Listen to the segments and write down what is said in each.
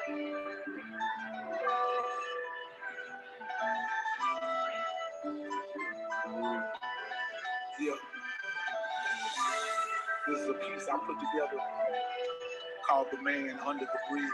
Yeah. This is a piece I put together called The Man Under the Bridge.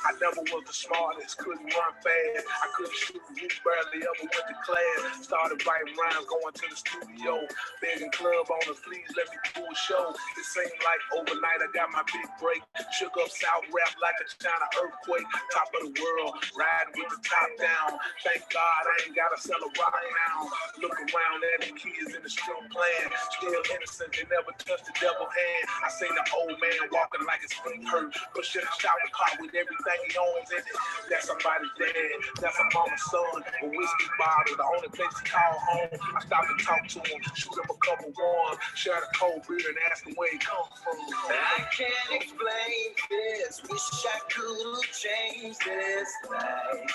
I never was the smartest, couldn't run fast. I couldn't shoot, barely ever went to class. Started writing rhymes, going to the studio. Begging club owners, please let me do a show. It seemed like overnight I got my big break. Shook up South rap like a China earthquake. Top of the world, riding with the top down. Thank God I ain't gotta sell a rock now. Look around at the kids in the street playing. Still innocent, they never touched the devil hand. I seen the old man walking like his feet hurt. Pushing a shower car with everything he owns in it. That's somebody's dad, that's a mama's son. A whiskey bottle, the only place he call home. I stop and talk to him, shoot him a couple ones, share the cold beer and ask him where he come from. I can't explain this, wish I could have changed this life.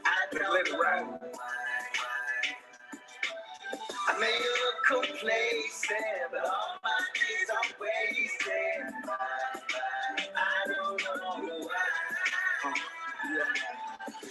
I don't know why. I may look complacent, but all my days are wasted. I don't know why.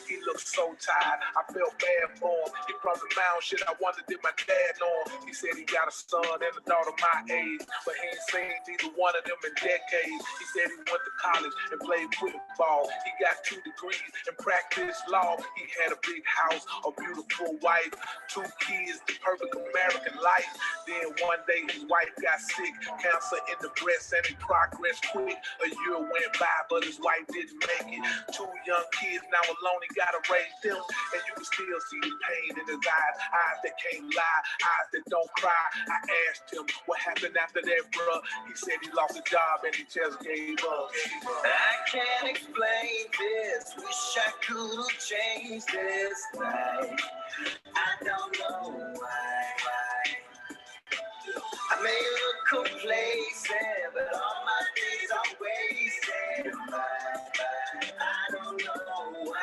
He looked so tired, I felt bad for him. He probably found shit I wondered did my dad know him. He said he got a son and a daughter my age, but he ain't seen neither one of them in decades. He said he went to college and played football. He got 2 degrees and practiced law. He had a big house, a beautiful wife, 2 kids, the perfect American life. Then one day his wife got sick, cancer in the breast, and it progressed quick. A year went by, but his wife didn't make it. 2 young kids now alone, he gotta raise them, and you can still see the pain in his eyes that can't lie, eyes that don't cry. I asked him what happened after that, bruh. He said he lost a job and he just gave up. I can't explain this, wish I could have changed this life. I don't know why. I may look complacent, but all my days are wasted. I don't know why.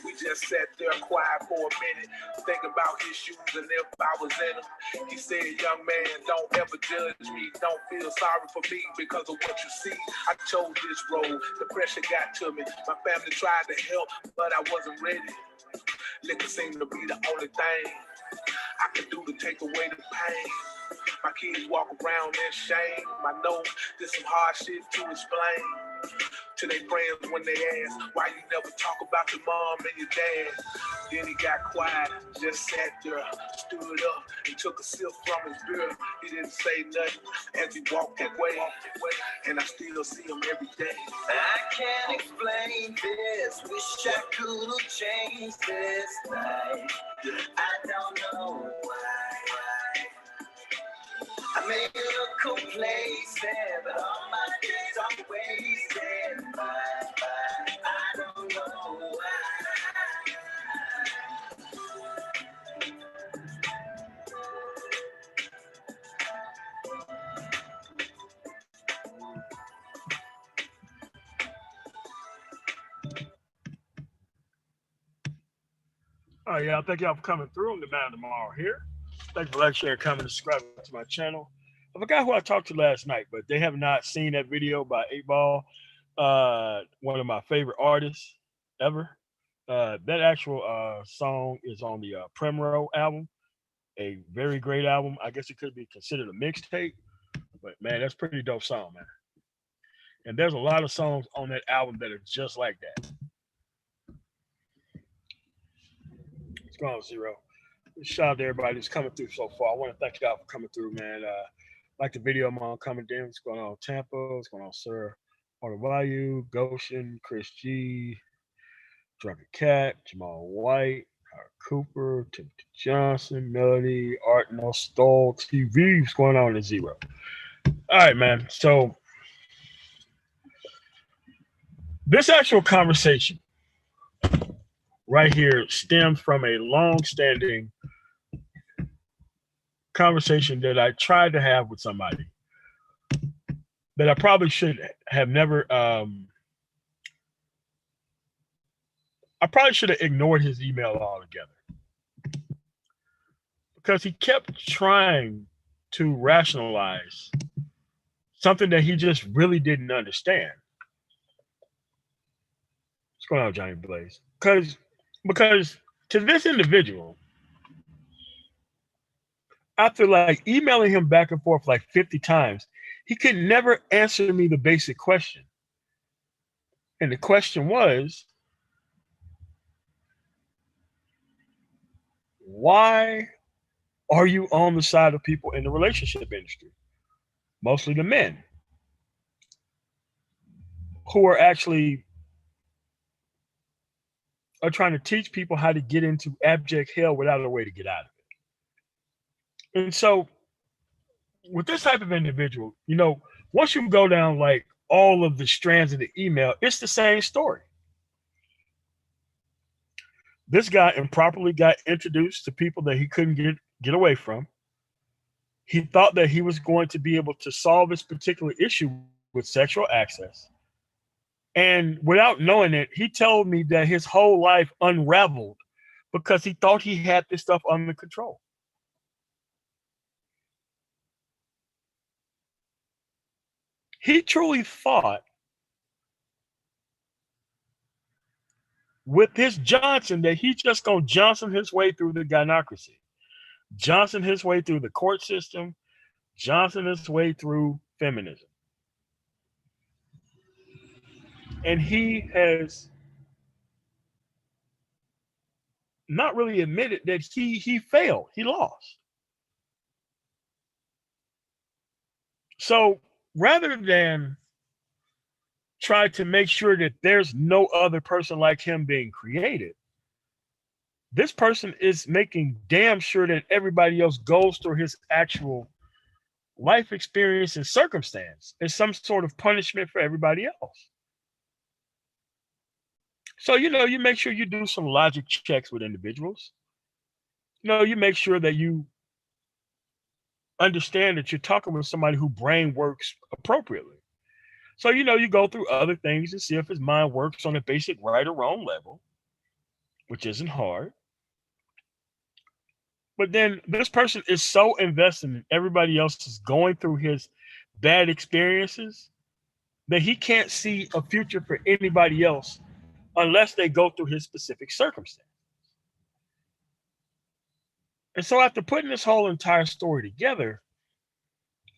We just sat there quiet for a minute, thinking about his shoes and if I was in them. He said, young man, don't ever judge me. Don't feel sorry for me because of what you see. I chose this road. The pressure got to me. My family tried to help, but I wasn't ready. Liquor seemed to be the only thing I could do to take away the pain. My kids walk around in shame. I know there's some hard shit to explain to their friends when they ask why you never talk about your mom and your dad. Then he got quiet, just sat there, stood up and took a sip from his beer. He didn't say nothing as he walked away, and I still see him every day. I can't explain this, wish I could have changed this life. I don't know why. I may look complacent, but all my days are wasted. I don't know why. Oh yeah, thank y'all for coming through. I'm the Man Tomorrow here. Thank you for liking, sharing, commenting, subscribing to my channel. I forgot who I talked to last night, but they have not seen that video by 8Ball, one of my favorite artists ever. That actual song is on the Primrose album, a very great album. I guess it could be considered a mixtape, but man, that's a pretty dope song, man. And there's a lot of songs on that album that are just like that. What's going on, Zero? Shout out to everybody that's coming through so far. I want to thank y'all for coming through, man. Like the video I'm on coming down. What's going on, Tampa? What's going on, Sir? Arvayu, Goshen, Chris G, Drunken Cat, Jamal White, Howard Cooper, Timothy Johnson, Melody, Art No Stall TV. What's going on in Zero? All right, man. So this actual conversation right here stems from a long-standing conversation that I tried to have with somebody that I probably should have never. I probably should have ignored his email altogether because he kept trying to rationalize something that he just really didn't understand. What's going on, Johnny Blaze? Because to this individual, after like emailing him back and forth like 50 times, he could never answer me the basic question. And the question was, why are you on the side of people in the relationship industry? Mostly the men who are trying to teach people how to get into abject hell without a way to get out of it. And so with this type of individual, once you go down like all of the strands of the email, it's the same story. This guy improperly got introduced to people that he couldn't get away from. He thought that he was going to be able to solve this particular issue with sexual access. And without knowing it, he told me that his whole life unraveled because he thought he had this stuff under control. He truly thought with his Johnson that he's just going to Johnson his way through the gynocracy, Johnson his way through the court system, Johnson his way through feminism. And he has not really admitted that he failed. He lost. So rather than try to make sure that there's no other person like him being created, this person is making damn sure that everybody else goes through his actual life experience and circumstance as some sort of punishment for everybody else. So, you make sure you do some logic checks with individuals. You make sure that you understand that you're talking with somebody whose brain works appropriately. So, you go through other things and see if his mind works on a basic right or wrong level, which isn't hard. But then this person is so invested in everybody else is going through his bad experiences that he can't see a future for anybody else unless they go through his specific circumstance. And so after putting this whole entire story together,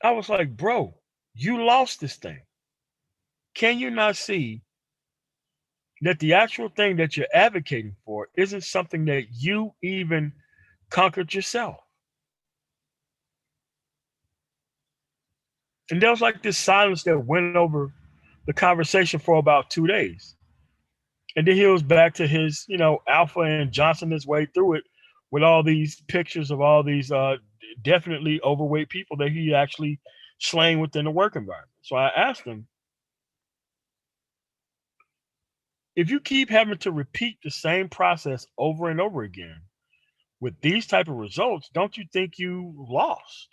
I was like, bro, you lost this thing. Can you not see that the actual thing that you're advocating for isn't something that you even conquered yourself? And there was like this silence that went over the conversation for about 2 days. And then he was back to his, alpha and Johnson his way through it with all these pictures of all these definitely overweight people that he actually slaying within the work environment. So I asked him, if you keep having to repeat the same process over and over again with these type of results, don't you think you lost?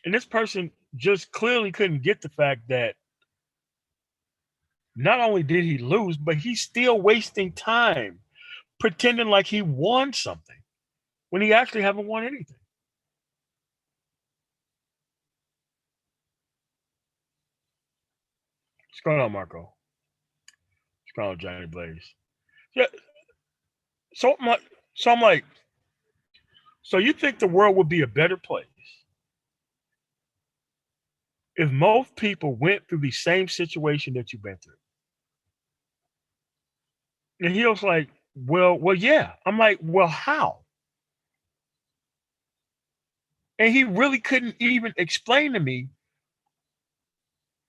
And this person just clearly couldn't get the fact that not only did he lose, but he's still wasting time pretending like he won something when he actually haven't won anything. What's going on, Marco? What's going on, Johnny Blaze? Yeah. So I'm like, so you think the world would be a better place if most people went through the same situation that you've been through? And he was like, well, yeah. I'm like, well, how? And he really couldn't even explain to me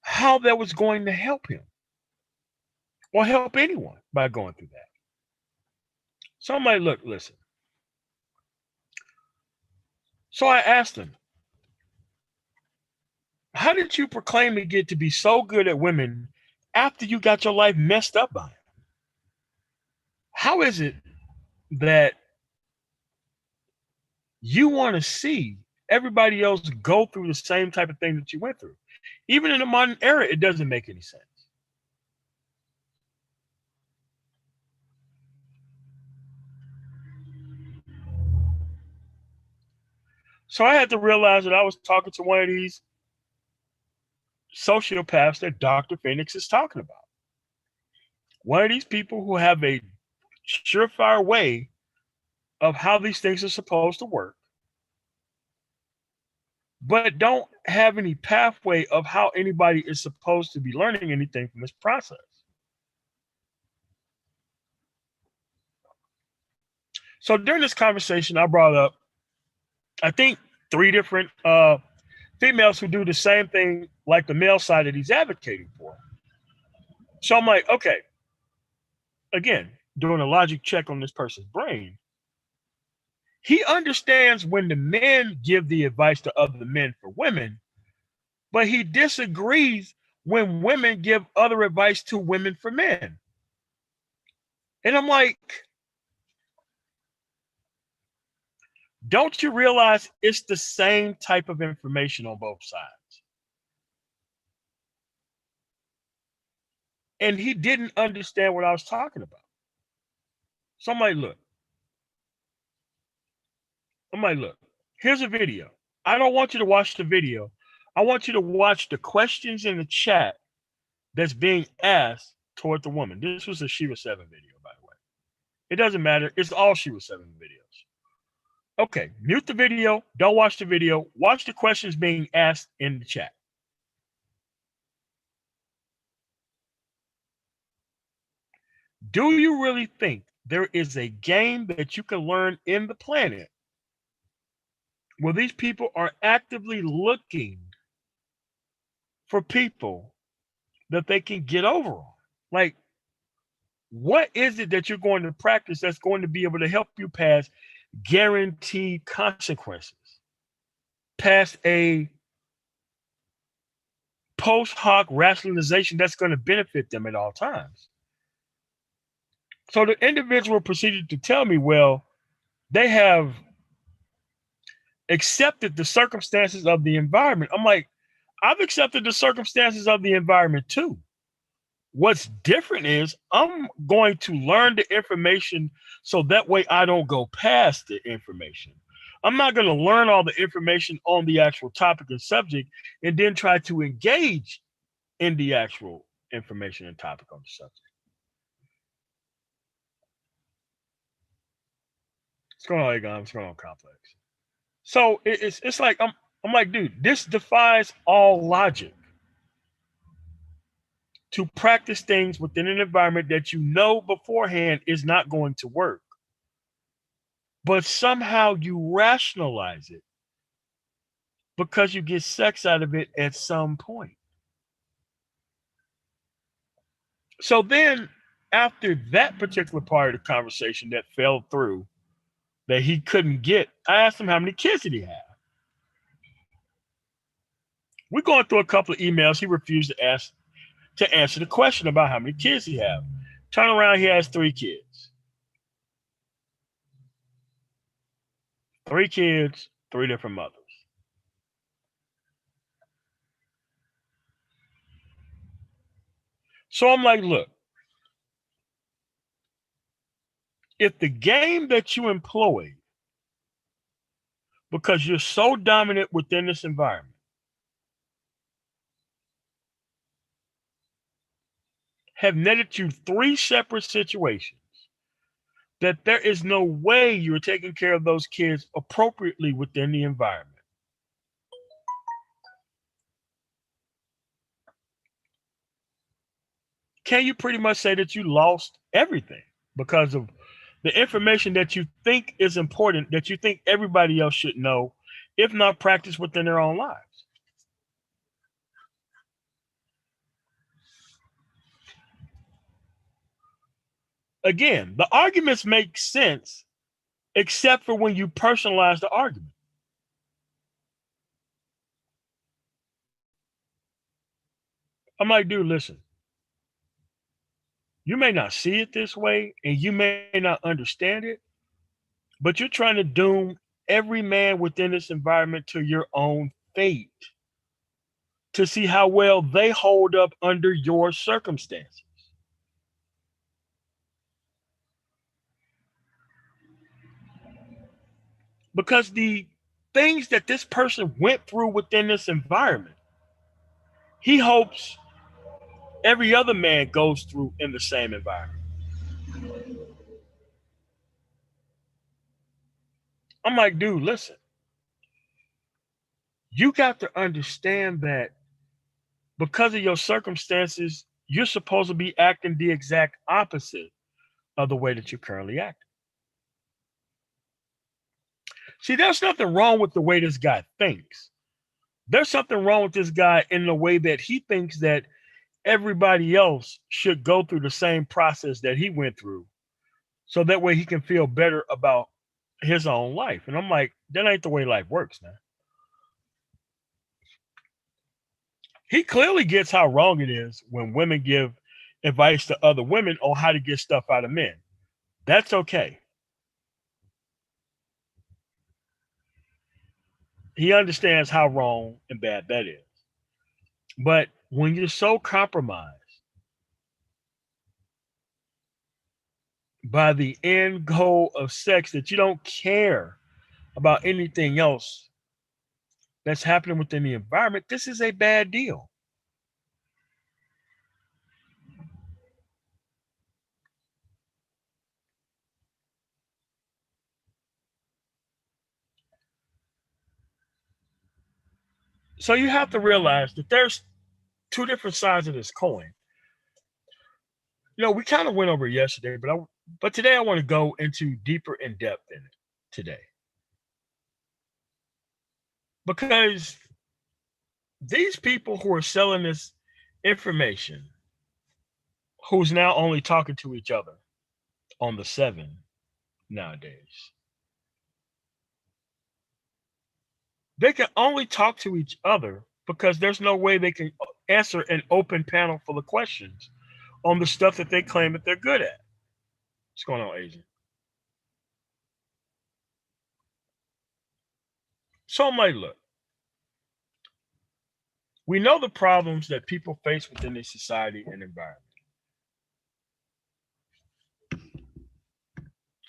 how that was going to help him or help anyone by going through that. So I'm like, look, listen. So I asked him, how did you proclaim to get to be so good at women after you got your life messed up by it? How is it that you want to see everybody else go through the same type of thing that you went through? Even in the modern era, it doesn't make any sense. So I had to realize that I was talking to one of these sociopaths that Dr. Phoenix is talking about. One of these people who have a surefire way of how these things are supposed to work, but don't have any pathway of how anybody is supposed to be learning anything from this process. So during this conversation, I brought up, I think, 3 different females who do the same thing like the male side that he's advocating for. So I'm like, okay, again, doing a logic check on this person's brain. He understands when the men give the advice to other men for women, but he disagrees when women give other advice to women for men. And I'm like, don't you realize it's the same type of information on both sides? And he didn't understand what I was talking about. So I'm like, look, here's a video. I don't want you to watch the video. I want you to watch the questions in the chat that's being asked toward the woman. This was a She Was 7 video, by the way. It doesn't matter. It's all She Was 7 videos. Okay, mute the video. Don't watch the video. Watch the questions being asked in the chat. Do you really think there is a game that you can learn in the planet where these people are actively looking for people that they can get over on? Like, what is it that you're going to practice that's going to be able to help you pass guaranteed consequences, past a post hoc rationalization that's going to benefit them at all times? So the individual proceeded to tell me, well, they have accepted the circumstances of the environment. I'm like, I've accepted the circumstances of the environment too. What's different is I'm going to learn the information so that way I don't go past the information. I'm not going to learn all the information on the actual topic and subject and then try to engage in the actual information and topic on the subject. What's going on, Egon? What's going on, Complex? So it's like I'm like, dude, this defies all logic to practice things within an environment that you know beforehand is not going to work, but somehow you rationalize it because you get sex out of it at some point. So then after that particular part of the conversation that fell through, that he couldn't get, I asked him how many kids did he have. We're going through a couple of emails. He refused to answer the question about how many kids he have. Turn around, he has 3 kids. 3 kids, 3 different mothers. So I'm like, look, if the game that you employ, because you're so dominant within this environment, have netted you 3 separate situations, that there is no way you're taking care of those kids appropriately within the environment. Can you pretty much say that you lost everything because of the information that you think is important, that you think everybody else should know, if not practice within their own lives? Again, the arguments make sense except for when you personalize the argument. I'm like, dude, listen, you may not see it this way and you may not understand it, but you're trying to doom every man within this environment to your own fate to see how well they hold up under your circumstances. Because the things that this person went through within this environment, he hopes every other man goes through in the same environment. I'm like, dude, listen, you got to understand that because of your circumstances, you're supposed to be acting the exact opposite of the way that you're currently acting. See, there's nothing wrong with the way this guy thinks. There's something wrong with this guy in the way that he thinks that everybody else should go through the same process that he went through so that way he can feel better about his own life. And I'm like, that ain't the way life works, man. He clearly gets how wrong it is when women give advice to other women on how to get stuff out of men. That's okay. He understands how wrong and bad that is. But when you're so compromised by the end goal of sex that you don't care about anything else that's happening within the environment, this is a bad deal. So you have to realize that there's two different sides of this coin. You know, we kind of went over it yesterday, but today I want to go into deeper in depth in it today. Because these people who are selling this information, who's now only talking to each other on the 7 nowadays, they can only talk to each other because there's no way they can answer an open panel full of questions on the stuff that they claim that they're good at. What's going on, Asian? So I'm like, look, we know the problems that people face within their society and environment.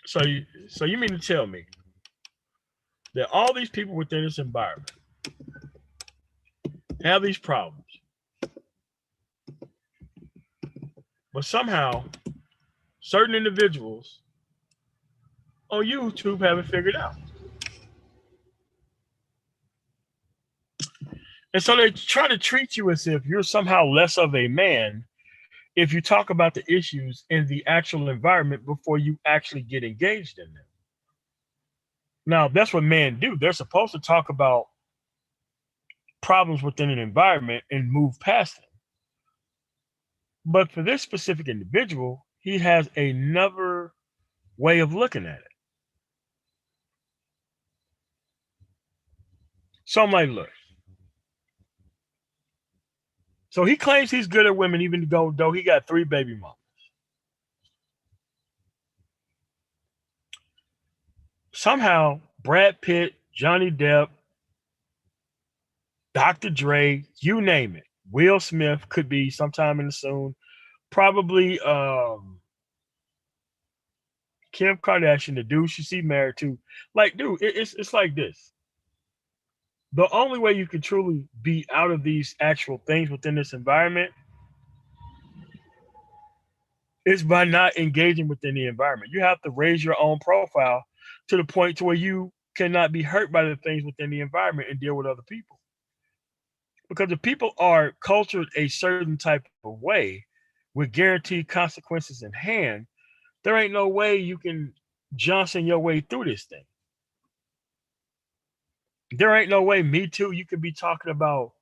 So you mean to tell me that all these people within this environment have these problems, but somehow certain individuals on YouTube haven't figured out? And so they try to treat you as if you're somehow less of a man if you talk about the issues in the actual environment before you actually get engaged in them. Now, that's what men do. They're supposed to talk about problems within an environment and move past them. But for this specific individual, he has another way of looking at it. So I'm like, look. So he claims he's good at women, even though he got 3 baby mamas. Somehow, Brad Pitt, Johnny Depp, Dr. Dre, you name it. Will Smith could be sometime in the soon. Probably Kim Kardashian, the dude she see married to. Like, dude, it's like this. The only way you can truly be out of these actual things within this environment is by not engaging within the environment. You have to raise your own profile to the point to where you cannot be hurt by the things within the environment and deal with other people. Because if people are cultured a certain type of way with guaranteed consequences in hand, there ain't no way you can Johnson your way through this thing. There ain't no way, Me Too, you could be talking about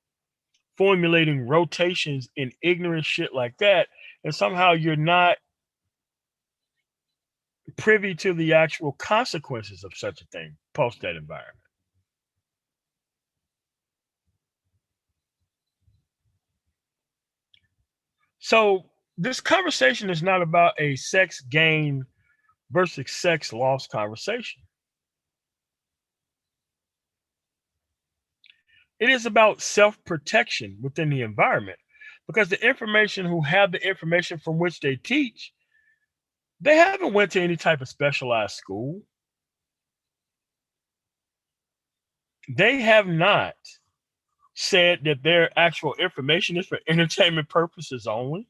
formulating rotations in ignorant shit like that, and somehow you're not privy to the actual consequences of such a thing post that environment. So this conversation is not about a sex gain versus sex loss conversation. It is about self-protection within the environment, because the information who have the information from which they teach, they haven't went to any type of specialized school. They have not said that their actual information is for entertainment purposes only,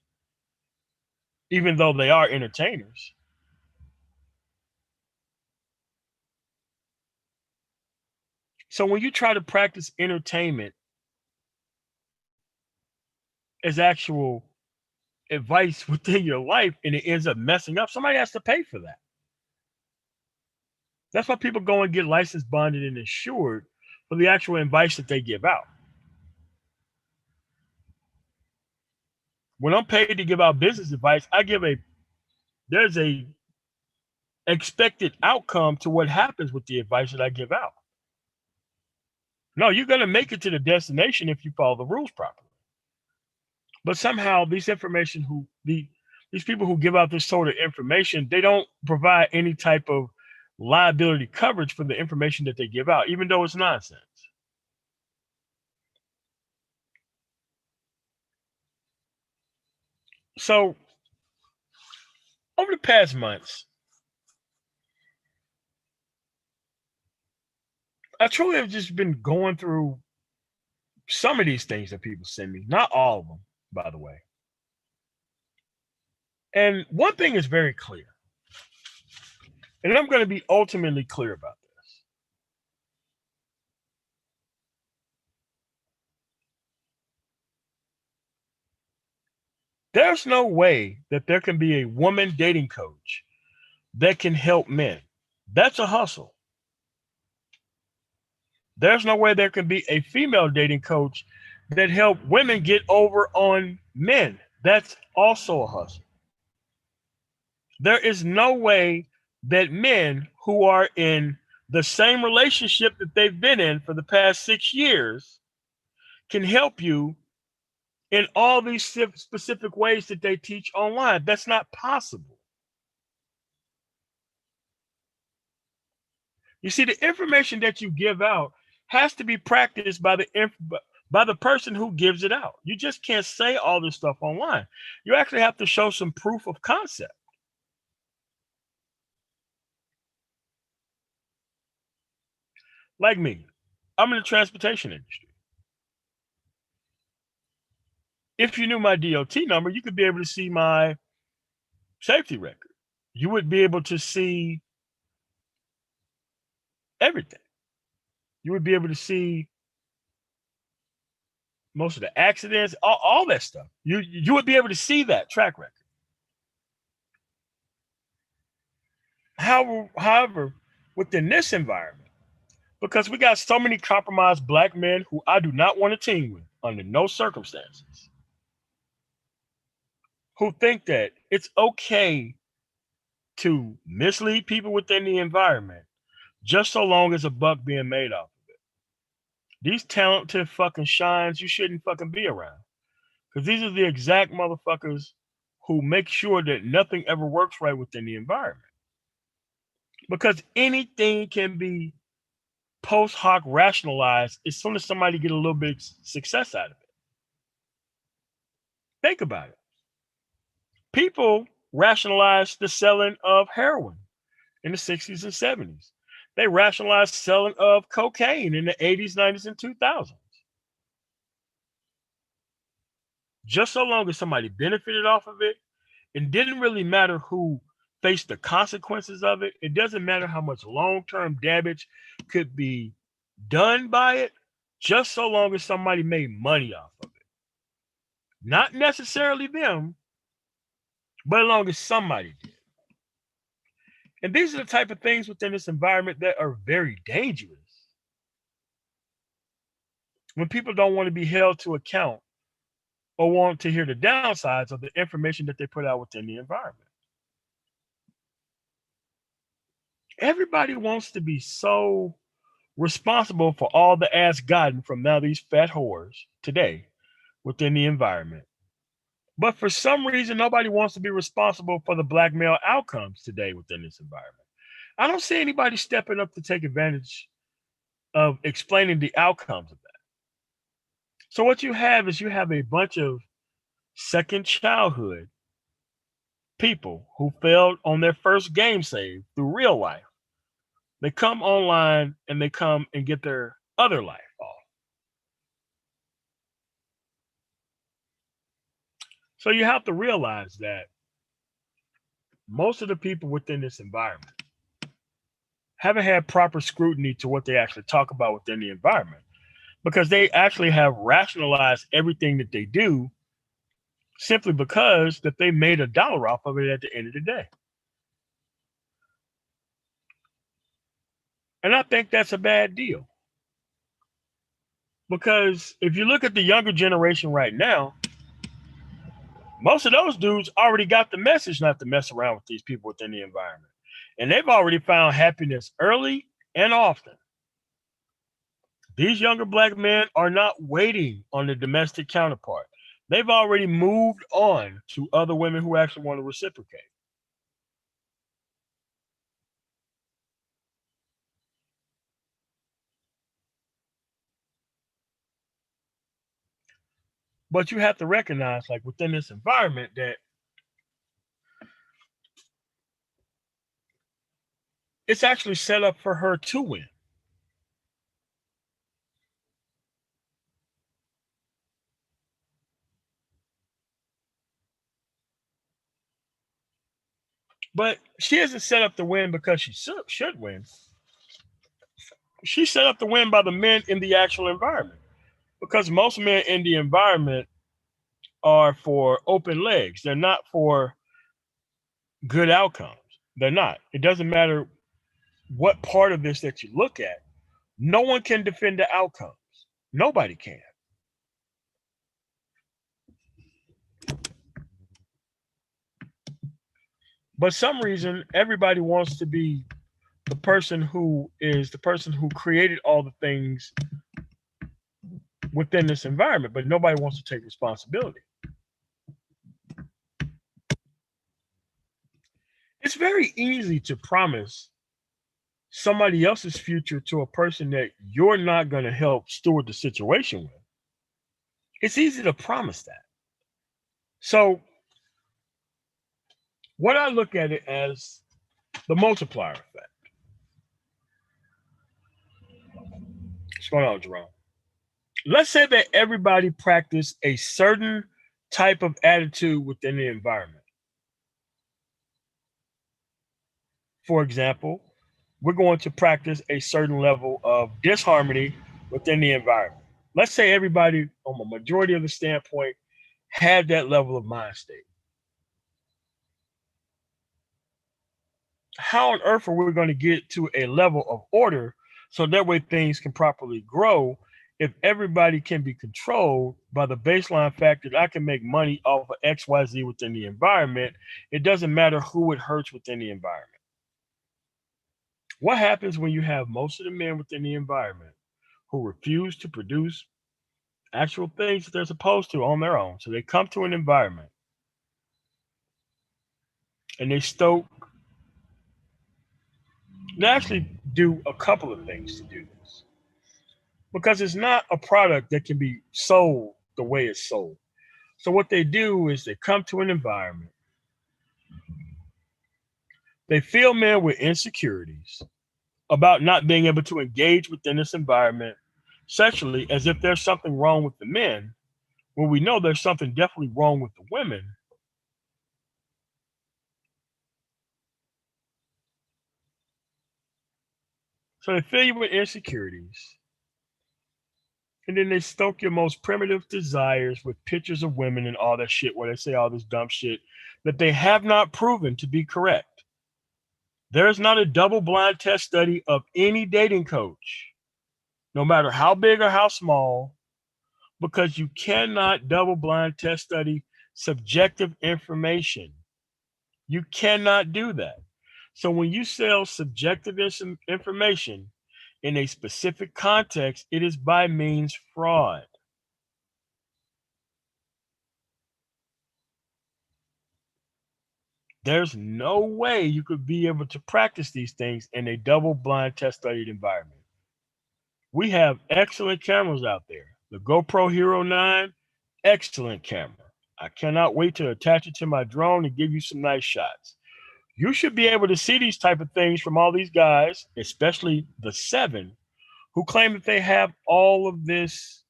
even though they are entertainers. So when you try to practice entertainment as actual advice within your life and it ends up messing up, somebody has to pay for that. That's why people go and get licensed, bonded, and insured for the actual advice that they give out. When I'm paid to give out business advice, there's a expected outcome to what happens with the advice that I give out. No, you're going to make it to the destination if you follow the rules properly. But somehow these people who give out this sort of information, they don't provide any type of liability coverage for the information that they give out, even though it's nonsense. So over the past months, I truly have just been going through some of these things that people send me, not all of them, by the way. And one thing is very clear, and I'm going to be ultimately clear about this. There's no way that there can be a woman dating coach that can help men. That's a hustle. There's no way there can be a female dating coach that help women get over on men. That's also a hustle. There is no way that men who are in the same relationship that they've been in for the past 6 years can help you in all these specific ways that they teach online. That's not possible. You see, the information that you give out has to be practiced by the person who gives it out. You just can't say all this stuff online. You actually have to show some proof of concept. Like me, I'm in the transportation industry. If you knew my DOT number, you could be able to see my safety record. You would be able to see everything. You would be able to see most of the accidents, all that stuff. You would be able to see that track record. However, within this environment, because we got so many compromised black men who I do not want to team with under no circumstances, who think that it's okay to mislead people within the environment just so long as a buck being made off of it. These talented fucking shines you shouldn't fucking be around, because these are the exact motherfuckers who make sure that nothing ever works right within the environment. Because anything can be post hoc rationalized as soon as somebody get a little bit of success out of it. Think about it. People rationalized the selling of heroin in the 60s and 70s. They rationalized selling of cocaine in the 80s, 90s, and 2000s. Just so long as somebody benefited off of it, it didn't really matter who faced the consequences of it. It doesn't matter how much long-term damage could be done by it, just so long as somebody made money off of it. Not necessarily them, but as long as somebody did. And these are the type of things within this environment that are very dangerous. When people don't want to be held to account or want to hear the downsides of the information that they put out within the environment. Everybody wants to be so responsible for all the ass gotten from now these fat whores today within the environment. But for some reason, nobody wants to be responsible for the black male outcomes today within this environment. I don't see anybody stepping up to take advantage of explaining the outcomes of that. So what you have is you have a bunch of second childhood people who failed on their first game save through real life. They come online and they come and get their other life off. So you have to realize that most of the people within this environment haven't had proper scrutiny to what they actually talk about within the environment, because they actually have rationalized everything that they do simply because that they made a dollar off of it at the end of the day. And I think that's a bad deal. Because if you look at the younger generation right now, most of those dudes already got the message not to mess around with these people within the environment. And they've already found happiness early and often. These younger black men are not waiting on the domestic counterpart. They've already moved on to other women who actually want to reciprocate. But you have to recognize, like within this environment, that it's actually set up for her to win. But she isn't set up to win because she should win. She's set up to win by the men in the actual environment. Because most men in the environment are for open legs. They're not for good outcomes. They're not. It doesn't matter what part of this that you look at. No one can defend the outcomes. Nobody can. But some reason everybody wants to be the person who created all the things within this environment, but nobody wants to take responsibility. It's very easy to promise somebody else's future to a person that you're not going to help steward the situation with. It's easy to promise that. So what I look at it as the multiplier effect. What's going on, Jerome? Let's say that everybody practiced a certain type of attitude within the environment. For example, we're going to practice a certain level of disharmony within the environment. Let's say everybody, on a majority of the standpoint, had that level of mind state. How on earth are we going to get to a level of order so that way things can properly grow if everybody can be controlled by the baseline fact that I can make money off of XYZ within the environment? It doesn't matter who it hurts within the environment. What happens when you have most of the men within the environment who refuse to produce actual things that they're supposed to on their own? So they come to an environment and they actually do a couple of things to do this, because it's not a product that can be sold the way it's sold. So what they do is they come to an environment, they fill men with insecurities about not being able to engage within this environment sexually, as if there's something wrong with the men, when we know there's something definitely wrong with the women. So they fill you with insecurities, and then they stoke your most primitive desires with pictures of women and all that shit, where they say all this dumb shit that they have not proven to be correct. There's not a double-blind test study of any dating coach, no matter how big or how small, because you cannot double-blind test study subjective information. You cannot do that. So when you sell subjective information in a specific context, it is by means fraud. There's no way you could be able to practice these things in a double-blind test-studied environment. We have excellent cameras out there. The GoPro Hero 9, excellent camera. I cannot wait to attach it to my drone and give you some nice shots. You should be able to see these type of things from all these guys, especially the 7, who claim that they have all of this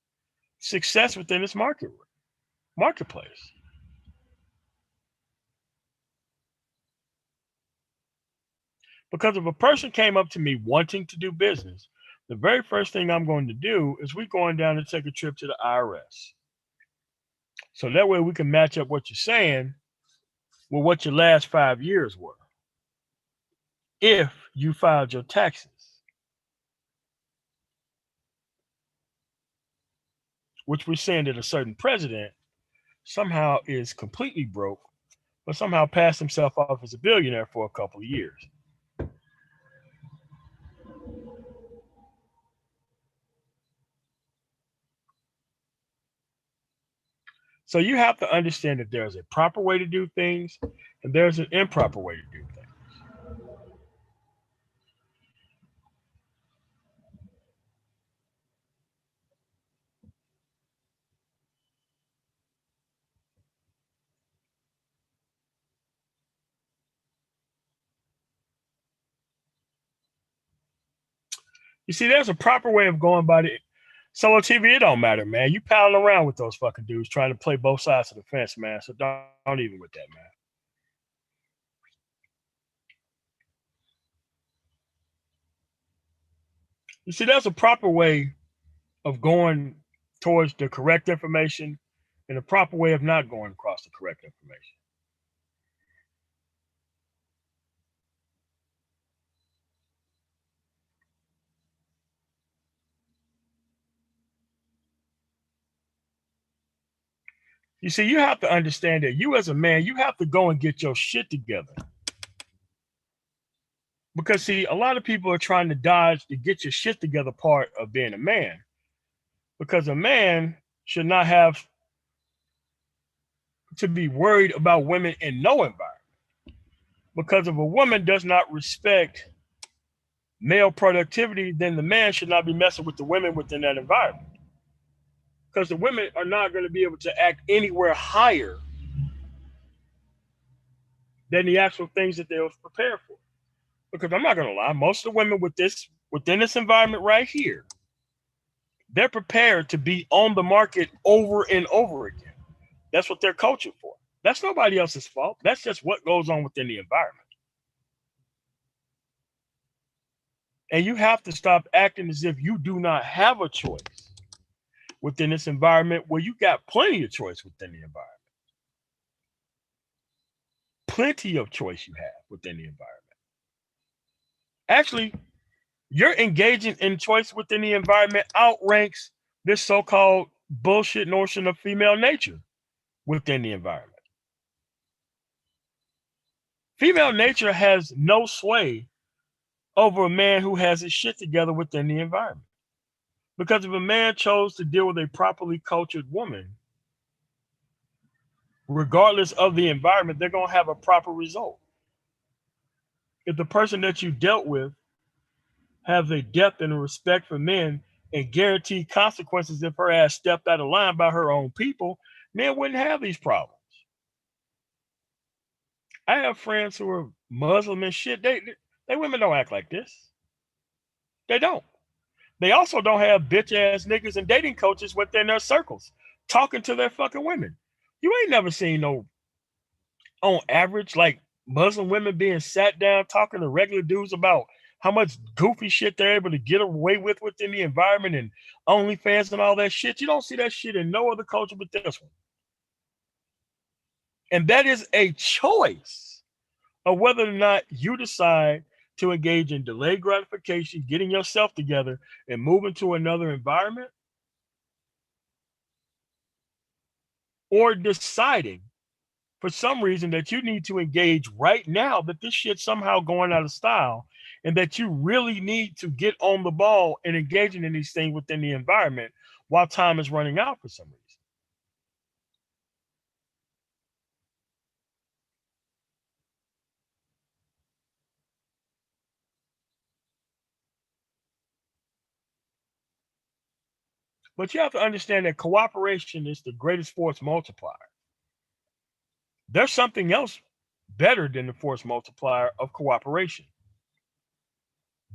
success within this marketplace. Because if a person came up to me wanting to do business, the very first thing I'm going to do is we're going down to take a trip to the IRS. So that way we can match up what you're saying with what your last 5 years were, if you filed your taxes. Which we're saying that a certain president somehow is completely broke, but somehow passed himself off as a billionaire for a couple of years. So you have to understand that there's a proper way to do things and there's an improper way to do things. You see, there's a proper way of going about it. Solo TV, it don't matter, man. You paddling around with those fucking dudes trying to play both sides of the fence, man. So don't even with that, man. You see, there's a proper way of going towards the correct information and a proper way of not going across the correct information. You see, you have to understand that you as a man, you have to go and get your shit together. Because see, a lot of people are trying to dodge the get your shit together part of being a man. Because a man should not have to be worried about women in no environment. Because if a woman does not respect male productivity, then the man should not be messing with the women within that environment. Because the women are not going to be able to act anywhere higher than the actual things that they were prepared for. Because I'm not going to lie, most of the women within this environment right here, they're prepared to be on the market over and over again. That's what they're coaching for. That's nobody else's fault. That's just what goes on within the environment. And you have to stop acting as if you do not have a choice within this environment where you got plenty of choice within the environment. Plenty of choice you have within the environment. Actually, you're engaging in choice within the environment outranks this so-called bullshit notion of female nature within the environment. Female nature has no sway over a man who has his shit together within the environment. Because if a man chose to deal with a properly cultured woman, regardless of the environment, they're going to have a proper result. If the person that you dealt with has a depth and a respect for men and guaranteed consequences if her ass stepped out of line by her own people, men wouldn't have these problems. I have friends who are Muslim and shit. They women don't act like this. They don't. They also don't have bitch ass niggas and dating coaches within their circles talking to their fucking women. You ain't never seen no, on average, like Muslim women being sat down talking to regular dudes about how much goofy shit they're able to get away with within the environment and OnlyFans and all that shit. You don't see that shit in no other culture but this one. And that is a choice of whether or not you decide to engage in delayed gratification, getting yourself together and moving to another environment, or deciding for some reason that you need to engage right now, that this shit's somehow going out of style and that you really need to get on the ball and engaging in these things within the environment while time is running out for some reason. But you have to understand that cooperation is the greatest force multiplier. There's something else better than the force multiplier of cooperation.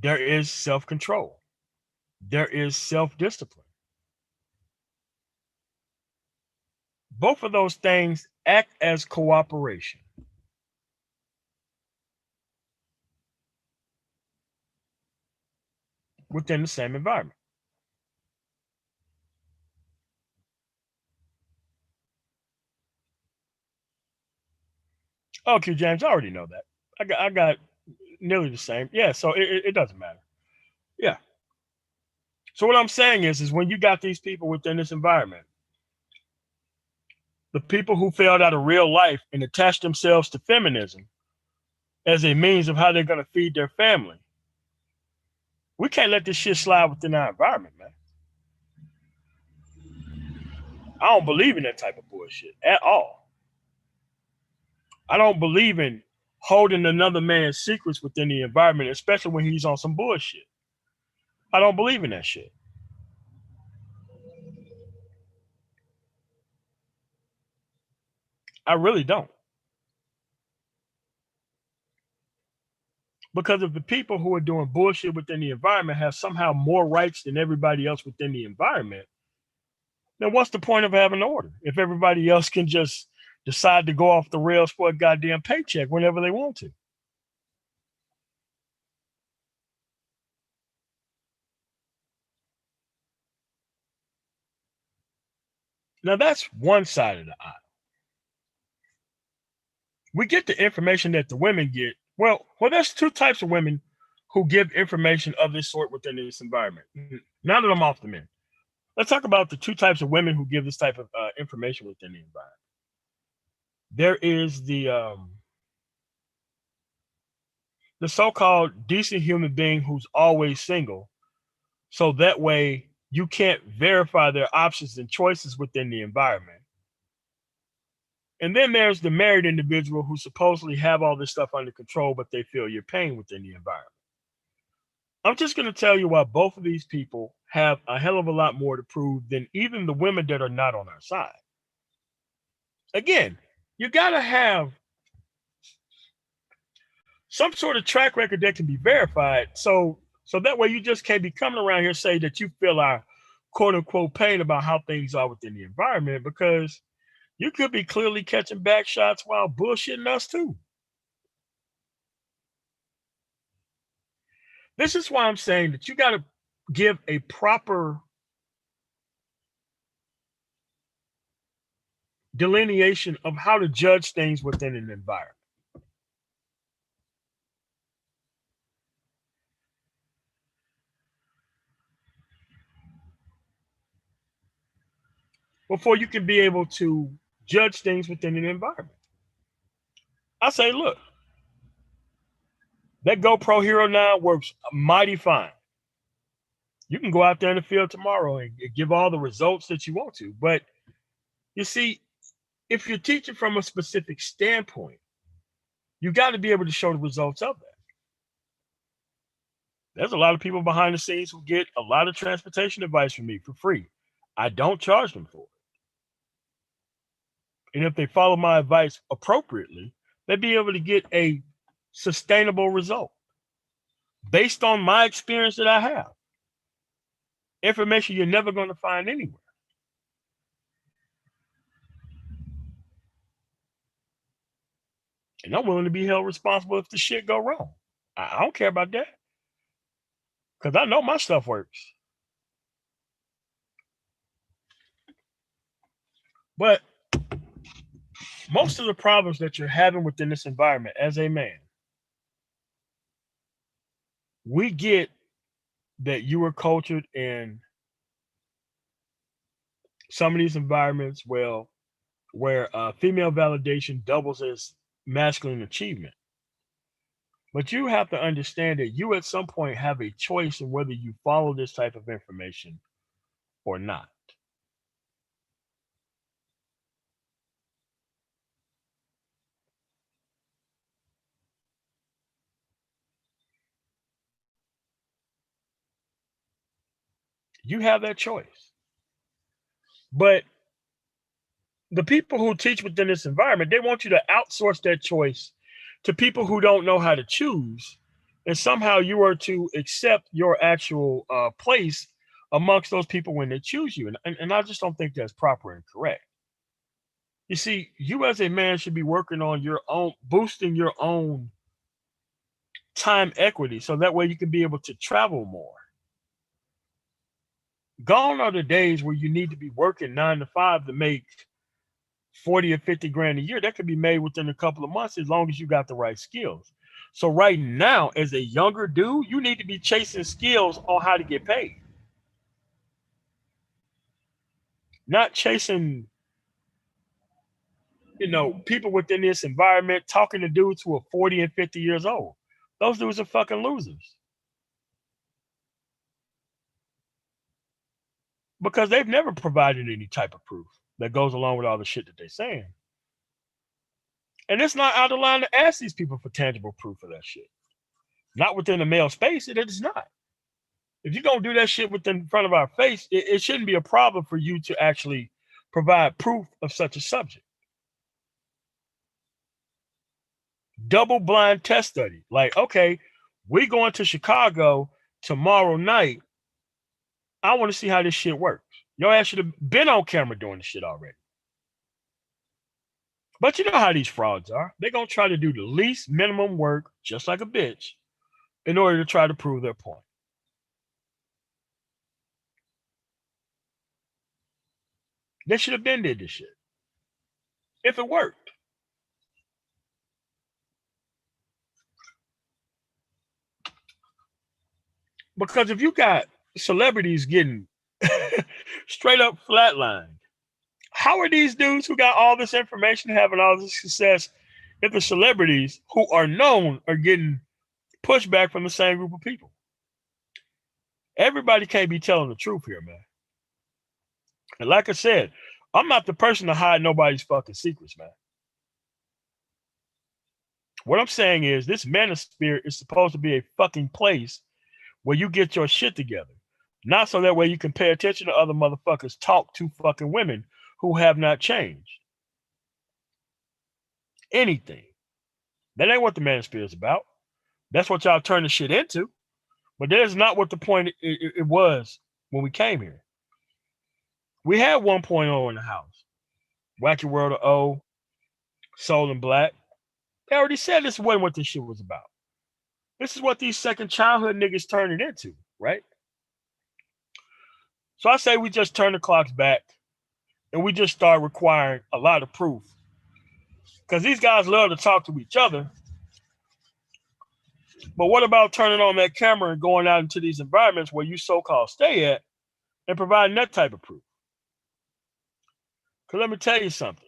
There is self-control. There is self-discipline. Both of those things act as cooperation. Within the same environment. Okay, James, I already know that. I got nearly the same. Yeah, so it doesn't matter. Yeah. So what I'm saying is when you got these people within this environment, the people who failed out of real life and attached themselves to feminism as a means of how they're going to feed their family, we can't let this shit slide within our environment, man. I don't believe in that type of bullshit at all. I don't believe in holding another man's secrets within the environment, especially when he's on some bullshit. I don't believe in that shit. I really don't. Because if the people who are doing bullshit within the environment have somehow more rights than everybody else within the environment, then what's the point of having order if everybody else can just decide to go off the rails for a goddamn paycheck whenever they want to? Now that's one side of the aisle. We get the information that the women get. Well, there's two types of women who give information of this sort within this environment. Now that I'm off the men, let's talk about the two types of women who give this type of information within the environment. There is the so-called decent human being who's always single, so that way you can't verify their options and choices within the environment. And then there's the married individual who supposedly have all this stuff under control, but they feel your pain within the environment. I'm just going to tell you why both of these people have a hell of a lot more to prove than even the women that are not on our side. Again, you got to have some sort of track record that can be verified. So that way you just can't be coming around here say that you feel our quote unquote pain about how things are within the environment, because you could be clearly catching back shots while bullshitting us too. This is why I'm saying that you got to give a proper delineation of how to judge things within an environment. Before you can be able to judge things within an environment. I say, look, that GoPro Hero 9 works mighty fine. You can go out there in the field tomorrow and give all the results that you want to. But you see, if you're teaching from a specific standpoint, you got to be able to show the results of that. There's a lot of people behind the scenes who get a lot of transportation advice from me for free. I don't charge them for it. And if they follow my advice appropriately, they'd be able to get a sustainable result based on my experience that I have. Information you're never going to find anywhere. And I'm willing to be held responsible if the shit go wrong. I don't care about that, because I know my stuff works. But most of the problems that you're having within this environment as a man, we get that you were cultured in some of these environments where female validation doubles as masculine achievement. But you have to understand that you at some point have a choice in whether you follow this type of information or not. You have that choice. But the people who teach within this environment, they want you to outsource that choice to people who don't know how to choose. And somehow you are to accept your actual place amongst those people when they choose you. And I just don't think that's proper and correct. You see, you as a man should be working on your own, boosting your own time equity so that way you can be able to travel more. Gone are the days where you need to be working 9 to 5 to make 40 or 50 grand a year. That could be made within a couple of months as long as you got the right skills. So right now, as a younger dude, you need to be chasing skills on how to get paid. Not chasing, people within this environment talking to dudes who are 40 and 50 years old. Those dudes are fucking losers. Because they've never provided any type of proof that goes along with all the shit that they're saying. And it's not out of line to ask these people for tangible proof of that shit. Not within the male space, it is not. If you're going to do that shit within front of our face, it shouldn't be a problem for you to actually provide proof of such a subject. Double blind test study. Like, okay, we're going to Chicago tomorrow night. I want to see how this shit works. Your ass should have been on camera doing this shit already. But you know how these frauds are. They're going to try to do the least minimum work, just like a bitch, in order to try to prove their point. They should have been did this shit. If it worked. Because if you got celebrities getting straight up flatlined, how are these dudes who got all this information having all this success if the celebrities who are known are getting pushback from the same group of people? Everybody can't be telling the truth here, man. And like I said, I'm not the person to hide nobody's fucking secrets, man. What I'm saying is this manosphere is supposed to be a fucking place where you get your shit together. Not so that way you can pay attention to other motherfuckers talk to fucking women who have not changed anything. That ain't what the manosphere is about. That's what y'all turn the shit into. But that is not what the point it was when we came here. We had 1.0 in the house. Wacky World of O, Soul and Black. They already said this wasn't what this shit was about. This is what these second childhood niggas turn it into, right? So I say we just turn the clocks back and we just start requiring a lot of proof. Because these guys love to talk to each other. But what about turning on that camera and going out into these environments where you so-called stay at and providing that type of proof? Because let me tell you something.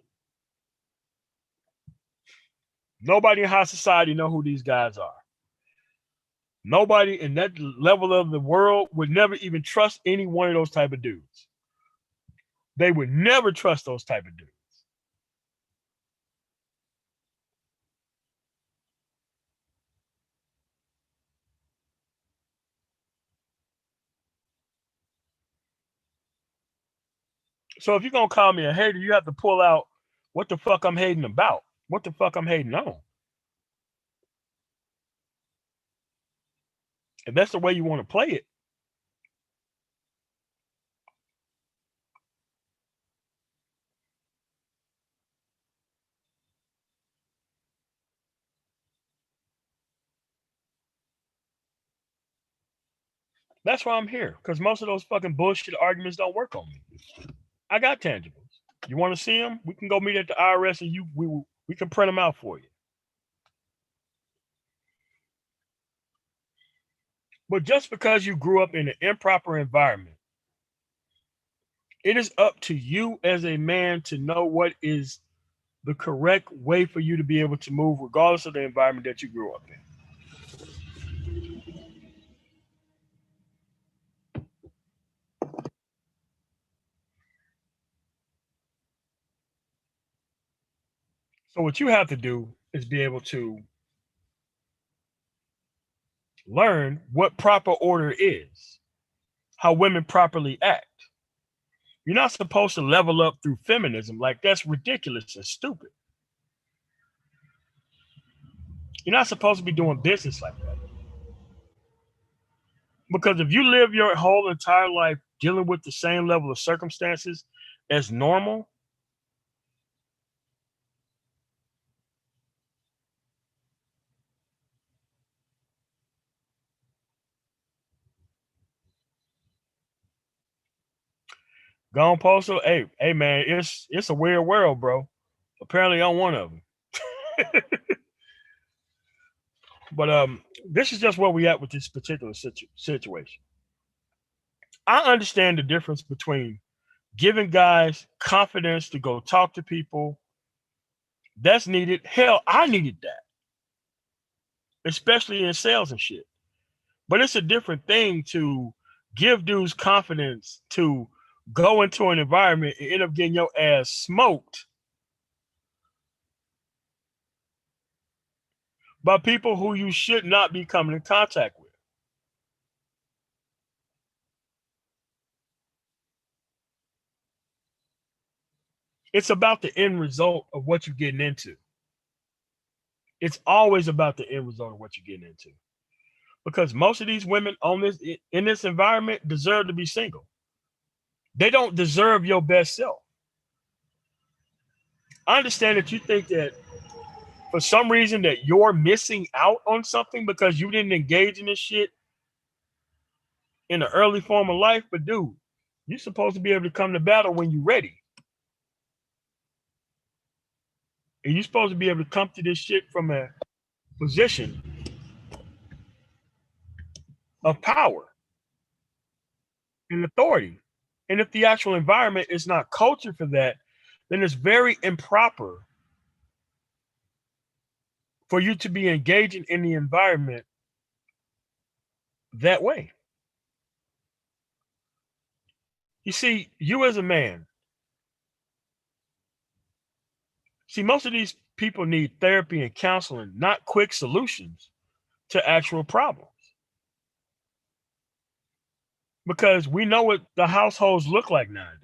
Nobody in high society know who these guys are. Nobody in that level of the world would never even trust any one of those type of dudes. They would never trust those type of dudes. So if you're going to call me a hater, you have to pull out what the fuck I'm hating about. What the fuck I'm hating on. If that's the way you want to play it. That's why I'm here. Because most of those fucking bullshit arguments don't work on me. I got tangibles. You want to see them? We can go meet at the IRS and we can print them out for you. But just because you grew up in an improper environment, it is up to you as a man to know what is the correct way for you to be able to move regardless of the environment that you grew up in. So what you have to do is be able to learn what proper order is, how women properly act. You're not supposed to level up through feminism. Like, that's ridiculous and stupid. You're not supposed to be doing business like that. Because if you live your whole entire life dealing with the same level of circumstances as normal, gone postal, hey man, it's a weird world, bro. Apparently I'm one of them. But this is just where we at with this particular situation. I understand the difference between giving guys confidence to go talk to people. That's needed. Hell, I needed that, especially in sales and shit. But it's a different thing to give dudes confidence to go into an environment and end up getting your ass smoked by people who you should not be coming in contact with. It's about the end result of what you're getting into. It's always about the end result of what you're getting into. Because most of these women in this environment deserve to be single. They don't deserve your best self. I understand that you think that for some reason that you're missing out on something because you didn't engage in this shit in the early form of life, but dude, you're supposed to be able to come to battle when you're ready. And you're supposed to be able to come to this shit from a position of power and authority. And if the actual environment is not cultured for that, then it's very improper for you to be engaging in the environment that way. You see, you as a man, most of these people need therapy and counseling, not quick solutions to actual problems. Because we know what the households look like nowadays.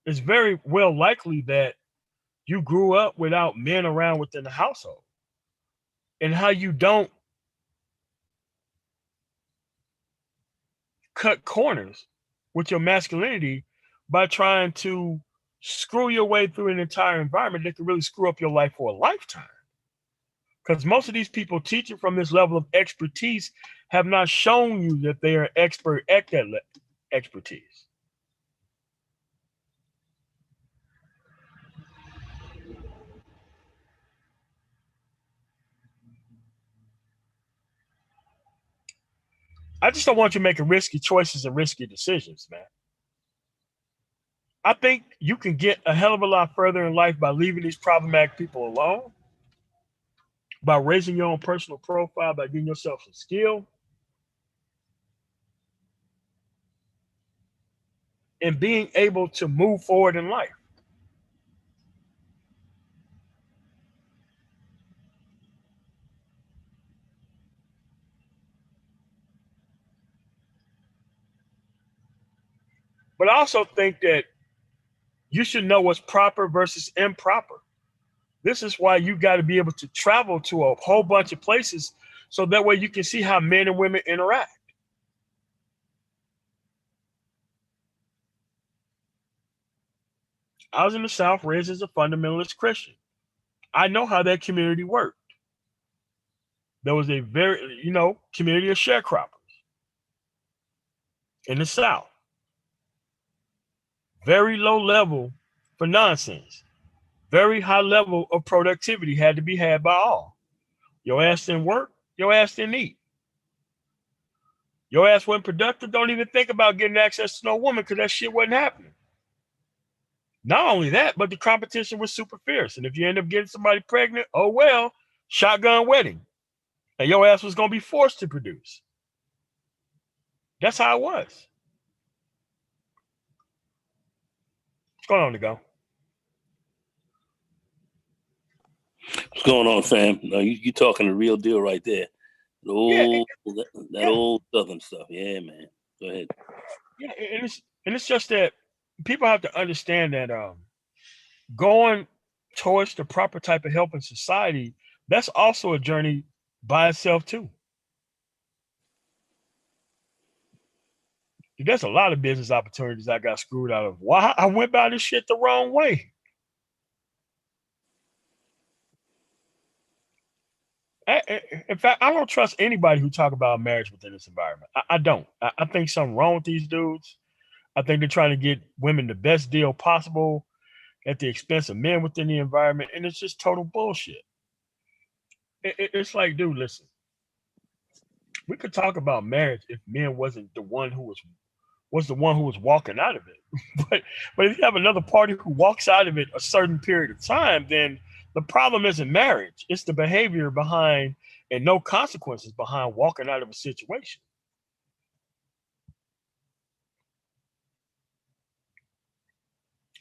It's very well likely that you grew up without men around within the household. And how you don't cut corners with your masculinity by trying to screw your way through an entire environment that could really screw up your life for a lifetime. Because most of these people teaching from this level of expertise have not shown you that they are expert at that expertise. I just don't want you making risky choices and risky decisions, man. I think you can get a hell of a lot further in life by leaving these problematic people alone, by raising your own personal profile, by getting yourself some skill, and being able to move forward in life. But I also think that you should know what's proper versus improper. This is why you got to be able to travel to a whole bunch of places so that way you can see how men and women interact. I was in the South, raised as a fundamentalist Christian. I know how that community worked. There was a very, community of sharecroppers in the South. Very low level for nonsense. Very high level of productivity had to be had by all. Your ass didn't work, your ass didn't eat. Your ass wasn't productive, don't even think about getting access to no woman because that shit wasn't happening. Not only that, but the competition was super fierce. And if you end up getting somebody pregnant, oh well, shotgun wedding. And your ass was going to be forced to produce. That's how it was. What's going on, Nego? What's going on, fam? No, you talking the real deal right there. That old Southern stuff. Yeah, man. Go ahead. Yeah, and it's just that people have to understand that going towards the proper type of help in society, that's also a journey by itself too. There's a lot of business opportunities I got screwed out of. Why? I went about this shit the wrong way. In fact, I don't trust anybody who talk about marriage within this environment. I don't. I think something wrong with these dudes. I think they're trying to get women the best deal possible at the expense of men within the environment, and it's just total bullshit. It's like, dude, listen. We could talk about marriage if men wasn't the one who was the one who was walking out of it. but if you have another party who walks out of it a certain period of time, then the problem isn't marriage. It's the behavior behind and no consequences behind walking out of a situation.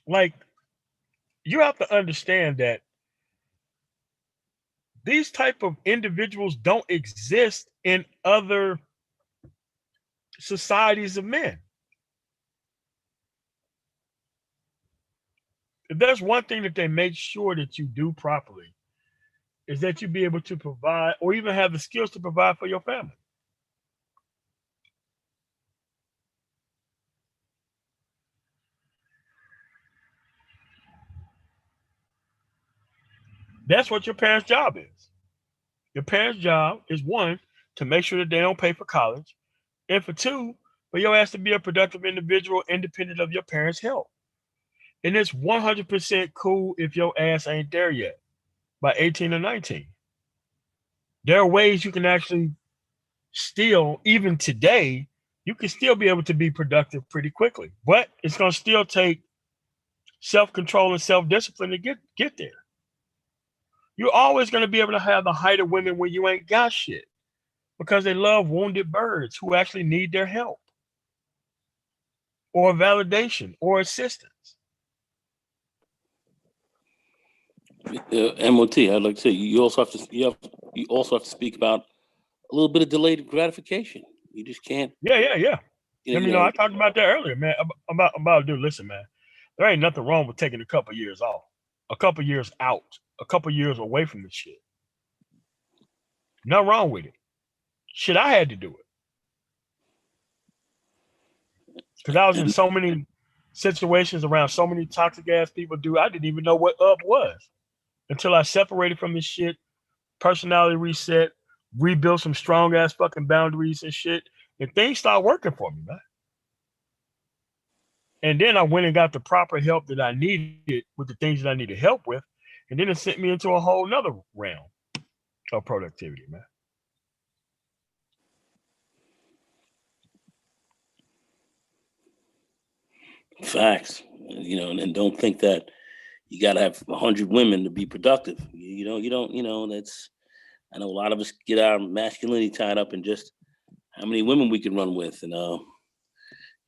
Like, you have to understand that these type of individuals don't exist in other societies of men. If there's one thing that they make sure that you do properly, is that you be able to provide or even have the skills to provide for your family. That's what your parents' job is. Your parents' job is, one, to make sure that they don't pay for college, and for two, for your ass to be a productive individual independent of your parents' help. And it's 100% cool if your ass ain't there yet by 18 or 19. There are ways you can actually still, even today, you can still be able to be productive pretty quickly, but it's going to still take self-control and self-discipline to get there. You're always going to be able to have the height of women when you ain't got shit, because they love wounded birds who actually need their help or validation or assistance. MOT, I'd like to say you also have to speak about a little bit of delayed gratification. You just can't. Yeah. You I talked about that earlier, man. About dude, listen, man. There ain't nothing wrong with taking a couple years off, a couple years out, a couple years away from the shit. Nothing wrong with it. Shit, I had to do it because I was in so many situations around so many toxic ass people. Dude, I didn't even know what up was until I separated from this shit, personality reset, rebuilt some strong ass fucking boundaries and shit, and things started working for me, man. And then I went and got the proper help that I needed with the things that I needed help with, and then it sent me into a whole nother realm of productivity, man. Facts, and don't think that you got to have 100 women to be productive. You don't. That's, I know a lot of us get our masculinity tied up in just how many women we can run with, and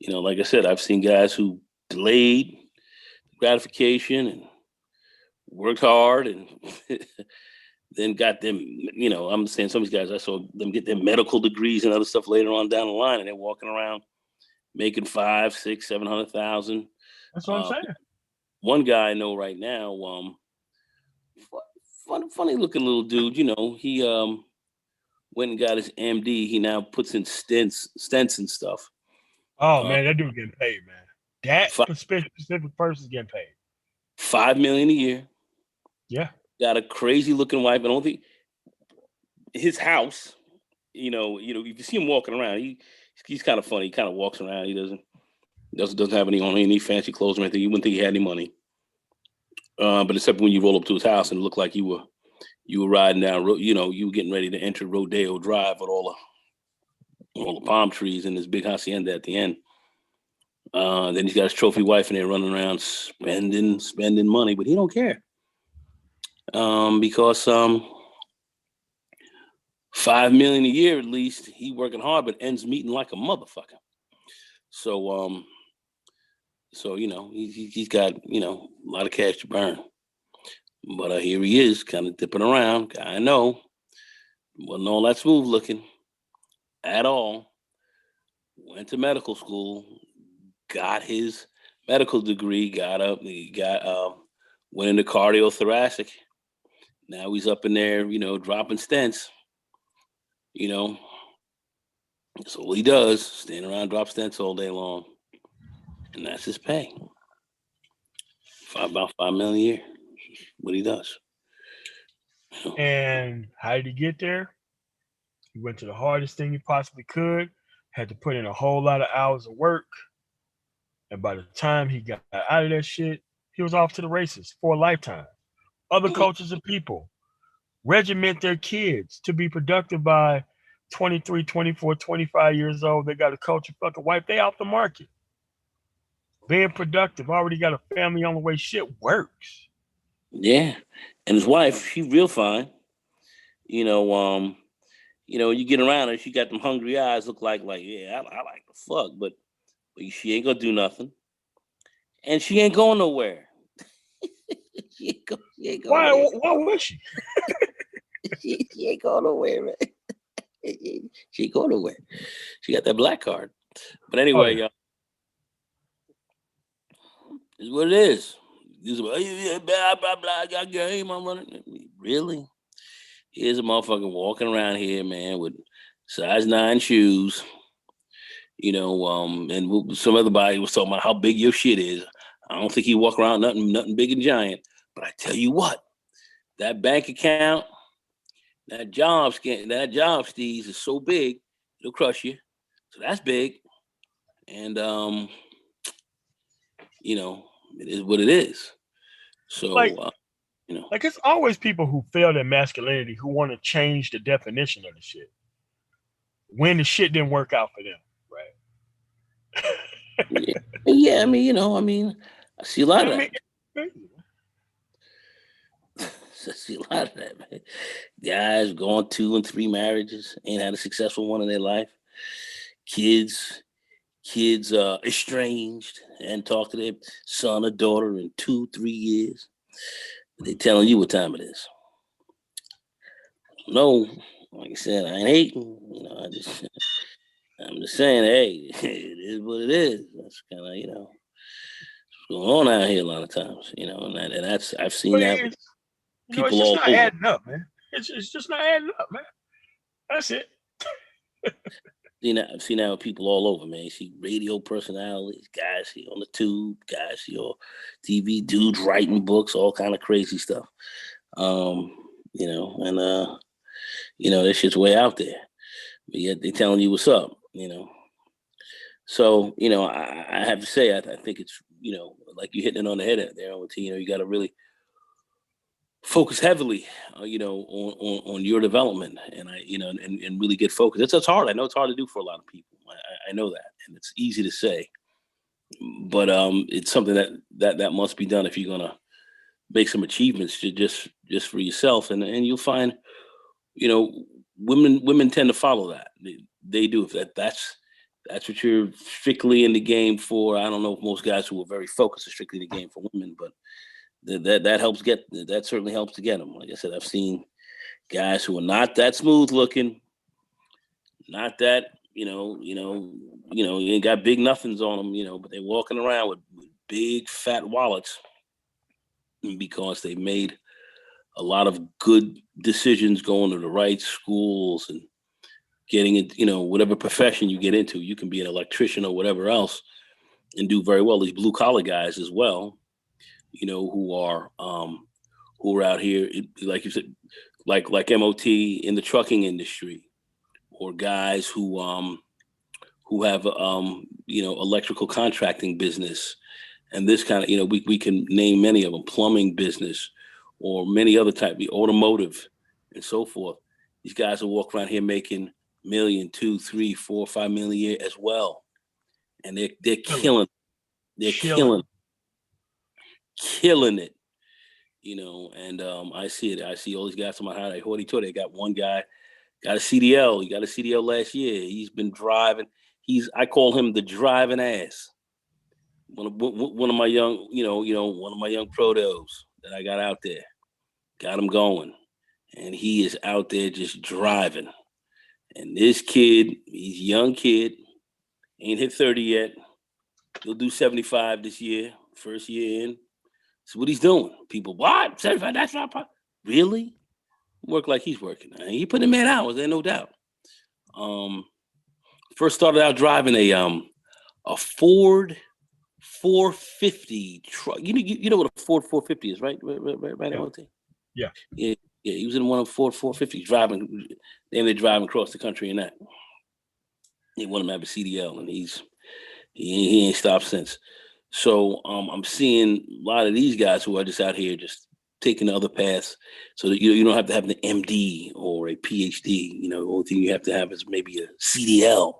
like I said, I've seen guys who delayed gratification and worked hard and then got them. I'm saying some of these guys, I saw them get their medical degrees and other stuff later on down the line, and they're walking around making 500,000, 600,000, 700,000. That's what I'm saying. One guy I know right now, funny looking little dude. He went and got his MD. He now puts in stents and stuff. Oh man, that dude getting paid, man. That specific person's getting paid. $5 million a year. Yeah. Got a crazy looking wife. I don't think his house. You can see him walking around. He's kind of funny. He kind of walks around. He doesn't have any fancy clothes or anything. You wouldn't think he had any money. But except when you roll up to his house and it looked like you were riding down, you were getting ready to enter Rodeo Drive with all the palm trees and this big hacienda at the end. Then he's got his trophy wife in there running around spending money, but he don't care. Because $5 million a year at least, he working hard, but ends meeting like a motherfucker. So he's got a lot of cash to burn. But here he is, kind of dipping around. I know, wasn't all that smooth looking at all. Went to medical school, got his medical degree, he went into cardiothoracic. Now he's up in there, dropping stents, you know. That's all he does, stand around, drop stents all day long. And that's his pay. About $5 million a year. What he does. And how did he get there? He went to the hardest thing he possibly could, had to put in a whole lot of hours of work. And by the time he got out of that shit, he was off to the races for a lifetime. Other cultures and people regiment their kids to be productive by 23, 24, 25 years old. They got a culture fucking wipe. They off the market. Being productive, already got a family on the way. Shit works. Yeah. And his wife, she real fine. You get around her, she got them hungry eyes, look like yeah, I like the fuck, but she ain't gonna do nothing. And she ain't going nowhere. she ain't going nowhere. Why would she? she ain't going nowhere, man. She ain't going nowhere. She got that black card. But anyway, y'all, it's what it is. Blah, blah, blah, I got game, I'm running. Really? Here's a motherfucker walking around here, man, with size 9 shoes. And some other body was talking about how big your shit is. I don't think he walk around nothing big and giant. But I tell you what, that bank account, that job, Steez, is so big, it'll crush you. So that's big. And it is what it is. So like it's always people who failed at masculinity who want to change the definition of the shit when the shit didn't work out for them, right? Yeah, I see a lot of that. I see a lot of that, man. Guys going 2 and 3 marriages, ain't had a successful one in their life. Kids estranged and talk to their son or daughter in 2-3 years. They telling you what time it is. No, like I said, I ain't hating. I'm just saying, hey, it is what it is. That's kind of what's going on out here a lot of times. And that's I've seen that with people it's just all not over. adding up, man. It's just not adding up, man. That's it. I've seen that with people all over, man. You see radio personalities, guys here on the tube, guys here on TV, dudes writing books, all kind of crazy stuff. That shit's way out there. But yet they telling you what's up, So, I have to say, I think it's, like you're hitting it on the head there, you got to really focus heavily, on your development, and and really get focused. It's hard. I know it's hard to do for a lot of people. I know that, and it's easy to say, but it's something that must be done if you're gonna make some achievements just for yourself, and you'll find, women tend to follow that. They do. If that's what you're strictly in the game for. I don't know if most guys who are very focused are strictly in the game for women, but that certainly helps to get them. Like I said, I've seen guys who are not that smooth looking, not that you ain't got big nothings on them, but they're walking around with big fat wallets because they made a lot of good decisions going to the right schools and getting it, whatever profession you get into. You can be an electrician or whatever else and do very well. These blue collar guys as well, who are out here, like you said, like MOT in the trucking industry, or guys who have electrical contracting business, and this kind of we can name many of them, plumbing business, or many other type, the automotive, and so forth. These guys will walk around here making $1 million, $2 million, $3 million, $4 million, $5 million a year as well, and they're killing. They're killing it, and I see it. I see all these guys on my highlight tour. They got one guy got a CDL. He got a CDL last year. He's been driving. I call him the driving ass. One of my young, one of my young protos that I got out there, got him going, and he is out there just driving. And this kid, he's a young kid, ain't hit 30 yet, He'll do 75 this year, first year in. So what he's doing. People, what? 75, that's not really? Work like he's working. He put in man hours, there's no doubt. First started out driving a Ford 450 truck. You know what a Ford 450 is, right? Right, Yeah. Yeah. He was in one of Ford 450s driving. Then they're driving across the country in that. They want him to have a CDL, and he ain't stopped since. So I'm seeing a lot of these guys who are just out here just taking the other paths, so that you don't have to have an MD or a PhD. The only thing you have to have is maybe a CDL,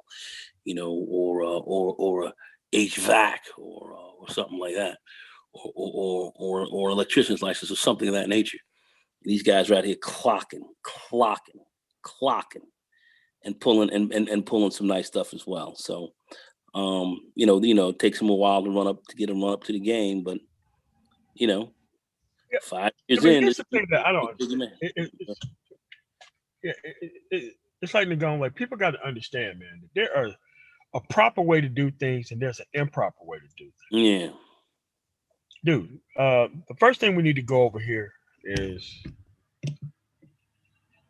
or a HVAC or something like that, or electrician's license or something of that nature. And these guys right here clocking, and pulling some nice stuff as well. So, it takes them a while to get them up to the game, but 5 years in. Here's the thing that I don't understand. It's like they're going, like, people got to understand, man, that there are a proper way to do things and there's an improper way to do things. Yeah. Dude, the first thing we need to go over here is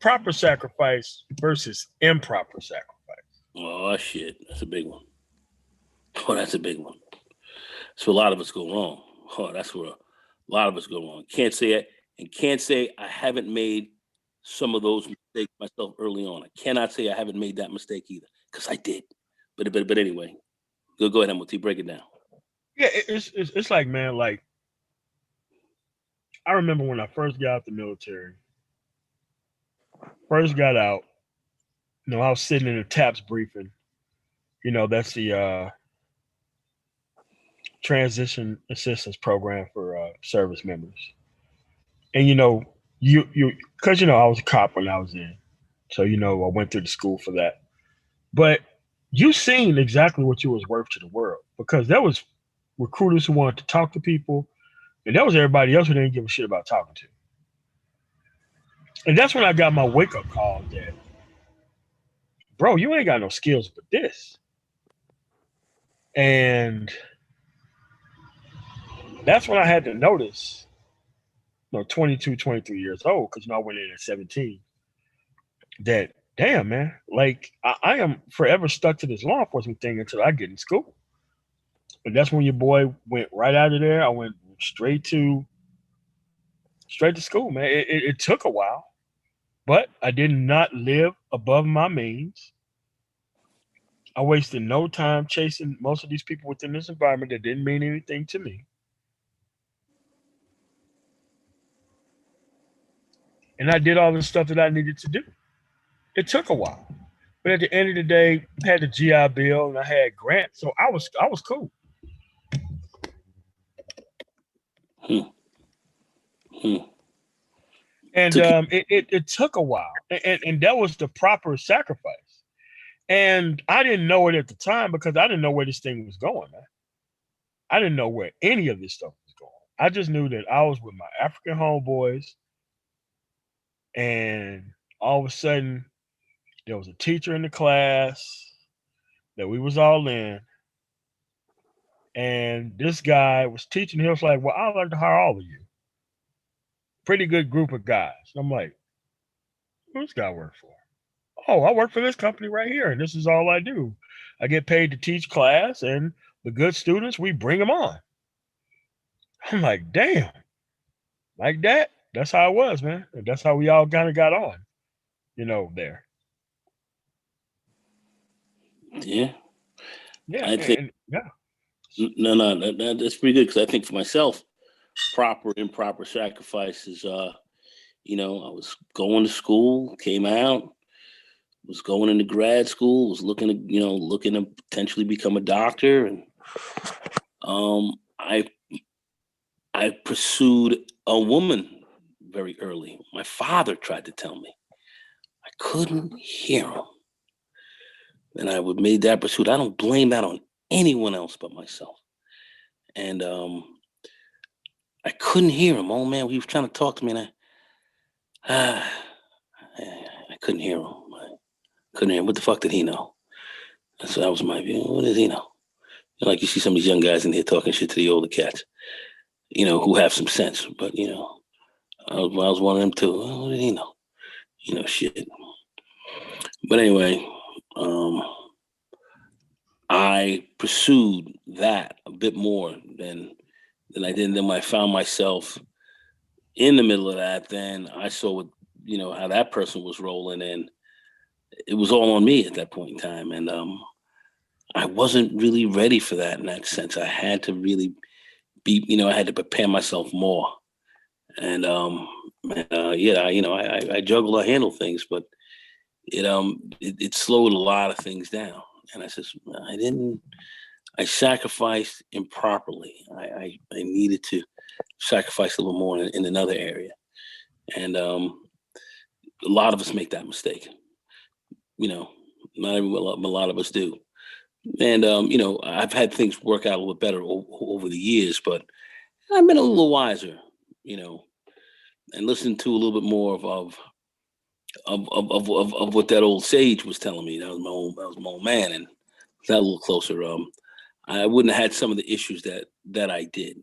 proper sacrifice versus improper sacrifice. Oh, shit. That's a big one. Oh, that's a big one. So a lot of us go wrong. Oh, that's where a lot of us go wrong. Can't say it, and can't say I haven't made some of those mistakes myself early on. I cannot say I haven't made that mistake either, because I did. But anyway, go ahead, MOT, break it down. Yeah, it's like, man, like, I remember when I first got out the military, first got out, I was sitting in a TAPS briefing. That's the transition assistance program for service members. And you because I was a cop when I was in, so I went through the school for that. But you seen exactly what you was worth to the world, because there was recruiters who wanted to talk to people, and there was everybody else who didn't give a shit about talking to. And that's when I got my wake up call that, bro, you ain't got no skills but this. And that's when I had to notice, 22, 23 years old, because I went in at 17, that, damn, man, like, I am forever stuck to this law enforcement thing until I get in school. And that's when your boy went right out of there. I went straight to school, man. It took a while, but I did not live above my means. I wasted no time chasing most of these people within this environment that didn't mean anything to me. And I did all the stuff that I needed to do. It took a while, but at the end of the day, I had the GI Bill and I had grants, so I was cool. And it took a while, and that was the proper sacrifice. And I didn't know it at the time, because I didn't know where this thing was going, man. I didn't know where any of this stuff was going. I just knew that I was with my African homeboys, and all of a sudden there was a teacher in the class that we was all in, and this guy was teaching. He was like, well, I'd like to hire all of you. Pretty good group of guys. I'm like, who's this guy work for? Oh, I work for this company right here, and this is all I do. I get paid to teach class, and the good students, we bring them on. I'm like, damn. Like that? That's how it was, man. And that's how we all kind of got on, there. Yeah. Yeah. I think, No, that's pretty good, because I think for myself, proper and improper sacrifices, I was going to school, came out, was going into grad school, was looking to potentially become a doctor. And I pursued a woman very early. My father tried to tell me. I couldn't hear him. And I would made that pursuit. I don't blame that on anyone else but myself. And I couldn't hear him. Oh man, he was trying to talk to me, and I couldn't hear him. Couldn't hear him. What the fuck did he know? So that was my view. What does he know? Like you see some of these young guys in here talking shit to the older cats, who have some sense. But I was one of them too. Well, what did he know? Shit. But anyway, I pursued that a bit more than I did. And then when I found myself in the middle of that, then I saw what how that person was rolling, and it was all on me at that point in time. And I wasn't really ready for that in that sense. I had to really be, I had to prepare myself more. And I juggle, I handle things, but it slowed a lot of things down. And I said, I sacrificed improperly. I needed to sacrifice a little more in another area. And a lot of us make that mistake. Not everyone, a lot of us do. And, I've had things work out a little better over the years, but I've been a little wiser, and listened to a little bit more of what that old sage was telling me. That was my old man, and got a little closer. I wouldn't have had some of the issues that I did.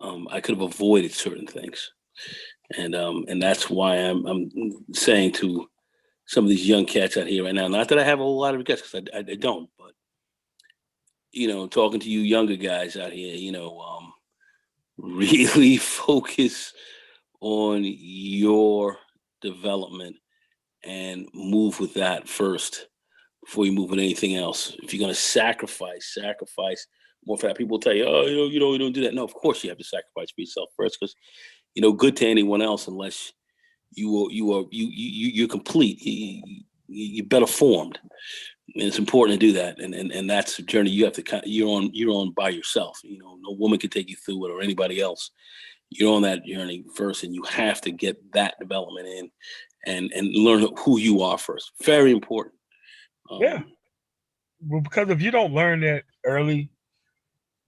I could have avoided certain things, and that's why I'm saying to some of these young cats out here right now. Not that I have a whole lot of regrets, because I don't, but talking to you younger guys out here, really focus on your development and move with that first before you move with anything else. If you're going to sacrifice more for that. People tell you, oh, you don't do that. No, of course you have to sacrifice for yourself first, because good to anyone else unless you're complete. You're better formed, and it's important to do that. And that's a journey you have to you're on by yourself. No woman can take you through it, or anybody else. You're on that journey first, and you have to get that development in and learn who you are first. Very important. Yeah. Well, because if you don't learn that early,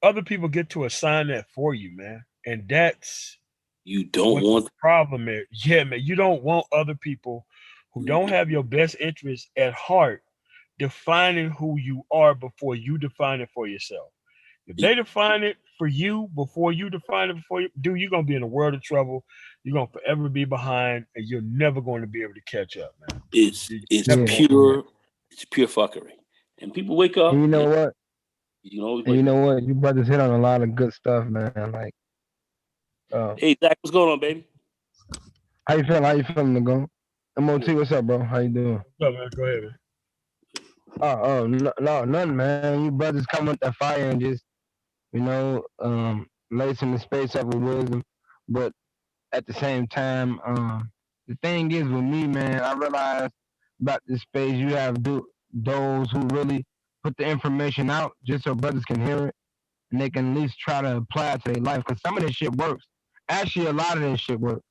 other people get to assign that for you, man. And that's you don't want the problem is. Yeah, man. You don't want other people who don't have your best interests at heart defining who you are before you define it for yourself. If they define it for you before you define it for you, dude, you're gonna be in a world of trouble. You're gonna forever be behind, and you're never going to be able to catch up, man. It's pure fuckery. And people wake up. And you know what? You know what? You brothers hit on a lot of good stuff, man. Like, hey Zach, what's going on, baby? How you feeling? How you feeling, Nago? MOT, what's up, bro? How you doing? What's up, man? Go ahead, man. No, nothing, man. You brothers come with that fire and just, lacing the space up with wisdom. But at the same time, the thing is with me, man, I realize about this space, you have those who really put the information out just so brothers can hear it, and they can at least try to apply it to their life. Because some of this shit works. Actually, a lot of this shit works.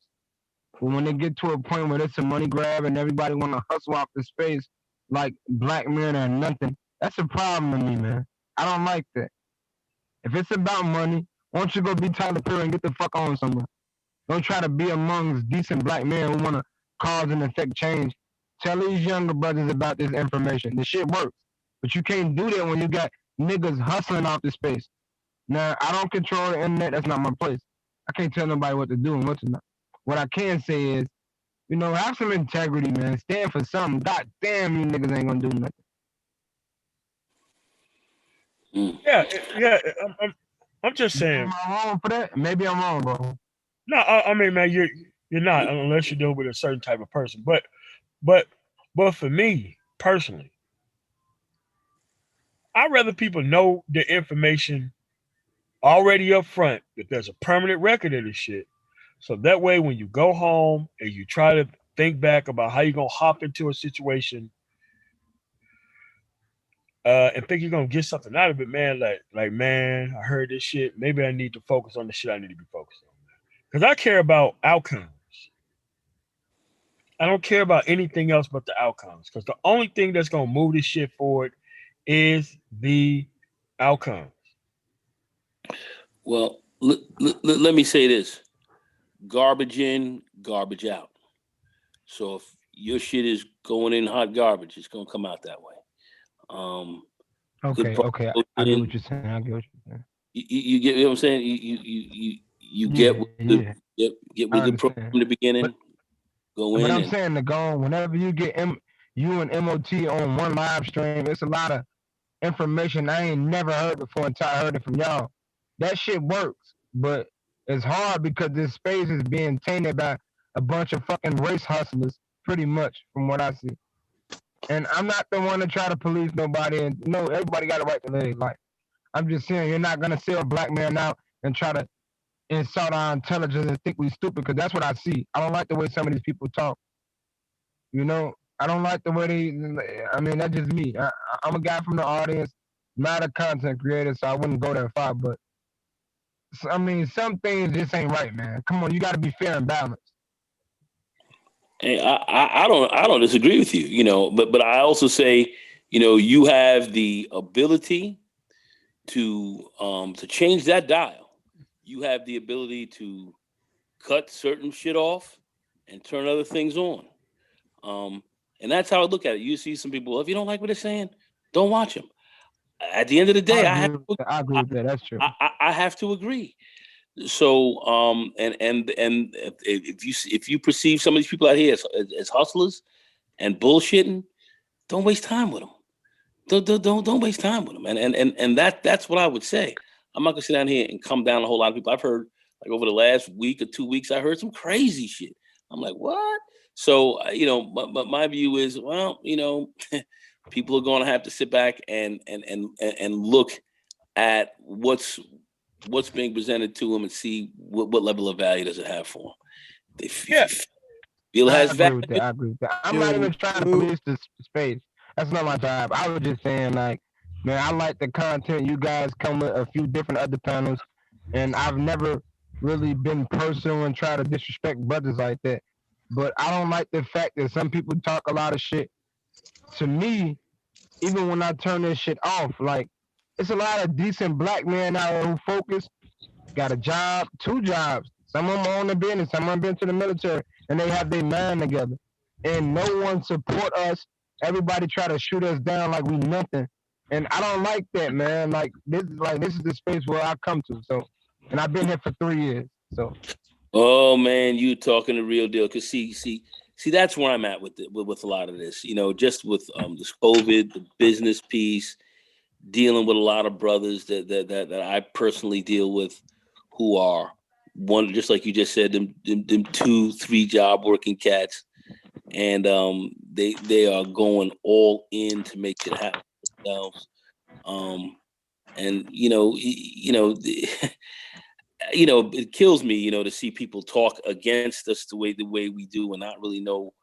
But when they get to a point where it's a money grab and everybody want to hustle off the space like Black men or nothing, that's a problem to me, man. I don't like that. If it's about money, why don't you go be Tyler Perry and get the fuck on somewhere? Don't try to be amongst decent Black men who want to cause and affect change. Tell these younger brothers about this information. The shit works. But you can't do that when you got niggas hustling off the space. Now, I don't control the internet. That's not my place. I can't tell nobody what to do and what to not. What I can say is, have some integrity, man. Stand for something. God damn, you niggas ain't gonna do nothing. Yeah. I'm just saying. Am I wrong for that? Maybe I'm wrong, bro. No, I mean, man, you're not unless you deal with a certain type of person. But for me personally, I'd rather people know the information already up front, that there's a permanent record of this shit. So that way, when you go home and you try to think back about how you're going to hop into a situation and think you're going to get something out of it, man, like, man, I heard this shit. Maybe I need to focus on the shit I need to be focused on. Because I care about outcomes. I don't care about anything else but the outcomes. Because the only thing that's going to move this shit forward is the outcomes. Well, let me say this. Garbage in, garbage out. So if your shit is going in hot garbage, it's going to come out that way. Okay, Good okay. I get what promotion. you're saying. I get what you're saying. You get what I'm saying? You get Yeah, with yeah. get I with a good program understand. from the But beginning, go but in I'm and saying to go on, whenever you get you and MOT on one live stream, it's a lot of information I ain't never heard before until I heard it from y'all. That shit works, but it's hard because this space is being tainted by a bunch of fucking race hustlers, pretty much from what I see. And I'm not the one to try to police nobody. And no, everybody got a right to live their life. I'm just saying you're not gonna sell a black man out and try to insult our intelligence and think we stupid because that's what I see. I don't like the way some of these people talk. You know, I don't like the way they. I mean, that's just me. I'm a guy from the audience, not a content creator, so I wouldn't go that far. But I mean, some things just ain't right, man. Come on, you got to be fair and balanced. hey, I don't disagree with you, you know, but I also say, you know, you have the ability to change that dial. You have the ability to cut certain shit off and turn other things on. Um, and that's how I look at it. You see some people, well, if you don't like what they're saying, don't watch them. At the end of the day, I agree with that. That's true. I have to agree. So and if you perceive some of these people out here as hustlers and bullshitting, don't waste time with them. Don't waste time with them. And that's what I would say. I'm not gonna sit down here and come down a whole lot of people. I've heard like over the last week or 2 weeks, I heard some crazy shit. I'm like, what? So you know, but my view is, well, you know, people are going to have to sit back and look at what's being presented to them and see what level of value does it have for them. If Yeah. you feel it I has agree value, with that. I agree with that. I'm not Yo, even trying to police this space. That's not my job. I was just saying, like, man, I like the content. You guys come with a few different other panels, and I've never really been personal and try to disrespect brothers like that. But I don't like the fact that some people talk a lot of shit. To me, even when I turn this shit off, like, it's a lot of decent black men out here who focus, got a job, 2 jobs. Some of them own a business, some of them been to the military, and they have their mind together. And no one support us. Everybody try to shoot us down like we nothing. And I don't like that, man. This is the space where I come to. So, and I've been here for 3 years. So, oh man, you talking the real deal. Cause see, that's where I'm at with a lot of this. You know, just with this COVID, the business piece, dealing with a lot of brothers that I personally deal with, who are one, just like you just said, them 2-3 job working cats, and they are going all in to make it happen themselves. And you know, you know, it kills me, you know, to see people talk against us the way we do and not really know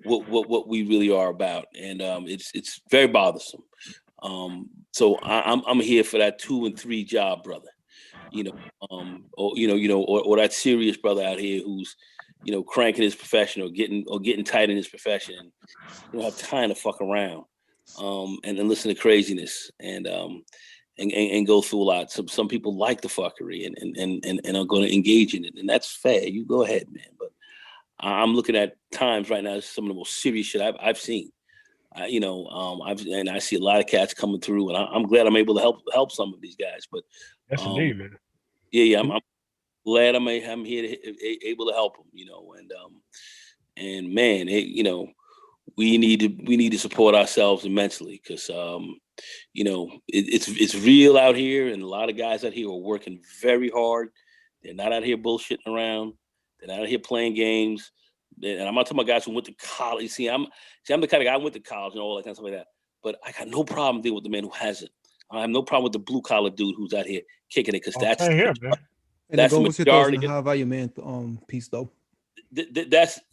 what we really are about. And it's very bothersome. So I'm here for that 2 and 3 job brother, you know, or that serious brother out here who's, you know, cranking his profession or getting tight in his profession. And you don't have time to fuck around and listen to craziness and go through a lot. Some people like the fuckery and are going to engage in it, and that's fair. You go ahead, man. But I'm looking at times right now, some of the most serious shit I've seen. I see a lot of cats coming through, and I'm glad I'm able to help some of these guys. But Yes, indeed, man. yeah, I'm glad I'm here able to help them. You know, and man, you know, we need to support ourselves immensely because you know, it's real out here, and a lot of guys out here are working very hard. They're not out here bullshitting around. They're not out here playing games. And I'm not talking about guys who went to college. See, I'm the kind of guy who went to college and all that kind of stuff like that. But I got no problem dealing with the man who hasn't. I have no problem with the blue collar dude who's out here kicking it because that's here, man. And that's then the what's your thoughts on majority. the high value man piece though? That's the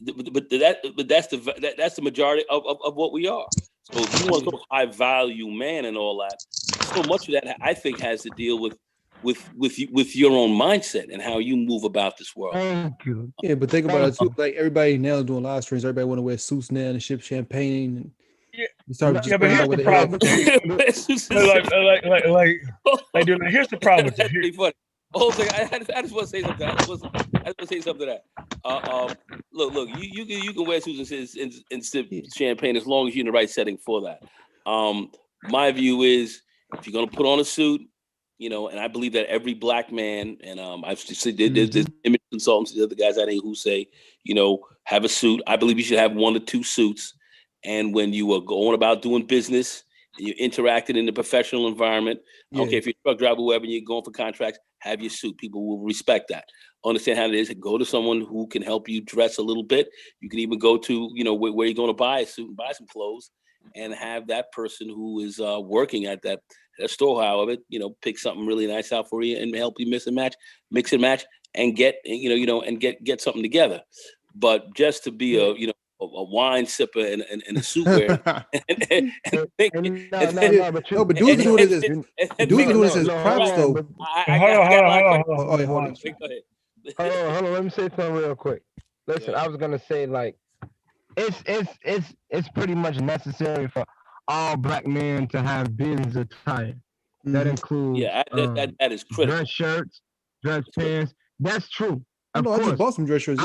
majority of what we are. So if you want to talk high value man and all that, so much of that I think has to deal with your own mindset and how you move about this world. thank you. Yeah, but think about it too. Like everybody now is doing live streams. Everybody want to wear suits now and ship champagne. And Yeah. you start just Yeah, but here's with the problem. Like, dude, here's the problem with That's it. pretty funny. Oh, I just want to say something. I just want to say something to that. Look, you can wear suits and sip champagne as long as you're in the right setting for that. My view is If you're gonna put on a suit, you know, and I believe that every black man, and I've said there's image consultants, the other guys out here who say, you know, have a suit. I believe you should have 1 or 2 suits. And when you are going about doing business and you're interacting in the professional environment, okay, if you're a truck driver, whoever, and you're going for contracts, have your suit. People will respect that. Understand how it is. Go to someone who can help you dress a little bit. You can even go to, you know, where you're going to buy a suit and buy some clothes, and have that person who is working at that store, however, you know, pick something really nice out for you and help you mix and match, and get, and get something together. But just to be a wine sipper and a suit wearer, but dudes doing it as props though. Hold on. Let me say something real quick. Listen, I was gonna say, like, it's pretty much necessary for all black men to have business attire. That includes that is critical. Dress shirts, dress pants. That's true. I just bought some dress shirts.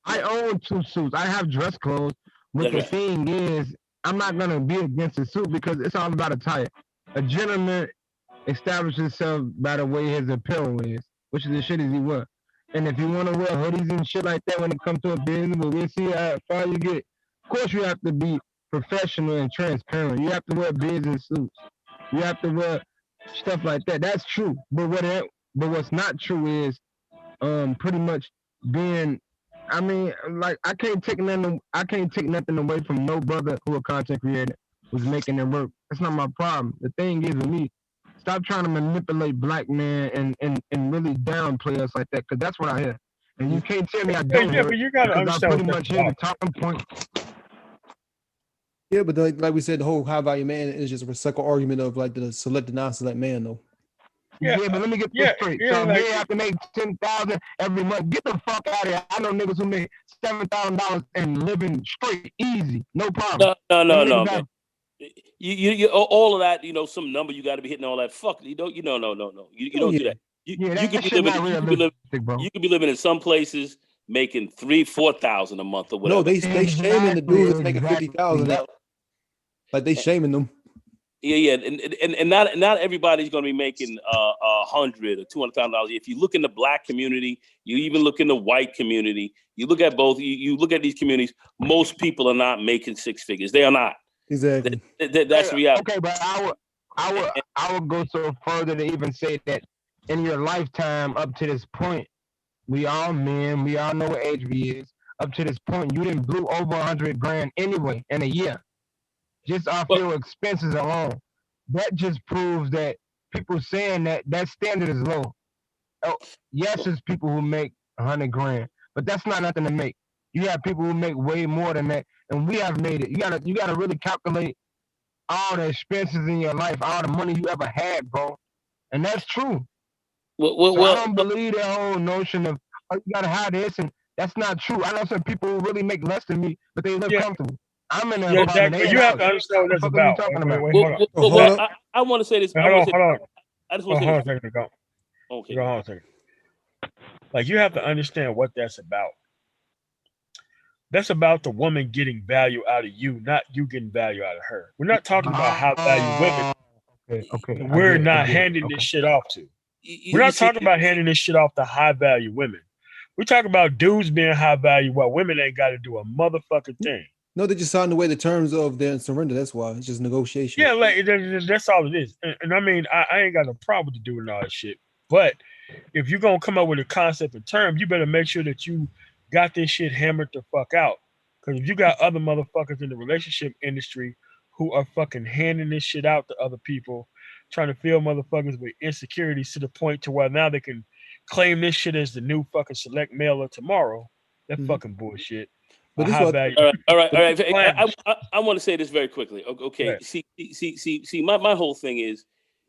I own 2 suits. I have dress clothes. But the thing is, I'm not gonna be against a suit because it's all about attire. A gentleman establishes himself by the way his apparel is, which is the shit as he wear. And if you want to wear hoodies and shit like that when it comes to a business, but we'll see how far you get. Of course, you have to be professional and transparent. You have to wear business suits. You have to wear stuff like that. That's true. But what's not true is pretty much being. I mean, like, I can't take nothing away from no brother who a content creator was making it work. That's not my problem. The thing is with me, stop trying to manipulate black men and really downplay us like that, because that's what I hear. And you can't tell me I don't. Yeah, but you gotta understand. I pretty much hear the talking point. Yeah, but like we said, the whole high value man is just a recycled argument of like the select and non-select man, though. Yeah, but let me get this straight. So like, they have to make $10,000 every month. Get the fuck out of here. I know niggas who make $7,000 and living straight, easy, no problem. No, man. You all of that, some number you got to be hitting all that. Fuck, no. You don't do that. You could be living in some places making $3,000-$4,000 a month or whatever. No, they shaming the dudes that's making $50,000. Like they shaming them. Yeah, and not everybody's going to be making $100,000 or $200,000. If you look in the black community, you even look in the white community, you look at both. You look at these communities. Most people are not making 6 figures. They are not. Exactly. That's the reality. Okay, but I would go so further to even say that in your lifetime up to this point, we all men, we all know what age we is. Up to this point, you didn't blew over $100,000 anyway in a year. Just off your expenses alone. That just proves that people saying that standard is low. Oh, yes, there's people who make $100,000, but that's not nothing to make. You have people who make way more than that, and we have made it. You gotta really calculate all the expenses in your life, all the money you ever had, bro. And that's true. So I don't believe that whole notion of you gotta have this, and that's not true. I know some people who really make less than me, but they live comfortable. I'm in there. Exactly. You have to understand what that's about. I want to say this. Hold on. I just want to say this. Okay. Hold on a second. Like, you have to understand what that's about. That's about the woman getting value out of you, not you getting value out of her. We're not talking about high value women. Okay. We're not handing this shit off to. We're not talking about handing this shit off to high value women. We're talking about dudes being high value while women ain't got to do a motherfucking thing. No, they just signed away the terms of their surrender. That's why it's just negotiation. Yeah, like that's all it is. And I mean, I ain't got no problem with doing all that shit. But if you're gonna come up with a concept and term, you better make sure that you got this shit hammered the fuck out. Because if you got other motherfuckers in the relationship industry who are fucking handing this shit out to other people, trying to fill motherfuckers with insecurities to the point to where now they can claim this shit as the new fucking select male of tomorrow, that's fucking bullshit. But all right. I want to say this very quickly. Okay. Yeah. See. My whole thing is,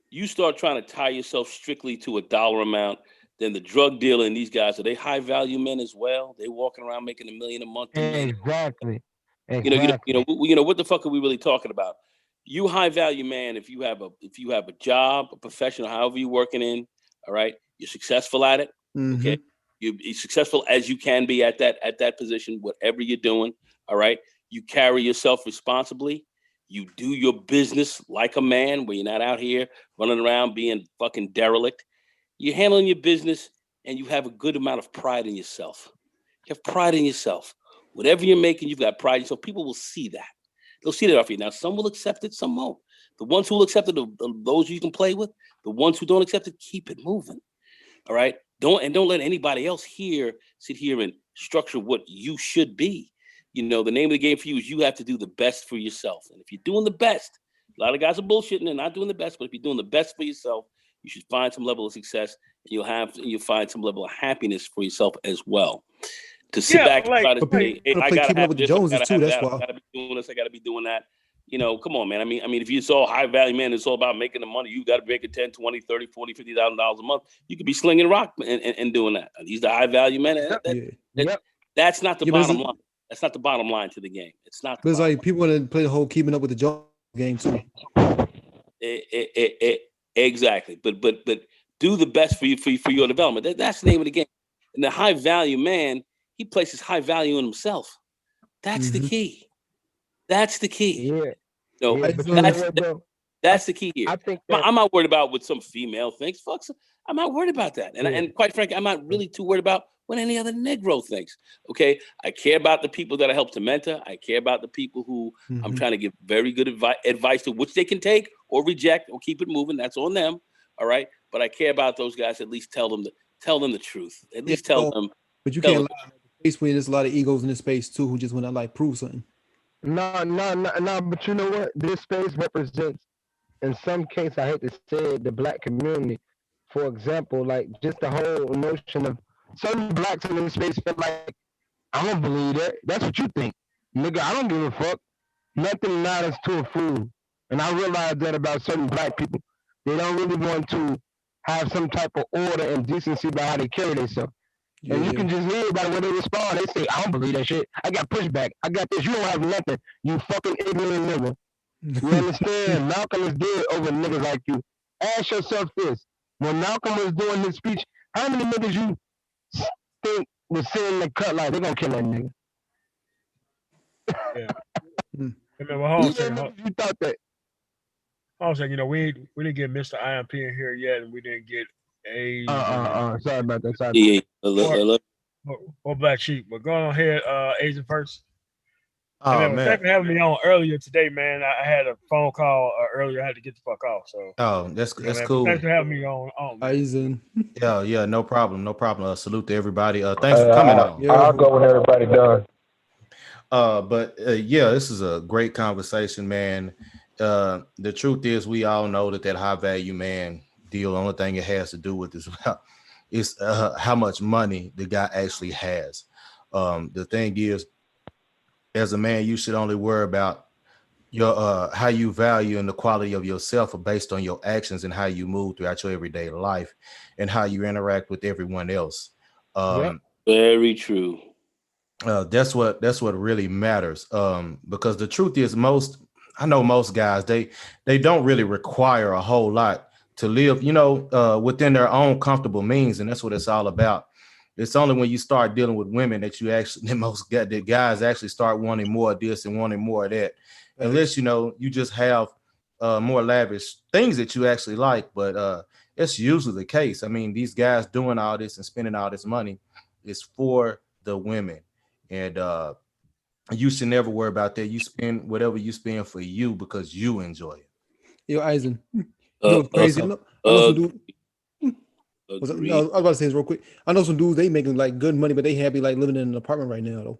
you start trying to tie yourself strictly to a dollar amount. Then the drug dealer and these guys, are they high value men as well? They walking around making $1 million a month. Exactly. You know what the fuck are we really talking about? You high value man, if you have a job, a profession, however you're working in, all right, you're successful at it. Mm-hmm. Okay. You're successful as you can be at that position, whatever you're doing. All right. You carry yourself responsibly. You do your business like a man, where you're not out here running around being fucking derelict. You're handling your business, and you have a good amount of pride in yourself. You have pride in yourself. Whatever you're making, you've got pride in yourself. People will see that. They'll see that off you. Now, some will accept it, some won't. The ones who will accept it, those you can play with. The ones who don't accept it, keep it moving. All right? Don't let anybody else sit here and structure what you should be. You know, the name of the game for you is you have to do the best for yourself. And if you're doing the best, a lot of guys are bullshitting and not doing the best, but if you're doing the best for yourself, you should find some level of success, and you'll find some level of happiness for yourself as well. To sit back and try to say, hey, I gotta have this, I gotta have that, I gotta be doing this, I gotta be doing that. You know, come on, man. I mean, if you're so high value, man, it's all about making the money. You got to make it 10, 20, 30, 40, $50,000 a month. You could be slinging rock and doing that. These are high value men. That's not the bottom line. That's not the bottom line to the game. It's not. But it's like people want to play the whole keeping up with the Jones game too. Exactly. But do the best for your development. That's the name of the game. And the high value man, he places high value in himself. That's the key. That's the key. Yeah. No, that's the key here. I think I'm not worried about what some female thinks. Fuck, I'm not worried about that. And quite frankly, I'm not really too worried about what any other Negro thinks. Okay, I care about the people that I help to mentor. I care about the people who I'm trying to give very good advice to, which they can take or reject or keep it moving. That's on them. All right, but I care about those guys. At least tell them the truth. At least tell them. But you can't lie in the space when there's a lot of egos in this space too, who just want to like prove something. No. But you know what? This space represents, in some case, I hate to say it, the black community. For example, like just the whole notion of certain blacks in this space feel like, I don't believe that. That's what you think, nigga. I don't give a fuck. Nothing matters to a fool, and I realize that about certain black people. They don't really want to have some type of order and decency about how they carry themselves. And you can just hear by the way they respond. They say, I don't believe that shit. I got pushback. I got this. You don't have nothing. You fucking ignorant nigga. You understand? Malcolm is dead over niggas like you. Ask yourself this. When Malcolm was doing his speech, how many niggas you think was sitting in the cut like they gonna kill that nigga? Yeah. Hold on a second. You thought that? Hold on a second. You know, we didn't get Mr. IMP in here yet, and we didn't get a sorry about that. Or Black Sheep. But go on ahead, Asian first. Oh, man. Thanks for having me on earlier today, man. I had a phone call earlier. I had to get the fuck off. So that's cool. Thanks for having me on. Aizen. Yeah, no problem. Salute to everybody. Thanks for coming on. Yeah. I'll go when everybody done. This is a great conversation, man. The truth is, we all know that high value man deal, the only thing it has to do with is how much money the guy actually has. The thing is, as a man, you should only worry about your how you value and the quality of yourself based on your actions and how you move throughout your everyday life and how you interact with everyone else. Very true. That's what really matters. Because the truth is, most guys, they don't really require a whole lot to live, within their own comfortable means, and that's what it's all about. It's only when you start dealing with women that the guys actually start wanting more of this and wanting more of that. Unless you just have more lavish things that you actually like, but it's usually the case. I mean, these guys doing all this and spending all this money is for the women, and you should never worry about that. You spend whatever you spend for you because you enjoy it. Yo, Aizen, crazy. I was about to say this real quick. I know some dudes, they making like good money, but they happy like living in an apartment right now though.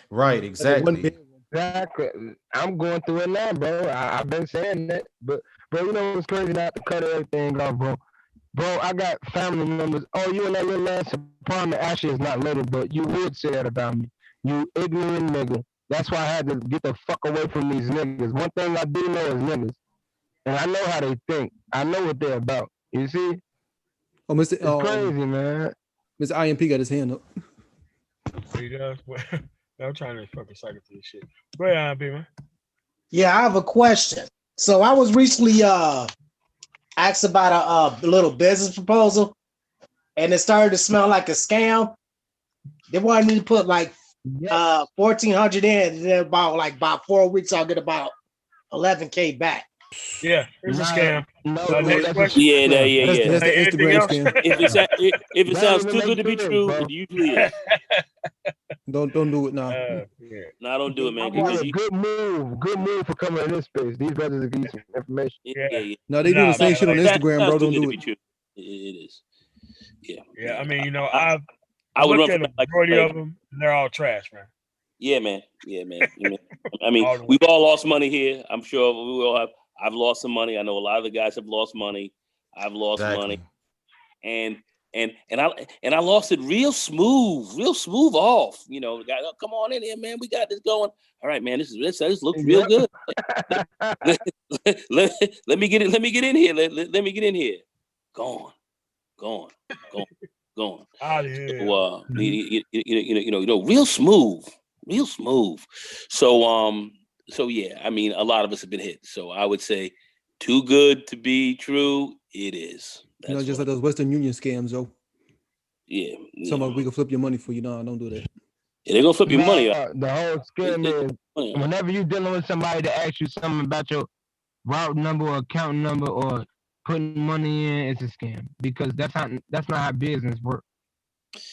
Right, exactly. Exactly. I'm going through it now, bro. I've been saying that, but bro, it's crazy not to cut everything off, bro. Bro, I got family members. Oh, you in that little ass apartment? Actually, it's not little, but you would say that about me. You ignorant nigga. That's why I had to get the fuck away from these niggas. One thing I do know is niggas, and I know how they think. I know what they're about. You see? Oh, Mr. It's crazy, man. Mr. IMP got his hand up. He does. I'm trying to fucking cycle through this shit. Go ahead, IMP, man. Yeah, I have a question. So I was recently asked about a little business proposal, and it started to smell like a scam. They wanted me to put like $1,400 in, and then about 4 weeks I'll get about 11K back. Yeah, it's a scam. No, Next that's question. Yeah, That's yeah. that's the Hey, anything Instagram else? scam. If it Not sounds even too good to be make sense, true, bro. it usually is. Don't do it now. Yeah. No, don't do it, man. I'm You know, Because good move for coming in this space. These brothers will give you some information. yeah. No, they doing the Nah, same man, shit on like, Instagram, Sounds bro. too Don't good to do be it. true. It is. Yeah. yeah, I mean, you know, I I would looked run at for a like majority of them, and they're all trash, man. Yeah, man. You know, I mean, All the way. we've all lost money here. I'm sure we all have. I've lost some money. I know a lot of the guys have lost money. I've lost money, and I lost it real smooth off. You know, the guy, oh, come on in here, man. We got this going. All right, man. This looks real good. let me get it. Let me get in here. Let me get in here. Gone. Out of here. So, real smooth. So yeah, I mean, a lot of us have been hit. So I would say, too good to be true. It is. You know, just like those Western Union scams, though. Yeah. Somebody we can flip your money for you. No, don't do that. Yeah, they're gonna flip your money. The whole scam is whenever you're dealing with somebody that asks you something about your route number or account number or putting money in, it's a scam because that's not how business works.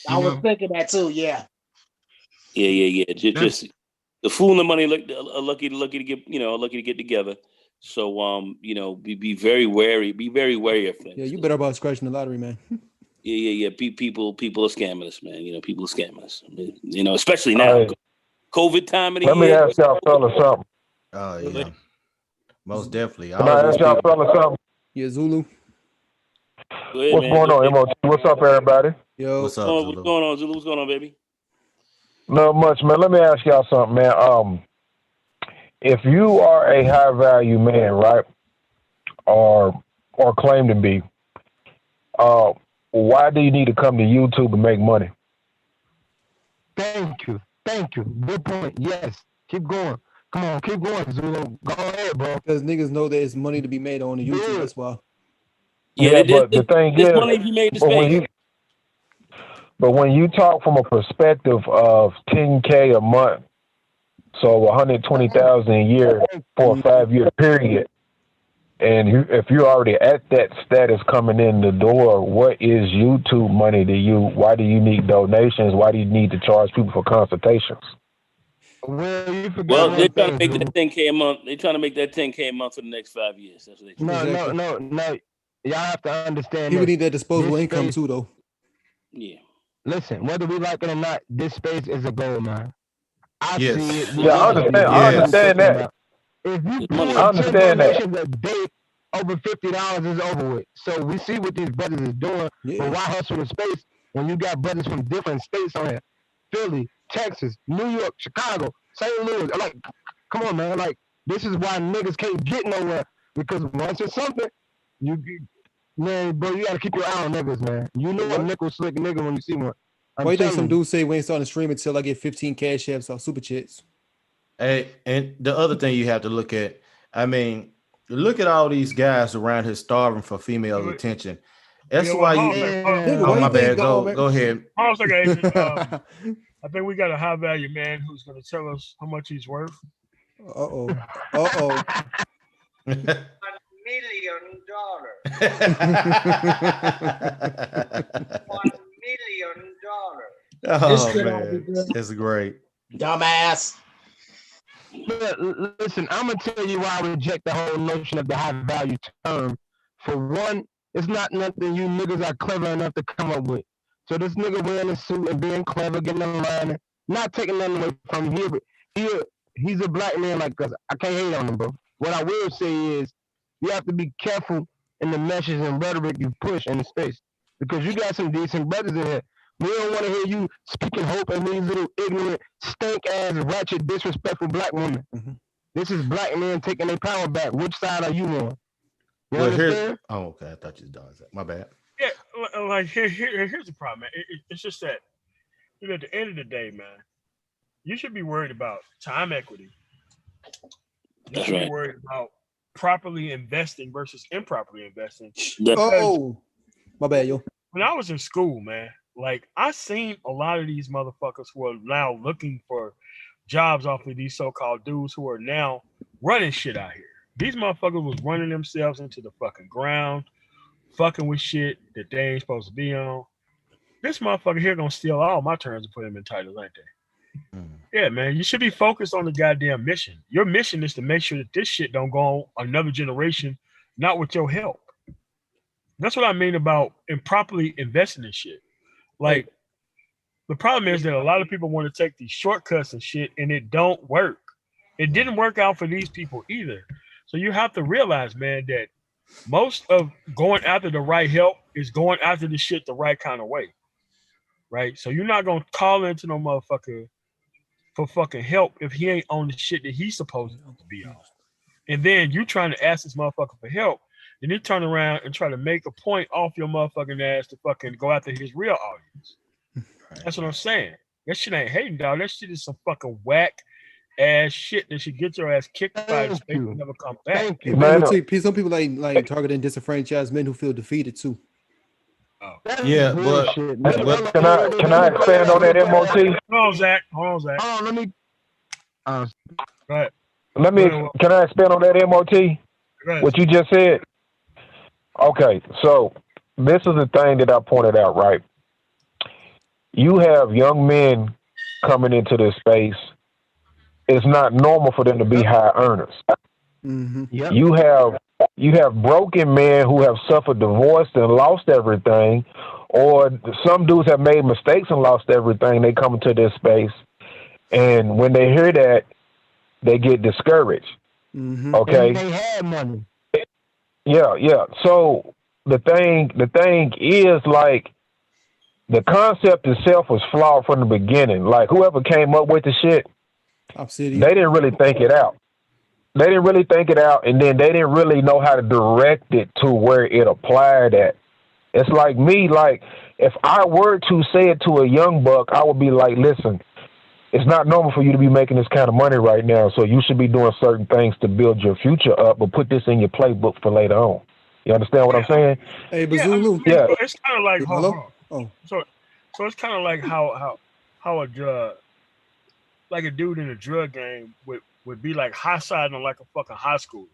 I was thinking that too. Yeah. Yeah. Just the fool and the money lucky to get together. So be very wary. Be very wary of things. Yeah, you better about scratching the lottery, man. Yeah. People are scamming us, man. You know, people are scamming us. You know, especially now, COVID time of the year. Let me ask y'all fellas something. Oh yeah, most definitely. Can I ask y'all fellas something? Yeah, Zulu. Ahead, What's going on, MOT? What's up, everybody? Yo, What's up, What's Zulu? going on, Zulu? What's going on, baby? Not much, man. Let me ask y'all something, man. If you are a high value man, right, or claim to be, why do you need to come to YouTube and make money? Thank you. Good point. Yes. Keep going. Come on, keep going, Zulu. Go ahead, bro. because niggas know there's money to be made on the YouTube. That's why. Yeah, but the thing is, money if you made the space. But when you talk from a perspective of 10K a month, so 120,000 a year for a 5-year period, and if you're already at that status coming in the door, what is YouTube money to you? Why do you need donations? Why do you need to charge people for consultations? Well, they're trying to make that 10K a month. They're trying to make that 10K a month for the next 5 years. That's what they No. Y'all have to understand. People need that disposable income too, though. Yeah. Listen, whether we like it or not, this space is a gold mine. I see it. Yeah, I understand that. If you I understand that. a day over $50 is over with. So we see what these brothers is doing. But why hustle the space when you got brothers from different states on here? Philly, Texas, New York, Chicago, St. Louis. Like, come on, man. Like, this is why niggas can't get nowhere. Because once it's something, man, bro, you gotta keep your eye on niggas, man. You know a nickel slick nigga when you see one. Why you think some dudes say we ain't starting to stream until I get 15 cash apps or super chats? Hey, and the other thing you have to look at, I mean, look at all these guys around here starving for female attention. That's why you. Oh, my bad. Go ahead. Hold on a second. I think we got a high value man who's going to tell us how much he's worth. $1 million. $1 million. Oh man, it's great. Dumbass. But listen, I'm gonna tell you why I reject the whole notion of the high value term. For one, it's not nothing you niggas are clever enough to come up with. So this nigga wearing a suit and being clever, getting in line, not taking nothing away from him. He's a black man like us. I can't hate on him, bro. What I will say is you have to be careful in the message and rhetoric you push in the space. Because you got some decent brothers in here. We don't want to hear you speaking hope and these little ignorant, stink-ass, ratchet, disrespectful black women. Mm-hmm. This is black men taking their power back. Which side are you on? You Well, understand? okay. I thought you was done. My bad. Yeah, like here's the problem, man. It's just that, at the end of the day, man, you should be worried about time equity. You should be worried about properly investing versus improperly investing. My bad, yo. When I was in school, man, like I seen a lot of these motherfuckers who are now looking for jobs off of these so-called dudes who are now running shit out here. These motherfuckers was running themselves into the fucking ground, fucking with shit that they ain't supposed to be on. This motherfucker here gonna steal all my turns and put them in titles, ain't they? Yeah, man, you should be focused on the goddamn mission. Your mission is to make sure that this shit don't go on another generation, not with your help. That's what I mean about improperly investing in shit. Like, the problem is that a lot of people want to take these shortcuts and shit, and it don't work. It didn't work out for these people either. So you have to realize, man, that most of going after the right help is going after the shit the right kind of way. Right? So you're not gonna call into no motherfucker for fucking help if he ain't on the shit that he's supposed to be on. And then you trying to ask this motherfucker for help, then you turn around and try to make a point off your motherfucking ass to fucking go after his real audience. That's what I'm saying. That shit ain't hating, dog. That shit is some fucking whack ass shit that should get your ass kicked by the space and never come back. Thank you. Man, some people like targeting disenfranchised men who feel defeated too. Oh. Yeah, but can I expand on that, MOT? Hold on, Zach. Let me. Go ahead. Can I expand on that, MOT? What you just said? Okay, so this is the thing that I pointed out, right? You have young men coming into this space. It's not normal for them to be high earners. Mm-hmm. Yep. You have broken men who have suffered divorce and lost everything, or some dudes have made mistakes and lost everything. They come into this space, and when they hear that, they get discouraged. Mm-hmm. Okay, And they had money. yeah. So the thing is, like, the concept itself was flawed from the beginning. Like, whoever came up with the shit, they didn't really think it out. And then they didn't really know how to direct it to where it applied at. It's like me, like, if I were to say it to a young buck, I would be like, listen, it's not normal for you to be making this kind of money right now, so you should be doing certain things to build your future up, but put this in your playbook for later on. You understand what I'm saying? Hey, but Zulu. Yeah, it's kind of like Hello? So it's kind of like how a drug, like a dude in a drug game would be like high-siding on like a fucking high school,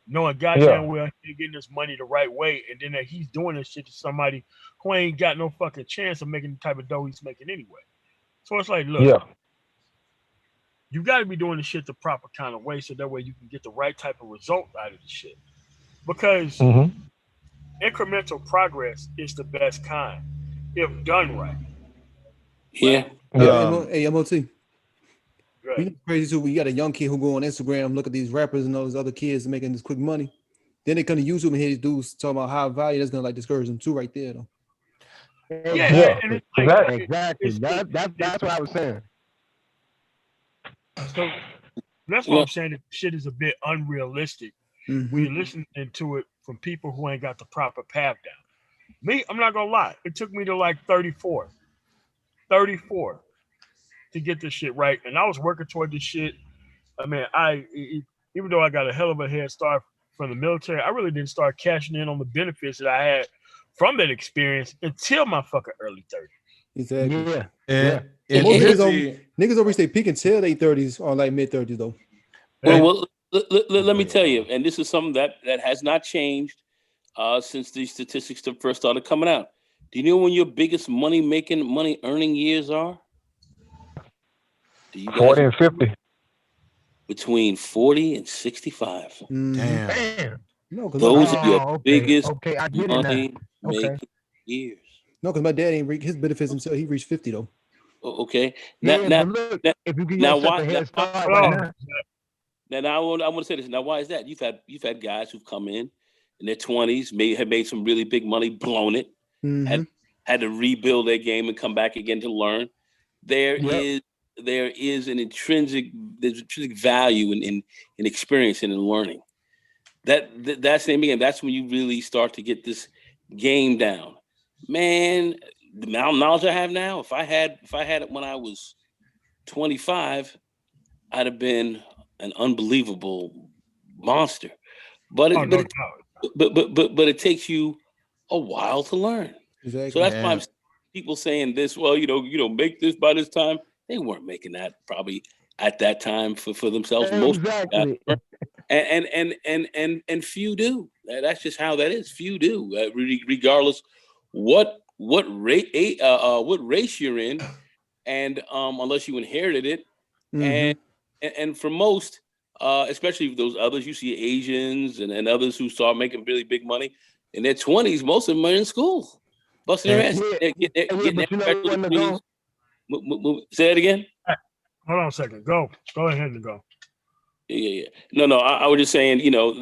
knowing goddamn well he's getting this money the right way, and then that he's doing this shit to somebody who ain't got no fucking chance of making the type of dough he's making anyway. So it's like, look, you got to be doing the shit the proper kind of way, so that way you can get the right type of result out of the shit. Because incremental progress is the best kind if done right. Yeah. Hey, MOT. You know, crazy too. We got a young kid who go on Instagram, look at these rappers and all those other kids making this quick money. Then they come to YouTube and hear these dudes talking about high value. That's gonna like discourage them too, right there, though. Yeah. Exactly. That's what I was saying. So that's what I'm saying. That shit is a bit unrealistic when you're listening to it from people who ain't got the proper path down. Me, I'm not gonna lie. It took me to like 34 to get this shit right, and I was working toward this shit. I mean, even though I got a hell of a head start from the military, I really didn't start cashing in on the benefits that I had from that experience until my fucking early 30s. Exactly. Yeah. Niggas don't reach their peak until their 30s or like mid 30s though. Well, let me tell you, and this is something that has not changed since these statistics first started coming out. Do you know when your biggest money earning years are? 40 and 50. Between 40 and 65. Damn. No, those are your biggest money making years. No, because my dad ain't reach his benefits until he reached 50 though. Okay. Now I want to say this. Now, why is that? You've had guys who've come in their 20s, have made some really big money, blown it, had to rebuild their game and come back again to learn. There is an intrinsic value in experience and in learning. That's the game. That's when you really start to get this game down. Man, the knowledge I have now, if I had it when I was 25, I'd have been an unbelievable monster. But it takes you a while to learn. Exactly. So that's why I'm people saying this. Well, make this by this time. They weren't making that probably at that time for themselves. Most And few do. That's just how that is. Few do, regardless what race you're in, and unless you inherited it, and for most, especially those others, you see Asians and others who start making really big money in their 20s. Most of them are in school, busting their ass. Say that again. Hold on a second. Go ahead and go. Yeah. No. I was just saying, you know,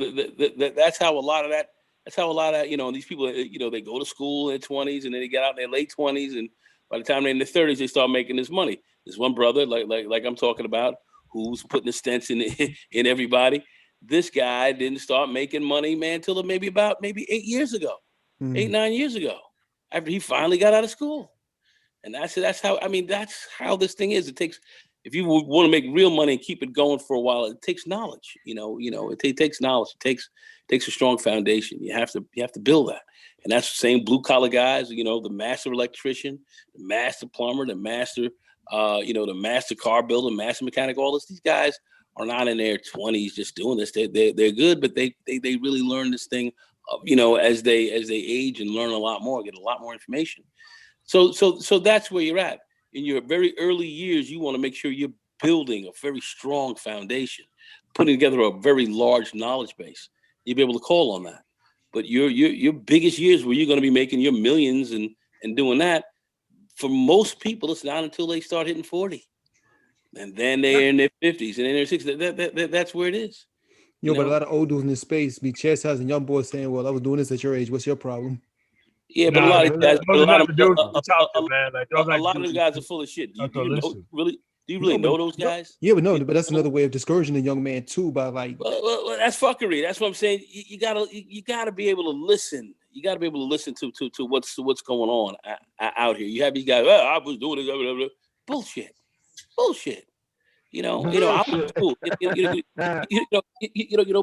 that's how a lot of that. That's how a lot of, you know, these people, you know, they go to school in their 20s and then they get out in their late 20s, and by the time they're in their 30s, they start making this money. There's one brother, like I'm talking about, who's putting the stents in everybody. This guy didn't start making money, man, till maybe 8 years ago, 8-9 years ago, after he finally got out of school. And that's how this thing is. It takes, if you want to make real money and keep it going for a while, it takes knowledge. It takes knowledge. It takes a strong foundation. You have to build that. And that's the same blue collar guys, you know, the master electrician, the master plumber, the master, the master car builder, master mechanic, all this. These guys are not in their 20s just doing this. They're good, but they really learn this thing, as they age and learn a lot more, get a lot more information. So that's where you're at. In your very early years, you want to make sure you're building a very strong foundation, putting together a very large knowledge base. You'll be able to call on that. But your biggest years where you're going to be making your millions and doing that, for most people, it's not until they start hitting 40. And then they're in their 50s and in their 60s. That's where it is. But a lot of old dudes in this space be chastising young boys saying, well, I was doing this at your age. What's your problem? Yeah, but a lot of guys, a lot of guys are full of shit. Do you really know those guys? Yeah, but that's another way of discouraging a young man too, by like. Well, that's fuckery. That's what I'm saying. You gotta be able to listen. You gotta be able to listen to what's going on out here. You have these guys. I was doing it. Bullshit. I went to school.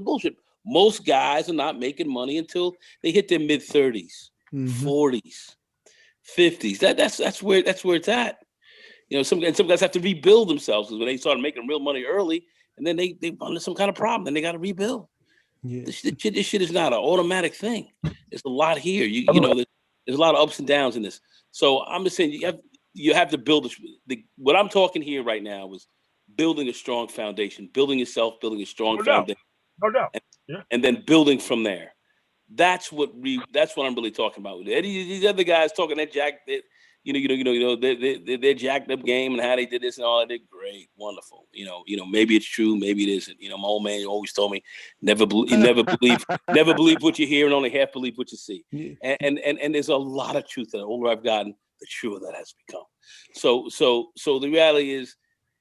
Bullshit. Most guys are not making money until they hit their mid 30s, 40s, 50s. That's where it's at. Some guys have to rebuild themselves when they started making real money early, and then they run into some kind of problem, then they got to rebuild. Yeah. This shit is not an automatic thing. There's a lot here. There's a lot of ups and downs in this. So I'm just saying you have to build what I'm talking here right now is building a strong foundation, building yourself, building a strong foundation. No doubt. And then building from there. That's what I'm really talking about. These other guys talking that their jacked up game and how they did this and all that. They're great, wonderful. Maybe it's true, maybe it isn't. My old man always told me, never believe what you hear and only half believe what you see. Yeah. And there's a lot of truth that the older I've gotten, the truer that has become. So the reality is,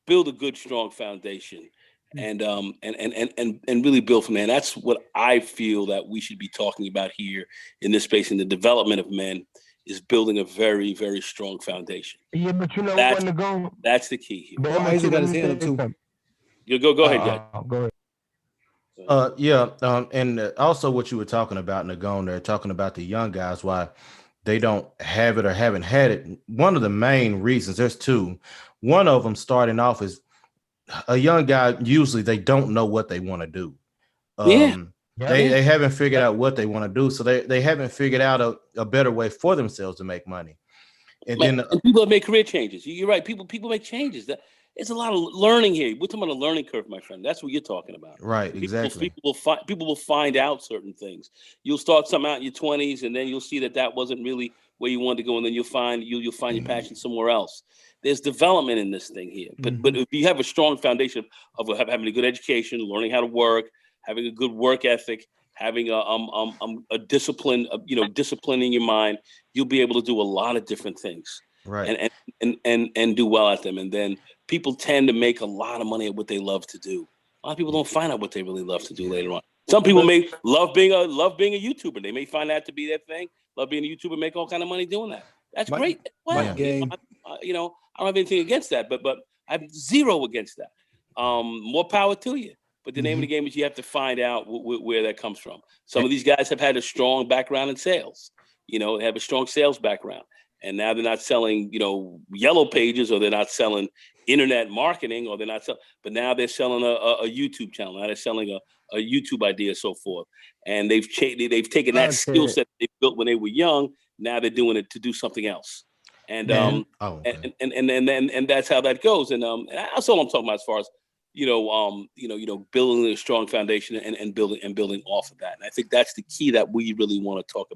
build a good, strong foundation. And really build from there. And that's what I feel that we should be talking about here in this space, in the development of men, is building a very, very strong foundation. Yeah, but that's the key here. But Isaac got his hand up too. Go ahead, Jack. Go ahead. And also what you were talking about, Nagone, there, talking about the young guys, why they don't have it or haven't had it. One of the main reasons, there's two. One of them starting off is a young guy, usually they don't know what they want to do. They haven't figured out what they want to do. So they haven't figured out a better way for themselves to make money. And people have made career changes. You're right. People make changes. It's a lot of learning here. We're talking about a learning curve, my friend. That's what you're talking about. Right, exactly. People will find out certain things. You'll start something out in your 20s, and then you'll see that wasn't really where you wanted to go, and then you'll find your passion somewhere else. There's development in this thing here, but if you have a strong foundation of having a good education, learning how to work, having a good work ethic, having a discipline, disciplining your mind, you'll be able to do a lot of different things, right? And do well at them. And then people tend to make a lot of money at what they love to do. A lot of people don't find out what they really love to do later on. Some people may love being a YouTuber. They may find that to be their thing. Love being a YouTuber, make all kind of money doing that. That's great. Well, I don't have anything against that, but I have zero against that. More power to you. But the name of the game is you have to find out where that comes from. Some of these guys have had a strong background in sales. They have a strong sales background. And now they're not selling, yellow pages, or they're not selling, internet marketing, or they're not selling, but now they're selling a YouTube channel. Now they're selling a YouTube idea, so forth. And they've taken that skill set they built when they were young. Now they're doing it to do something else. And and that's how that goes. And that's all I'm talking about as far as building a strong foundation and building off of that. And I think that's the key that we really want to talk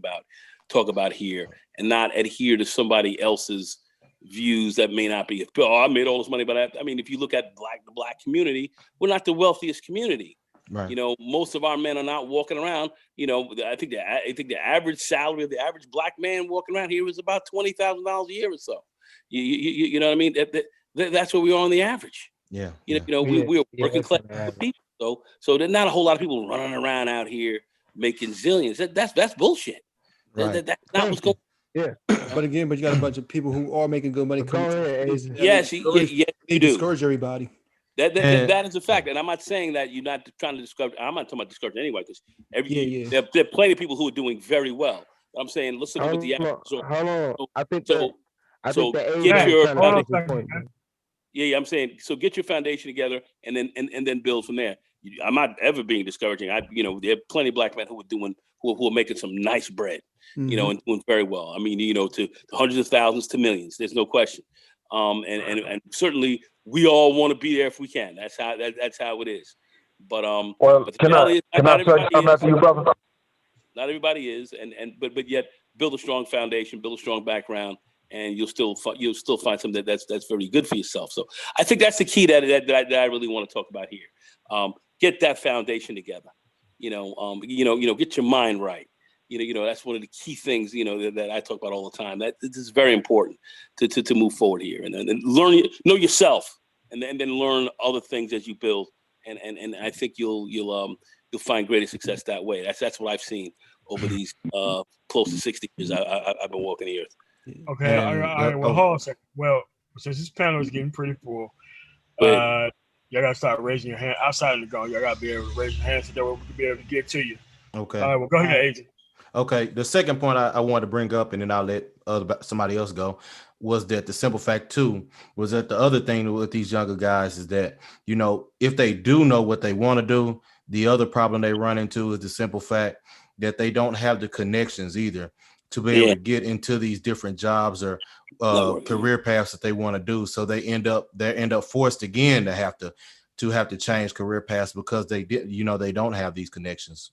about here, and not adhere to somebody else's views that may not be. Oh, I made all this money, but I mean, if you look at the black community, we're not the wealthiest community. Right. Most of our men are not walking around. I think the average salary of the average black man walking around here is about $20,000 a year or so. You know what I mean? That's where we are on the average. Yeah. We're working class people. So there's not a whole lot of people running around out here making zillions. That's bullshit. Right. That's not what's going. Yeah, but you got a bunch of people who are making good money. Yes, you do. Discourage everybody. That is a fact, and I'm not saying that you're not trying to discourage. I'm not talking about discouraging anyway, because there are plenty of people who are doing very well. But I'm saying, let's look at the average. Hold on. I think get your foundation. Yeah, I'm saying, so get your foundation together, and then build from there. I'm not ever being discouraging. There are plenty of black men who are making some nice bread, and doing very well. I mean, to hundreds of thousands to millions. There's no question. And certainly we all want to be there if we can. That's how it is. But can I touch on that to you, brother? Not everybody is, but yet build a strong foundation, build a strong background, and you'll still find something that's very good for yourself. So I think that's the key that I really want to talk about here. Get that foundation together. Get your mind right. That's one of the key things, that I talk about all the time. That this is very important to move forward here, and learn, know yourself, and then learn other things as you build. And I think you'll find greater success that way. That's what I've seen over these close to 60 years I've been walking the earth. Okay, all right. Well, hold on a second. Well, since this panel is getting pretty full, y'all gotta start raising your hand outside of the go. Y'all gotta be able to raise your hand so that we can be able to get to you. Okay. All right. Well, go ahead, Agent. Okay. The second point I wanted to bring up, and then I'll let somebody else go, was that the simple fact too was that the other thing with these younger guys is that if they do know what they want to do, the other problem they run into is the simple fact that they don't have the connections either to be able to get into these different jobs or career paths that they want to do. So they end up forced again to have to change career paths because they don't have these connections.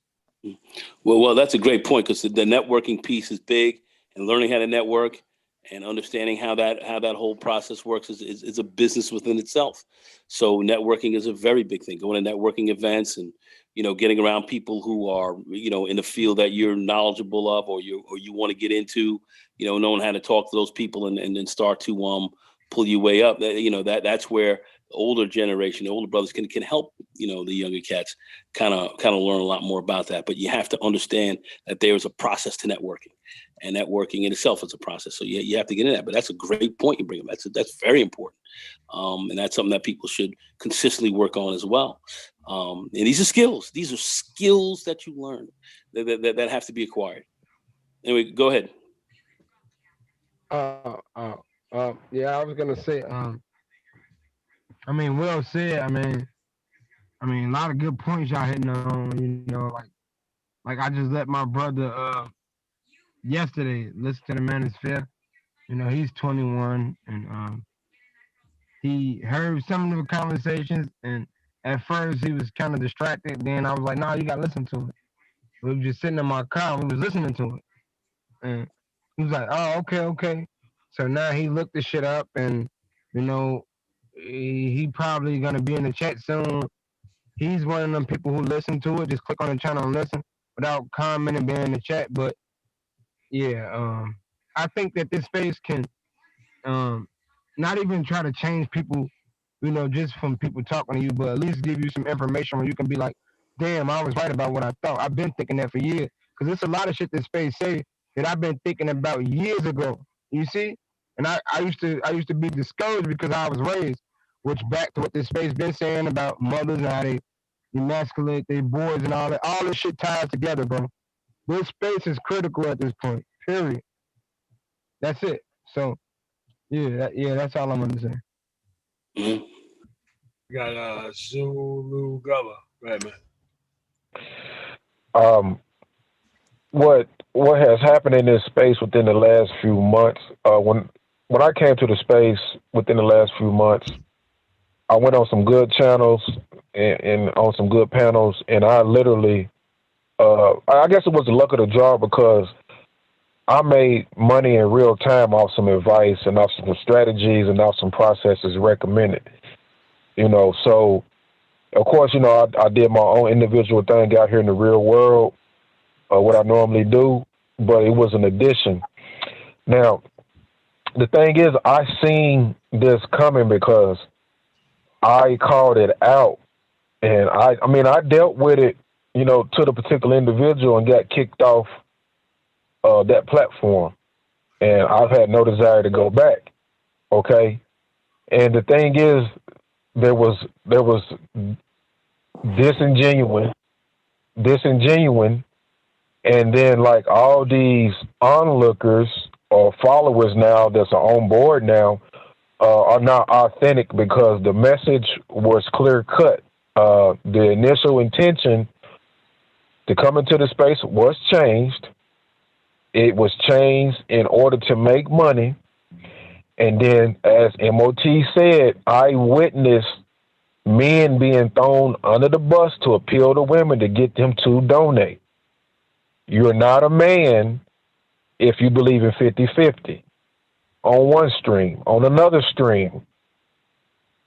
Well, that's a great point, because the networking piece is big, and learning how to network and understanding how that whole process works is a business within itself. So networking is a very big thing. Going to networking events and getting around people who are in the field that you're knowledgeable of, or you want to get into, knowing how to talk to those people and then start to pull you way up. That's where the older generation, the older brothers can help the younger cats kind of learn a lot more about that. But you have to understand that there is a process to networking, and networking in itself is a process. So you have to get in that. But that's a great point you bring up. That's very important, and that's something that people should consistently work on as well. And these are skills. These are skills that you learn that have to be acquired. Anyway, go ahead. Yeah, I was gonna say. Well said. I mean, a lot of good points y'all hitting on. Like I just let my brother yesterday listen to the Manosphere. He's 21, and he heard some of the conversations, and at first he was kind of distracted. Then I was like, "No, you gotta listen to it." We were just sitting in my car, and we was listening to it, and he was like, "Oh, okay." So now he looked the shit up, and he probably gonna be in the chat soon. He's one of them people who listen to it, just click on the channel and listen without commenting, being in the chat. But yeah, I think that this space can not even try to change people, just from people talking to you, but at least give you some information where you can be like, damn, I was right about what I thought. I've been thinking that for years. Because there's a lot of shit this space say that I've been thinking about years ago. You see? And I used to be discouraged because I was raised, which back to what this space been saying about mothers and how they emasculate their boys and all that. All this shit ties together, bro. This space is critical at this point. Period. That's it. So, yeah, that's all I'm gonna say. Mhm. We got Zulu Gullah. Right, man. What has happened in this space within the last few months? When I came to the space within the last few months, I went on some good channels and on some good panels, and I literally, I guess it was the luck of the draw because I made money in real time off some advice and off some strategies and off some processes recommended. So of course, I did my own individual thing out here in the real world, what I normally do, but it was an addition. Now, the thing is, I seen this coming because I called it out, and I mean, I dealt with it, to the particular individual and got kicked off that platform, and I've had no desire to go back. Okay, and the thing is, there was disingenuine, and then like all these onlookers or followers now that's on board now are not authentic because the message was clear cut. The initial intention to come into the space was changed. It was changed in order to make money. And then, as MOT said, I witnessed men being thrown under the bus to appeal to women to get them to donate. You're not a man if you believe in 50-50 on one stream. On another stream,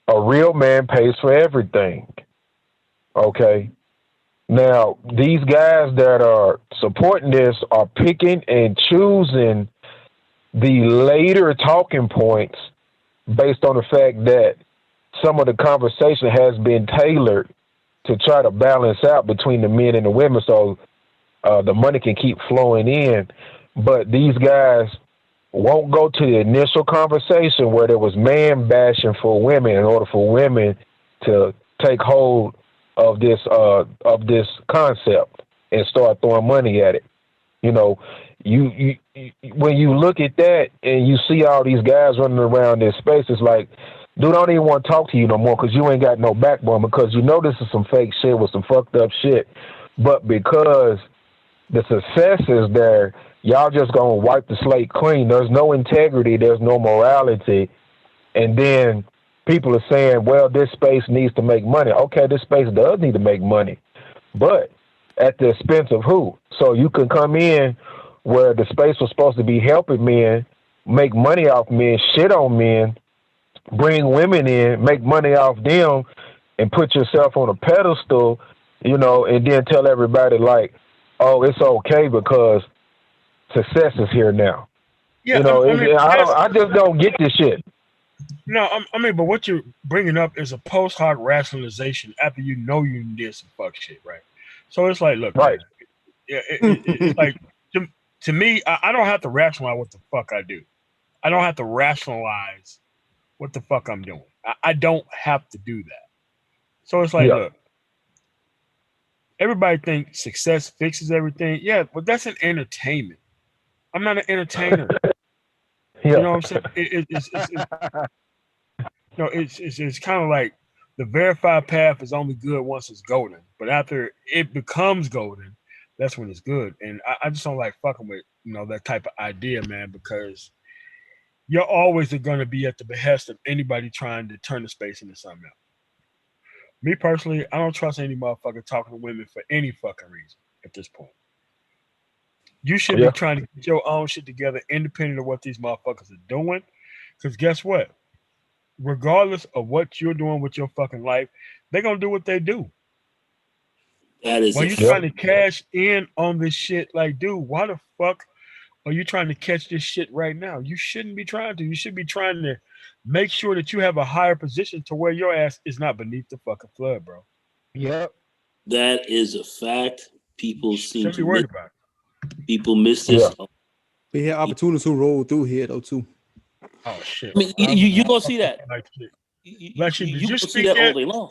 a real man pays for everything. Okay? Now, these guys that are supporting this are picking and choosing the later talking points based on the fact that some of the conversation has been tailored to try to balance out between the men and the women so the money can keep flowing in. But these guys won't go to the initial conversation where there was man bashing for women in order for women to take hold of this concept and start throwing money at it. You when you look at that and you see all these guys running around this space, it's like, dude, I don't even want to talk to you no more because you ain't got no backbone, because this is some fake shit with some fucked up shit. But because the success is there, y'all just gonna wipe the slate clean. There's no integrity, there's no morality. And then people are saying, well, this space needs to make money. Okay, this space does need to make money, but at the expense of who? So you can come in where the space was supposed to be helping men, make money off men, shit on men, bring women in, make money off them, and put yourself on a pedestal, and then tell everybody like, oh, it's okay because success is here now. Yeah, I just don't get this shit. No, but what you're bringing up is a post hoc rationalization after you did some fuck shit, right? So it's like, look, right? Man, it's like to me, I don't have to rationalize what the fuck I do. I don't have to rationalize what the fuck I'm doing. I don't have to do that. So it's like, look, everybody thinks success fixes everything. Yeah, but that's an entertainment. I'm not an entertainer. You know what I'm saying? It's kind of like the verified path is only good once it's golden, but after it becomes golden, that's when it's good. And I just don't like fucking with that type of idea, man, because you're always going to be at the behest of anybody trying to turn the space into something else. Me personally, I don't trust any motherfucker talking to women for any fucking reason at this point. You should be trying to get your own shit together independent of what these motherfuckers are doing. Because guess what? Regardless of what you're doing with your fucking life, they're going to do what they do. That is when you're trying to cash in on this shit, like, dude, why the fuck are you trying to catch this shit right now? You shouldn't be trying to. You should be trying to make sure that you have a higher position to where your ass is not beneath the fucking flood, bro. Yep. That is a fact. People seem to worried about it. People miss this. Yeah. We had opportunities who roll through here though too. Oh shit! I mean, you gonna see that? You gonna see that all day long.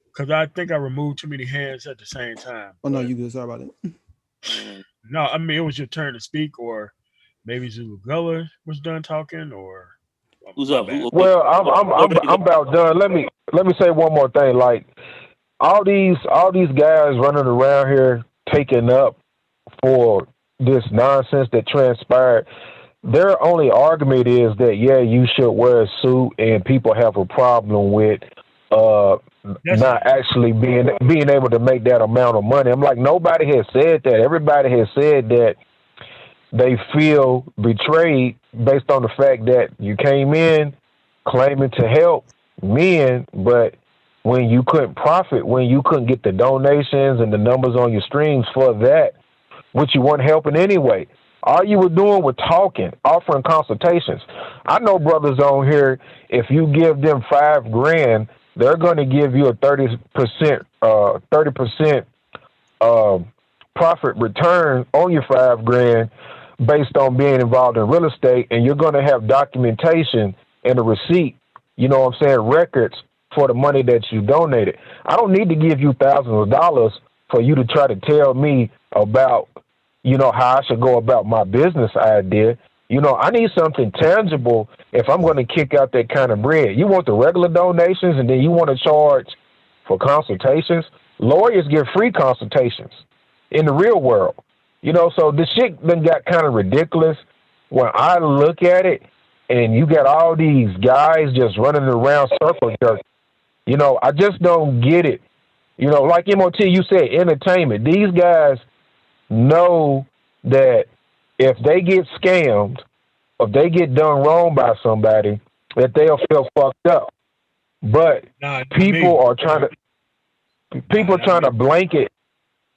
Because I think I removed too many hands at the same time. Oh no, you good? Sorry about it. No, I mean it was your turn to speak, or maybe Zulu Gullah was done talking, or Who's up? Well, I'm about done. Let me say one more thing. Like all these guys running around here taking up for this nonsense that transpired. Their only argument is that you should wear a suit, and people have a problem with not actually being able to make that amount of money. I'm like, nobody has said that. Everybody has said that they feel betrayed based on the fact that you came in claiming to help men, but when you couldn't profit, when you couldn't get the donations and the numbers on your streams for that, which you weren't helping anyway. All you were doing was talking, offering consultations. I know brothers on here, if you give them $5,000, they're going to give you a 30% profit return on your $5,000 based on being involved in real estate, and you're going to have documentation and a receipt, records for the money that you donated. I don't need to give you thousands of dollars for you to try to tell me about, how I should go about my business idea. I need something tangible if I'm going to kick out that kind of bread. You want the regular donations and then you want to charge for consultations? Lawyers give free consultations in the real world. So this shit then got kind of ridiculous when I look at it, and you got all these guys just running around circle jerk. I just don't get it. Like MOT, you said, entertainment. These guys know that if they get scammed, if they get done wrong by somebody, that they'll feel fucked up. But people are trying to blanket.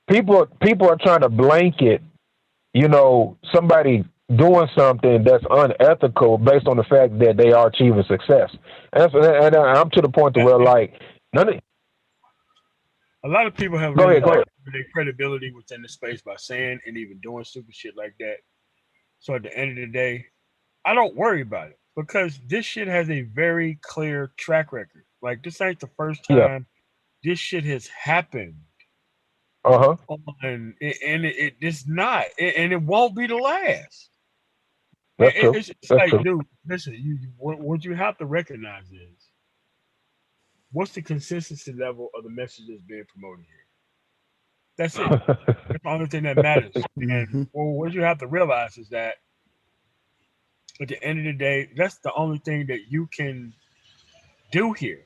People are trying to blanket, somebody doing something that's unethical based on the fact that they are achieving success. And I'm to the point to where, like, a lot of people have go ahead. their credibility within the space by saying and even doing stupid shit like that. So at the end of the day, I don't worry about it because this shit has a very clear track record. Like, this ain't the first time this shit has happened. And it's not, and it won't be the last. It's like, dude, listen, what you have to recognize is what's the consistency level of the message that's being promoted here. That's it. That's the only thing that matters. And what you have to realize is that at the end of the day, that's the only thing that you can do here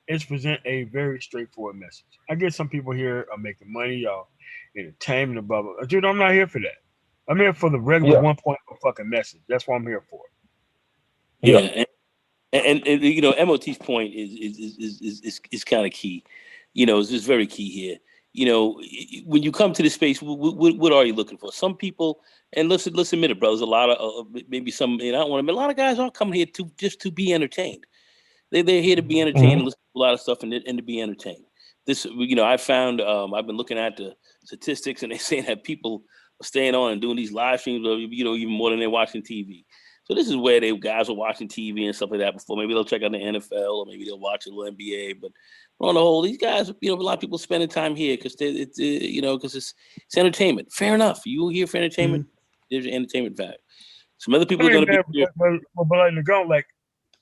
is present a very straightforward message. I get some people here are making money, y'all, entertainment and blah, blah, blah. Dude, I'm not here for that. I'm here for the regular 1 point fucking message. That's what I'm here for. Yeah. And MOT's point is kind of key. It's just very key here. When you come to this space, what are you looking for? Some people, and let's admit it, brothers, a lot of maybe some, I don't want to, a lot of guys are coming here to be entertained. They're here to be entertained, and listen to a lot of stuff and to be entertained. This, I found, I've been looking at the statistics, and they're saying that people are staying on and doing these live streams, even more than they're watching TV. So this is where guys are watching TV and stuff like that before. Maybe they'll check out the NFL, or maybe they'll watch a little NBA. But on the whole, these guys, a lot of people spending time here because it's entertainment. Fair enough. You here for entertainment? There's your entertainment value. Some other people are going to be here. But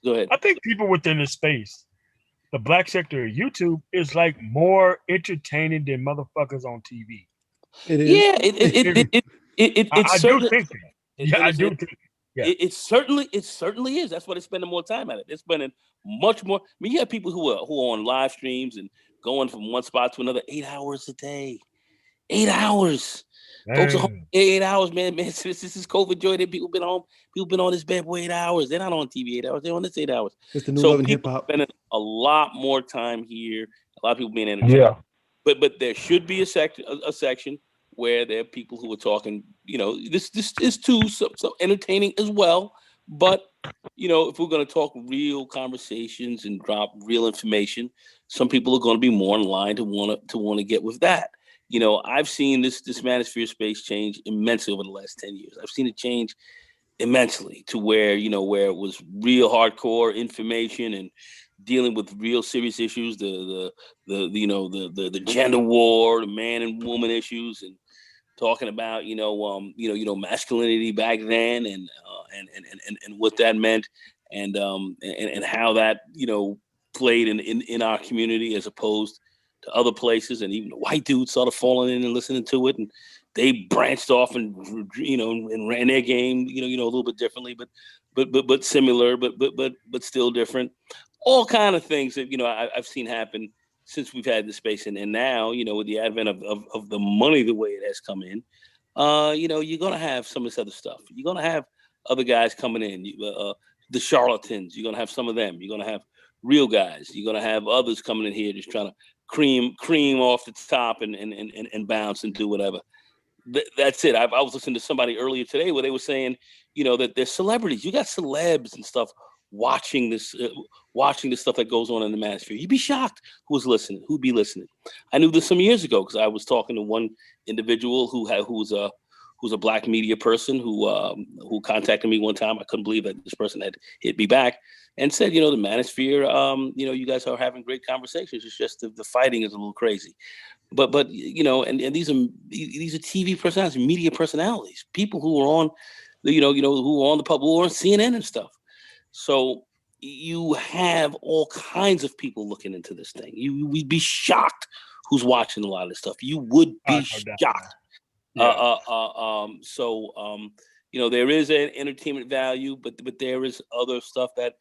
go ahead. I think people within this space, the black sector of YouTube, is like more entertaining than motherfuckers on TV. It is. Yeah, I do think that. Yeah, I do think. Yeah. It certainly is. That's why they're spending more time at it. They're spending much more. I mean, you have people who are on live streams and going from one spot to another 8 hours a day. 8 hours. Dang. Folks are home 8 hours, man. This is COVID joy. People been home. People been on this bed for 8 hours. They're not on TV 8 hours. They're on this 8 hours. It's the new love and hip people hop. spending a lot more time here. A lot of people being entertained. Yeah. But there should be a section where there are people who are talking, this is too so entertaining as well. But, if we're going to talk real conversations and drop real information, some people are going to be more in line to want to get with that. I've seen this manosphere space change immensely over the last 10 years. I've seen it change immensely to where, where it was real hardcore information and dealing with real serious issues, the gender war, the man and woman issues, and talking about masculinity back then and what that meant, and how that, you know, played in our community as opposed to other places. And even the white dudes started falling in and listening to it, and they branched off and, you know, and ran their game, you know, a little bit differently, but similar, but still different. All kind of things that, you know, I've seen happen since we've had this space. And now, you know, with the advent of the money, the way it has come in, you know, you're going to have some of this other stuff. You're going to have other guys coming in, the charlatans. You're going to have some of them. You're going to have real guys. You're going to have others coming in here just trying to cream off the top and bounce and do whatever. That's it. I was listening to somebody earlier today where they were saying, you know, that there's celebrities. You got celebs and stuff watching the stuff that goes on in the manosphere. You'd be shocked who'd be listening. I knew this some years ago because I was talking to one individual who's a black media person who contacted me one time. I couldn't believe that this person had hit me back and said, you know, the manosphere, you know, you guys are having great conversations. It's just the fighting is a little crazy. But you know, and these are TV personalities, media personalities, people who are on, you know, who are on the public, who are on CNN and stuff. So you have all kinds of people looking into this thing. We'd be shocked who's watching a lot of this stuff. You would be shocked. Yeah. You know, there is an entertainment value, but there is other stuff that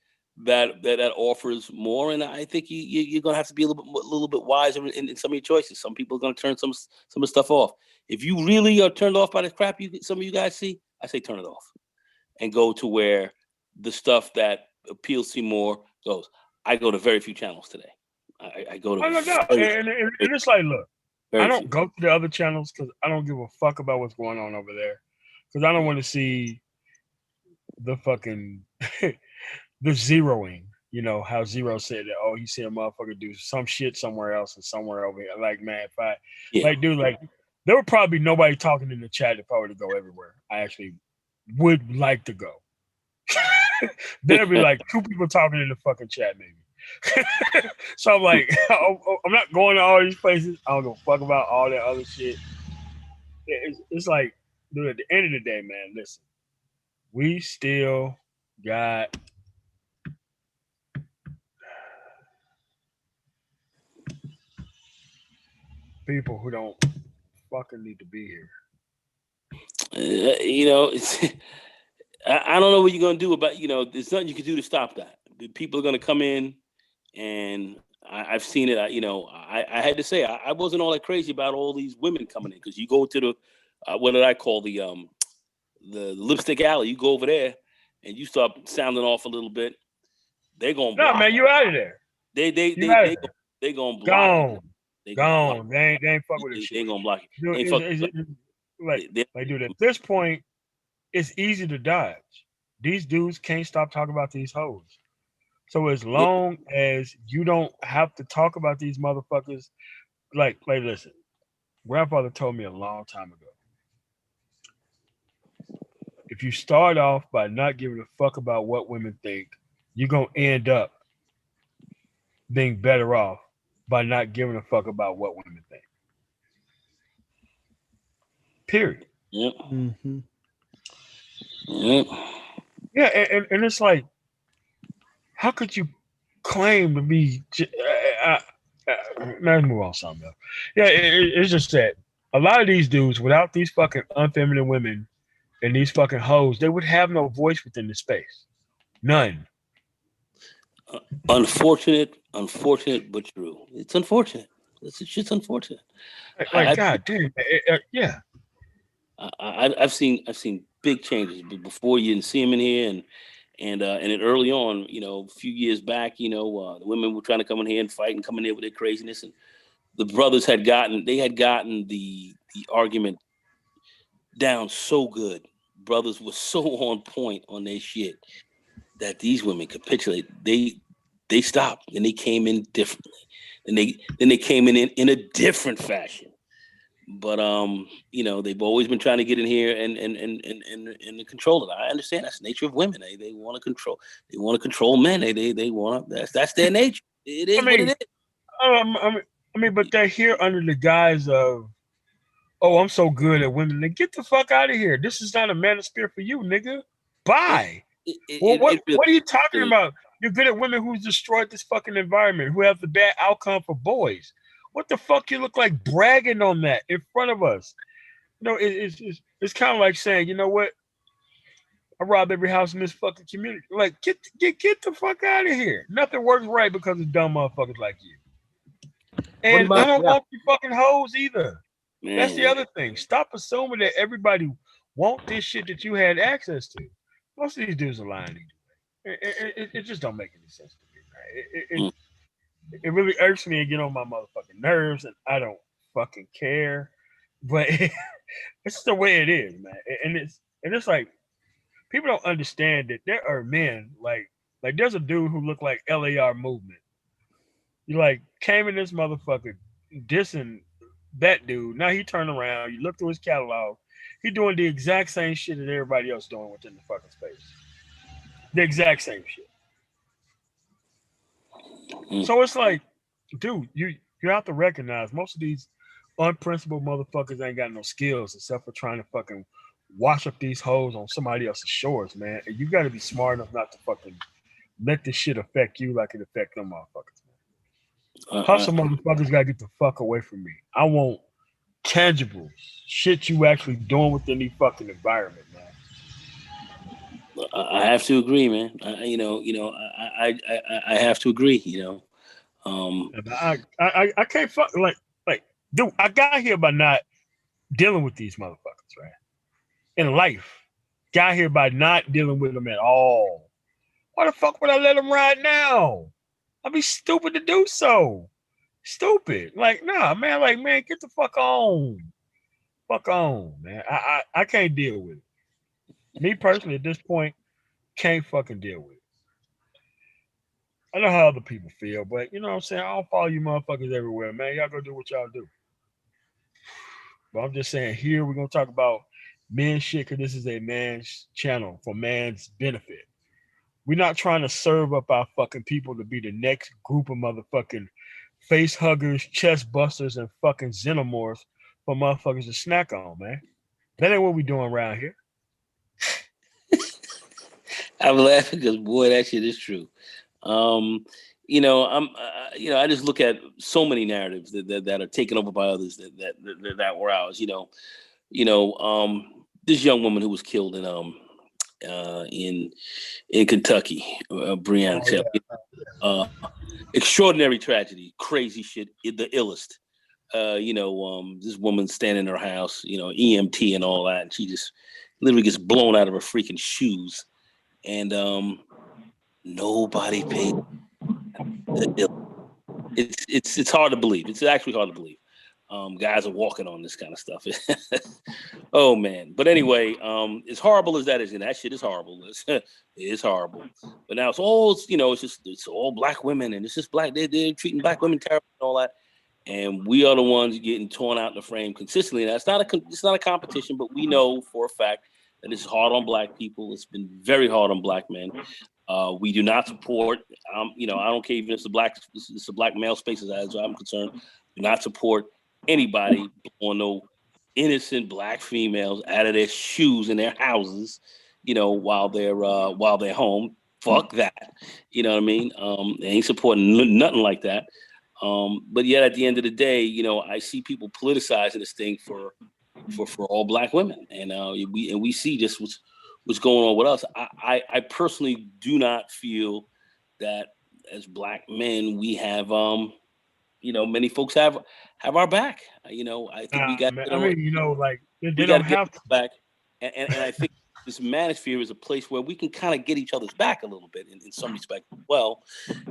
offers more, and I think you're gonna have to be a little bit wiser in some of your choices. Some people are gonna turn some of the stuff off. If you really are turned off by the crap some of you guys see, I say turn it off and go to where the stuff that appeals to you more goes. I go to very few channels today. I go to and it's like, look, I don't go to the other channels because I don't give a fuck about what's going on over there, because I don't want to see the fucking the zeroing. You know how Zero said that, oh, he see a motherfucker do some shit somewhere else and somewhere over here. Like, man, there would probably be nobody talking in the chat if I were to go everywhere. I actually would like to go. There'd be like 2 people talking in the fucking chat, maybe. So I'm like, I'm not going to all these places. I don't give a fuck about all that other shit. It's like, dude, at the end of the day, man, listen, we still got people who don't fucking need to be here. You know, I don't know what you're going to do about, you know, there's nothing you can do to stop that. People are going to come in, and I've seen it. You know, I had to say, I wasn't all that crazy about all these women coming in, because you go to the, what did I call the lipstick alley? You go over there and you start sounding off a little bit. They're going to block. No, man, you out of there. They going to block. Gone. They ain't fuck with this shit. They ain't going to block you. Dude, at this point, it's easy to dodge. These dudes can't stop talking about these hoes. So as long as you don't have to talk about these motherfuckers, like listen, grandfather told me a long time ago, if you start off by not giving a fuck about what women think, you're going to end up being better off by not giving a fuck about what women think. Period. Yep. Mm-hmm. Yep. Yeah, and it's like, how could you claim to be? Let's move on something else. Yeah, it's just that a lot of these dudes, without these fucking unfeminine women and these fucking hoes, they would have no voice within the space. None. Unfortunate, but true. It's unfortunate. It's just unfortunate. God damn. Yeah. I've seen big changes before. You didn't see them in here, and then early on, you know, a few years back, you know, the women were trying to come in here and fight and come in here with their craziness, and the brothers had gotten the argument down so good. Brothers were so on point on their shit that these women capitulate. They stopped and they came in differently, and they came in a different fashion. But you know, they've always been trying to get in here and control it. I understand that's the nature of women. They want to control. They want to control men. They want to. That's their nature. It is what it is. I mean, but they're here under the guise of, oh, I'm so good at women. Then get the fuck out of here. This is not a manosphere for you, nigga. Bye. What are you talking really, about? You're good at women who's destroyed this fucking environment, who have the bad outcome for boys. What the fuck you look like bragging on that in front of us? It's kind of like saying, you know what? I robbed every house in this fucking community. Like, get the fuck out of here. Nothing works right because of dumb motherfuckers like you. And I don't want you fucking hoes either. man, That's the other thing. Stop assuming that everybody want this shit that you had access to. Most of these dudes are lying to you. It just don't make any sense to me, man. It really irks me and get on my motherfucking nerves, and I don't fucking care. But it's the way it is, man. And it's like people don't understand that there are men like there's a dude who looked like LAR Movement. You like came in this motherfucker dissing that dude. Now he turned around. You look through his catalog. He doing the exact same shit that everybody else doing within the fucking space. The exact same shit. So it's like, dude, you have to recognize most of these unprincipled motherfuckers ain't got no skills except for trying to fucking wash up these hoes on somebody else's shores, man. And you got to be smart enough not to fucking let this shit affect you like it affect them motherfuckers. Hustle motherfuckers gotta get the fuck away from me. I want tangibles, shit you actually doing within the fucking environment, man. I have to agree, man. I have to agree. I can't fuck like, dude. I got here by not dealing with these motherfuckers, right? In life, got here by not dealing with them at all. Why the fuck would I let them ride now? I'd be stupid to do so. Stupid. Like, nah, man. Like, man, get the fuck on. Fuck on, man. I can't deal with it. Me personally, at this point, can't fucking deal with it. I know how other people feel, but you know what I'm saying? I don't follow you motherfuckers everywhere, man. Y'all go do what y'all do. But I'm just saying, here we're gonna talk about men shit, because this is a man's channel for man's benefit. We're not trying to serve up our fucking people to be the next group of motherfucking face huggers, chest busters, and fucking xenomorphs for motherfuckers to snack on, man. That ain't what we doing around here. I'm laughing because, boy, that shit is true. I just look at so many narratives that are taken over by others that were ours. This young woman who was killed in Kentucky, Breonna Taylor. Extraordinary tragedy, crazy shit, the illest. This woman standing in her house, EMT and all that, and she just literally gets blown out of her freaking shoes, and nobody paid. It's hard to believe. It's actually hard to believe. Guys are walking on this kind of stuff. Oh man. But anyway, as horrible as that is, and that shit is horrible. It is horrible. But now it's all black women, and it's just black. They're treating black women terrible and all that. And we are the ones getting torn out in the frame consistently. Now it's not a competition, but we know for a fact that it's hard on black people. It's been very hard on black men. We do not support. I don't care even if it's the black male spaces as I'm concerned. Do not support anybody on no innocent black females out of their shoes in their houses, while they're home. Fuck that. You know what I mean? They ain't supporting nothing like that. But yet at the end of the day, I see people politicizing this thing for all black women, and we see just what's going on with us. I personally do not feel that as black men we have many folks have our back. I think we got. They don't have to back, and I think this manosphere is a place where we can kind of get each other's back a little bit in some respect as well.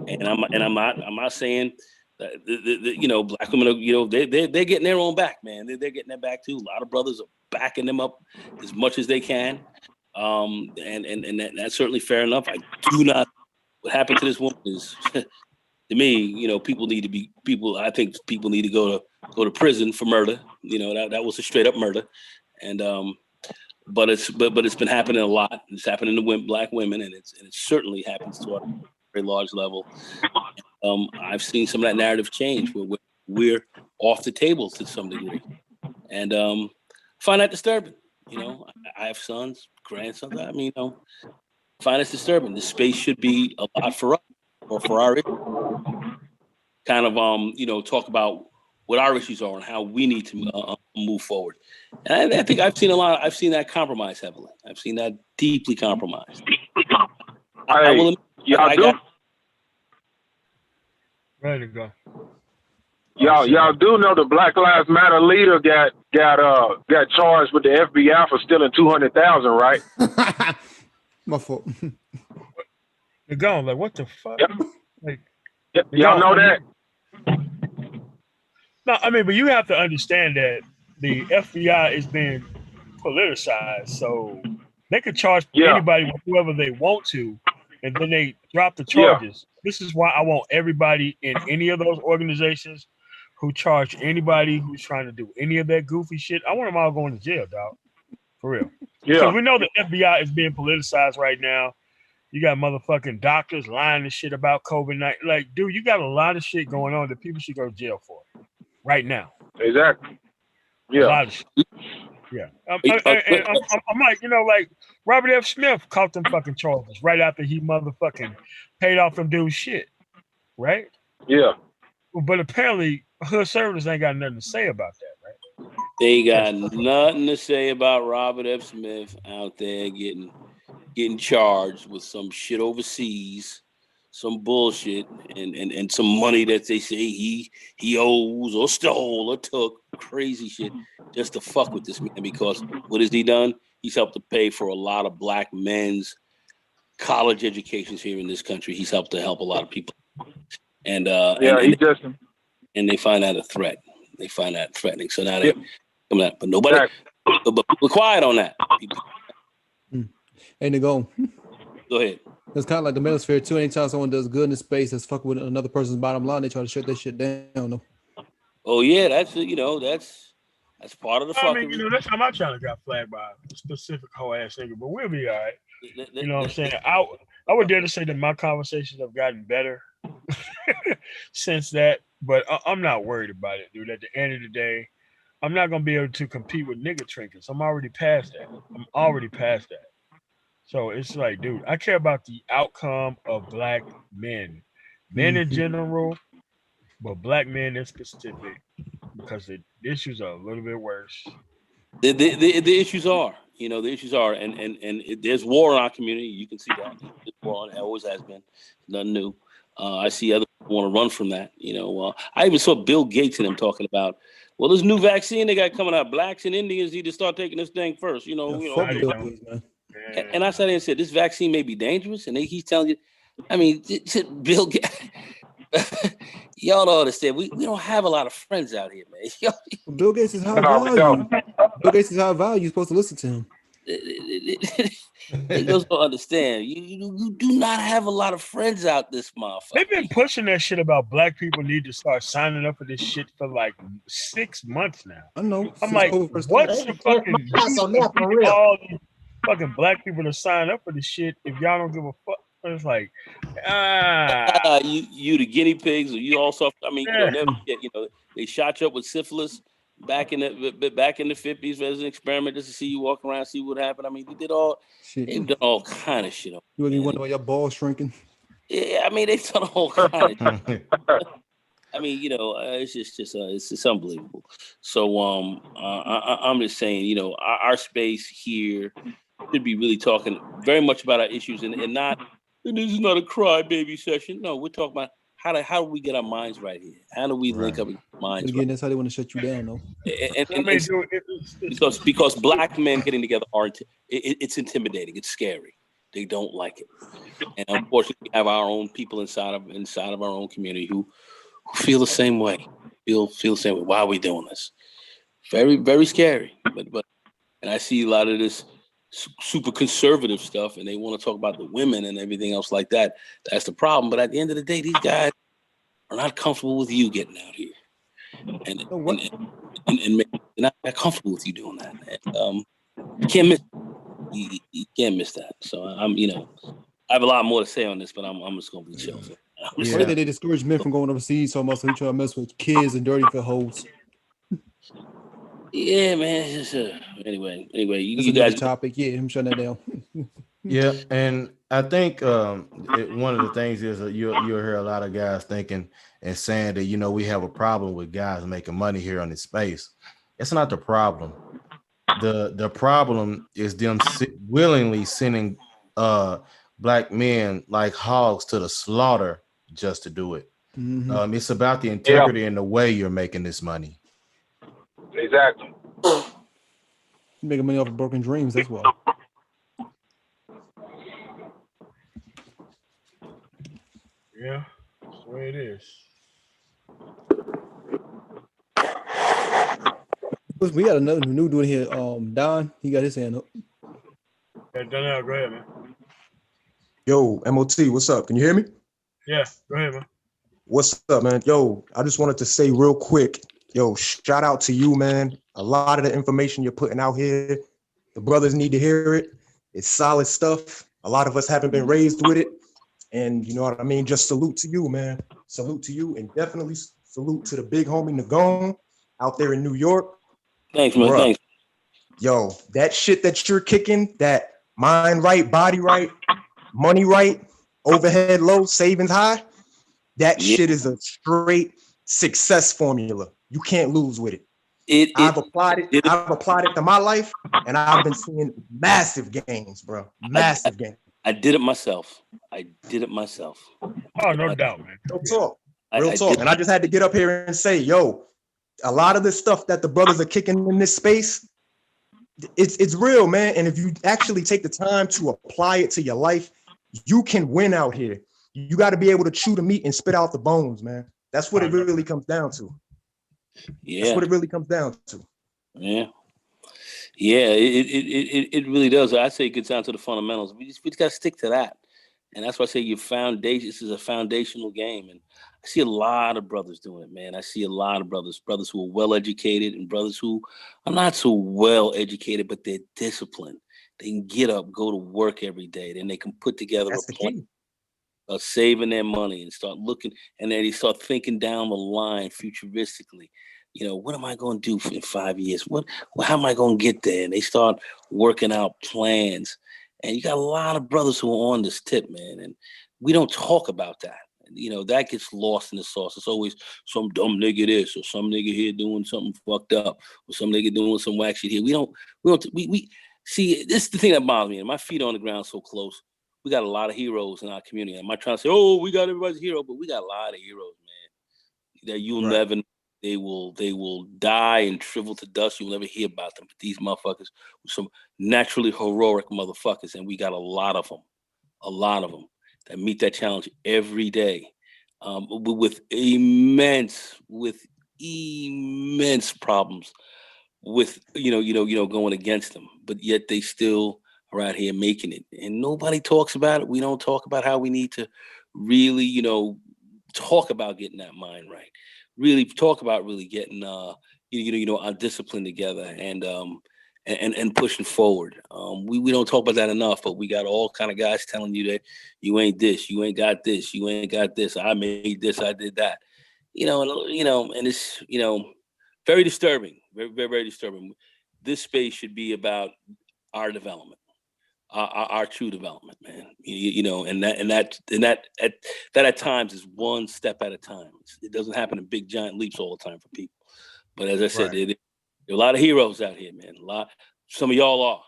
And I'm not saying that black women are, they're getting their own back, man. They're getting their back too. A lot of brothers are backing them up as much as they can. And that's certainly fair enough. I do not. What happened to this woman is. To me, I think people need to go to prison for murder. That was a straight up murder, and but it's been happening a lot. It's happening to black women, and it certainly happens to a very large level. I've seen some of that narrative change where we're off the table to some degree, and find that disturbing. I have sons, grandsons. I mean, find this disturbing. This space should be a lot for us or for our kind of talk about what our issues are and how we need to move forward. And I think I've seen that compromised heavily. I've seen that deeply compromised. Y'all Ready to go. Y'all do know the Black Lives Matter leader got charged with the FBI for stealing $200,000, right? My fault. They're gone. Like, what the fuck? Yep. Like, Y'all know that? No, I mean, but you have to understand that the FBI is being politicized, so they could charge anybody with whoever they want to, and then they drop the charges. This is why I want everybody in any of those organizations who charge anybody who's trying to do any of that goofy shit. I want them all going to jail, dog. For real. Yeah. Because we know the FBI is being politicized right now. You got motherfucking doctors lying and shit about COVID-19. Like, dude, you got a lot of shit going on that people should go to jail for right now. Exactly. Yeah. A lot of shit. Yeah. I'm like, like Robert F. Smith caught them fucking charges right after he motherfucking paid off them dudes' shit. Right? Yeah. But apparently, hood services ain't got nothing to say about that, right? They got nothing to say about Robert F. Smith out there getting charged with some shit overseas, some bullshit, and some money that they say he owes or stole or took, crazy shit, just to fuck with this man. Because what has he done? He's helped to pay for a lot of black men's college educations here in this country. He's helped to help a lot of people. And and they find that a threat. They find that threatening. So now they come out, but nobody, but we're quiet on that. Hey, Nego. Go ahead. It's kind of like the manosphere too. Anytime someone does good in the space that's fucking with another person's bottom line, they try to shut that shit down. No. Oh yeah, that's part of the fucking. I mean, that's how my channel got flagged by a specific whole ass nigga, but we'll be all right. You know what I'm saying? I would dare to say that my conversations have gotten better since that, but I'm not worried about it, dude. At the end of the day, I'm not gonna be able to compete with nigga trinkets. I'm already past that. So it's like, dude, I care about the outcome of black men in general, but black men in specific, because the issues are a little bit worse. The issues are, the issues are, and there's war in our community. You can see that. There's war, it always has been. Nothing new. I see other people want to run from that. I even saw Bill Gates and them talking about, well, this new vaccine they got coming out. Blacks and Indians need to start taking this thing first. And I sat there and said, this vaccine may be dangerous, and he's telling you, I mean, Bill Gates. Y'all don't understand. We don't have a lot of friends out here, man. Bill Gates is high value. Bill Gates is high value. You're supposed to listen to him. They just don't understand. You do not have a lot of friends out this motherfucker. They've been pushing that shit about black people need to start signing up for this shit for like 6 months now. I know. I'm like, what's the fucking use of all these fucking black people to sign up for this shit if y'all don't give a fuck? It's like, you the guinea pigs, or you also. I mean, they shot you up with syphilis back in the 50s as an experiment, just to see you walk around, see what happened. I mean, they've done all kind of shit. You wouldn't wonder why your balls shrinking? Yeah, I mean, they've done all kind of shit. I mean, it's just unbelievable. So, I'm just saying, our space here should be really talking very much about our issues and not. And this is not a crybaby session. No, we're talking about how do we get our minds right here? How do we link up with our minds? Again, that's how they want to shut you down, though. Because black men getting together it's intimidating. It's scary. They don't like it, and unfortunately, we have our own people inside of our own community who feel the same way. Feel the same way. Why are we doing this? Very, very scary. But and I see a lot of this super conservative stuff, and they want to talk about the women and everything else like that. That's the problem. But at the end of the day, these guys are not comfortable with you getting out here, and they're not that comfortable with you doing that. And, you can't miss. You can't miss that. So I have a lot more to say on this, but I'm just gonna be chill. Why did they discourage men from going overseas so much? So they try to mess with kids and dirty for hoes. Yeah, man. Anyway, you guys topic. Yeah, I'm shutting that down. Yeah, and I think one of the things is that you'll hear a lot of guys thinking and saying that, you know, we have a problem with guys making money here on this space. It's not the problem. The problem is them willingly sending black men like hogs to the slaughter just to do it. Mm-hmm. It's about the integrity and the way you're making this money. Exactly. You're making money off of broken dreams. That's why. Yeah, that's the way it is. We got another new dude here. Don, he got his hand up. Yeah, Donnell, go ahead, man. Yo, MOT, what's up? Can you hear me? Yeah, go ahead, man. What's up, man? Yo, I just wanted to say real quick, yo, shout out to you, man. A lot of the information you're putting out here, the brothers need to hear it. It's solid stuff. A lot of us haven't been raised with it. And you know what I mean? Just salute to you, man. Salute to you, and definitely salute to the big homie Nagone out there in New York. Thanks, man. Bruh, Thanks. yo, that shit that you're kicking, that mind right, body right, money right, overhead low, savings high, that shit is a straight success formula. You can't lose with it. I've applied it. I've applied it to my life, and I've been seeing massive gains, bro. Massive gains. I did it myself. I did it myself. Oh, no doubt, man. Real talk. Real talk. And I just had to get up here and say, yo, a lot of the stuff that the brothers are kicking in this space, it's real, man. And if you actually take the time to apply it to your life, you can win out here. You got to be able to chew the meat and spit out the bones, man. That's what it really comes down to. Yeah. That's what it really comes down to. Yeah. Yeah, it really does. I say it gets down to the fundamentals. We just got to stick to that. And that's why I say your foundation, this is a foundational game. And I see a lot of brothers doing it, man. I see a lot of brothers who are well-educated and brothers who are not so well-educated, but they're disciplined. They can get up, go to work every day. Then they can put together a plan of saving their money and start looking, and then they start thinking down the line futuristically. You know, what am I going to do in 5 years? How am I going to get there? And they start working out plans. And you got a lot of brothers who are on this tip, man. And we don't talk about that. You know, that gets lost in the sauce. It's always some dumb nigga this, or some nigga here doing something fucked up, or some nigga doing some whack shit here. We see, this is the thing that bothers me. And my feet on the ground so close. We got a lot of heroes in our community. I'm not trying to say, oh, we got everybody's hero, but we got a lot of heroes, man. That you'll never know. They will die and shrivel to dust. You'll never hear about them. But these motherfuckers were some naturally heroic motherfuckers, and we got a lot of them that meet that challenge every day, with immense problems, with going against them. But yet they still are out here making it, and nobody talks about it. We don't talk about how we need to really, talk about getting that mind right. Really talk about really getting our discipline together and pushing forward. We don't talk about that enough, but we got all kind of guys telling you that you ain't this, you ain't got this, you ain't got this. I made this, I did that. And it's very disturbing, very, very, very disturbing. This space should be about our development. Our true development, man. And that at times is one step at a time. It doesn't happen in big giant leaps all the time for people. But as I said, there are a lot of heroes out here, man. Some of y'all are,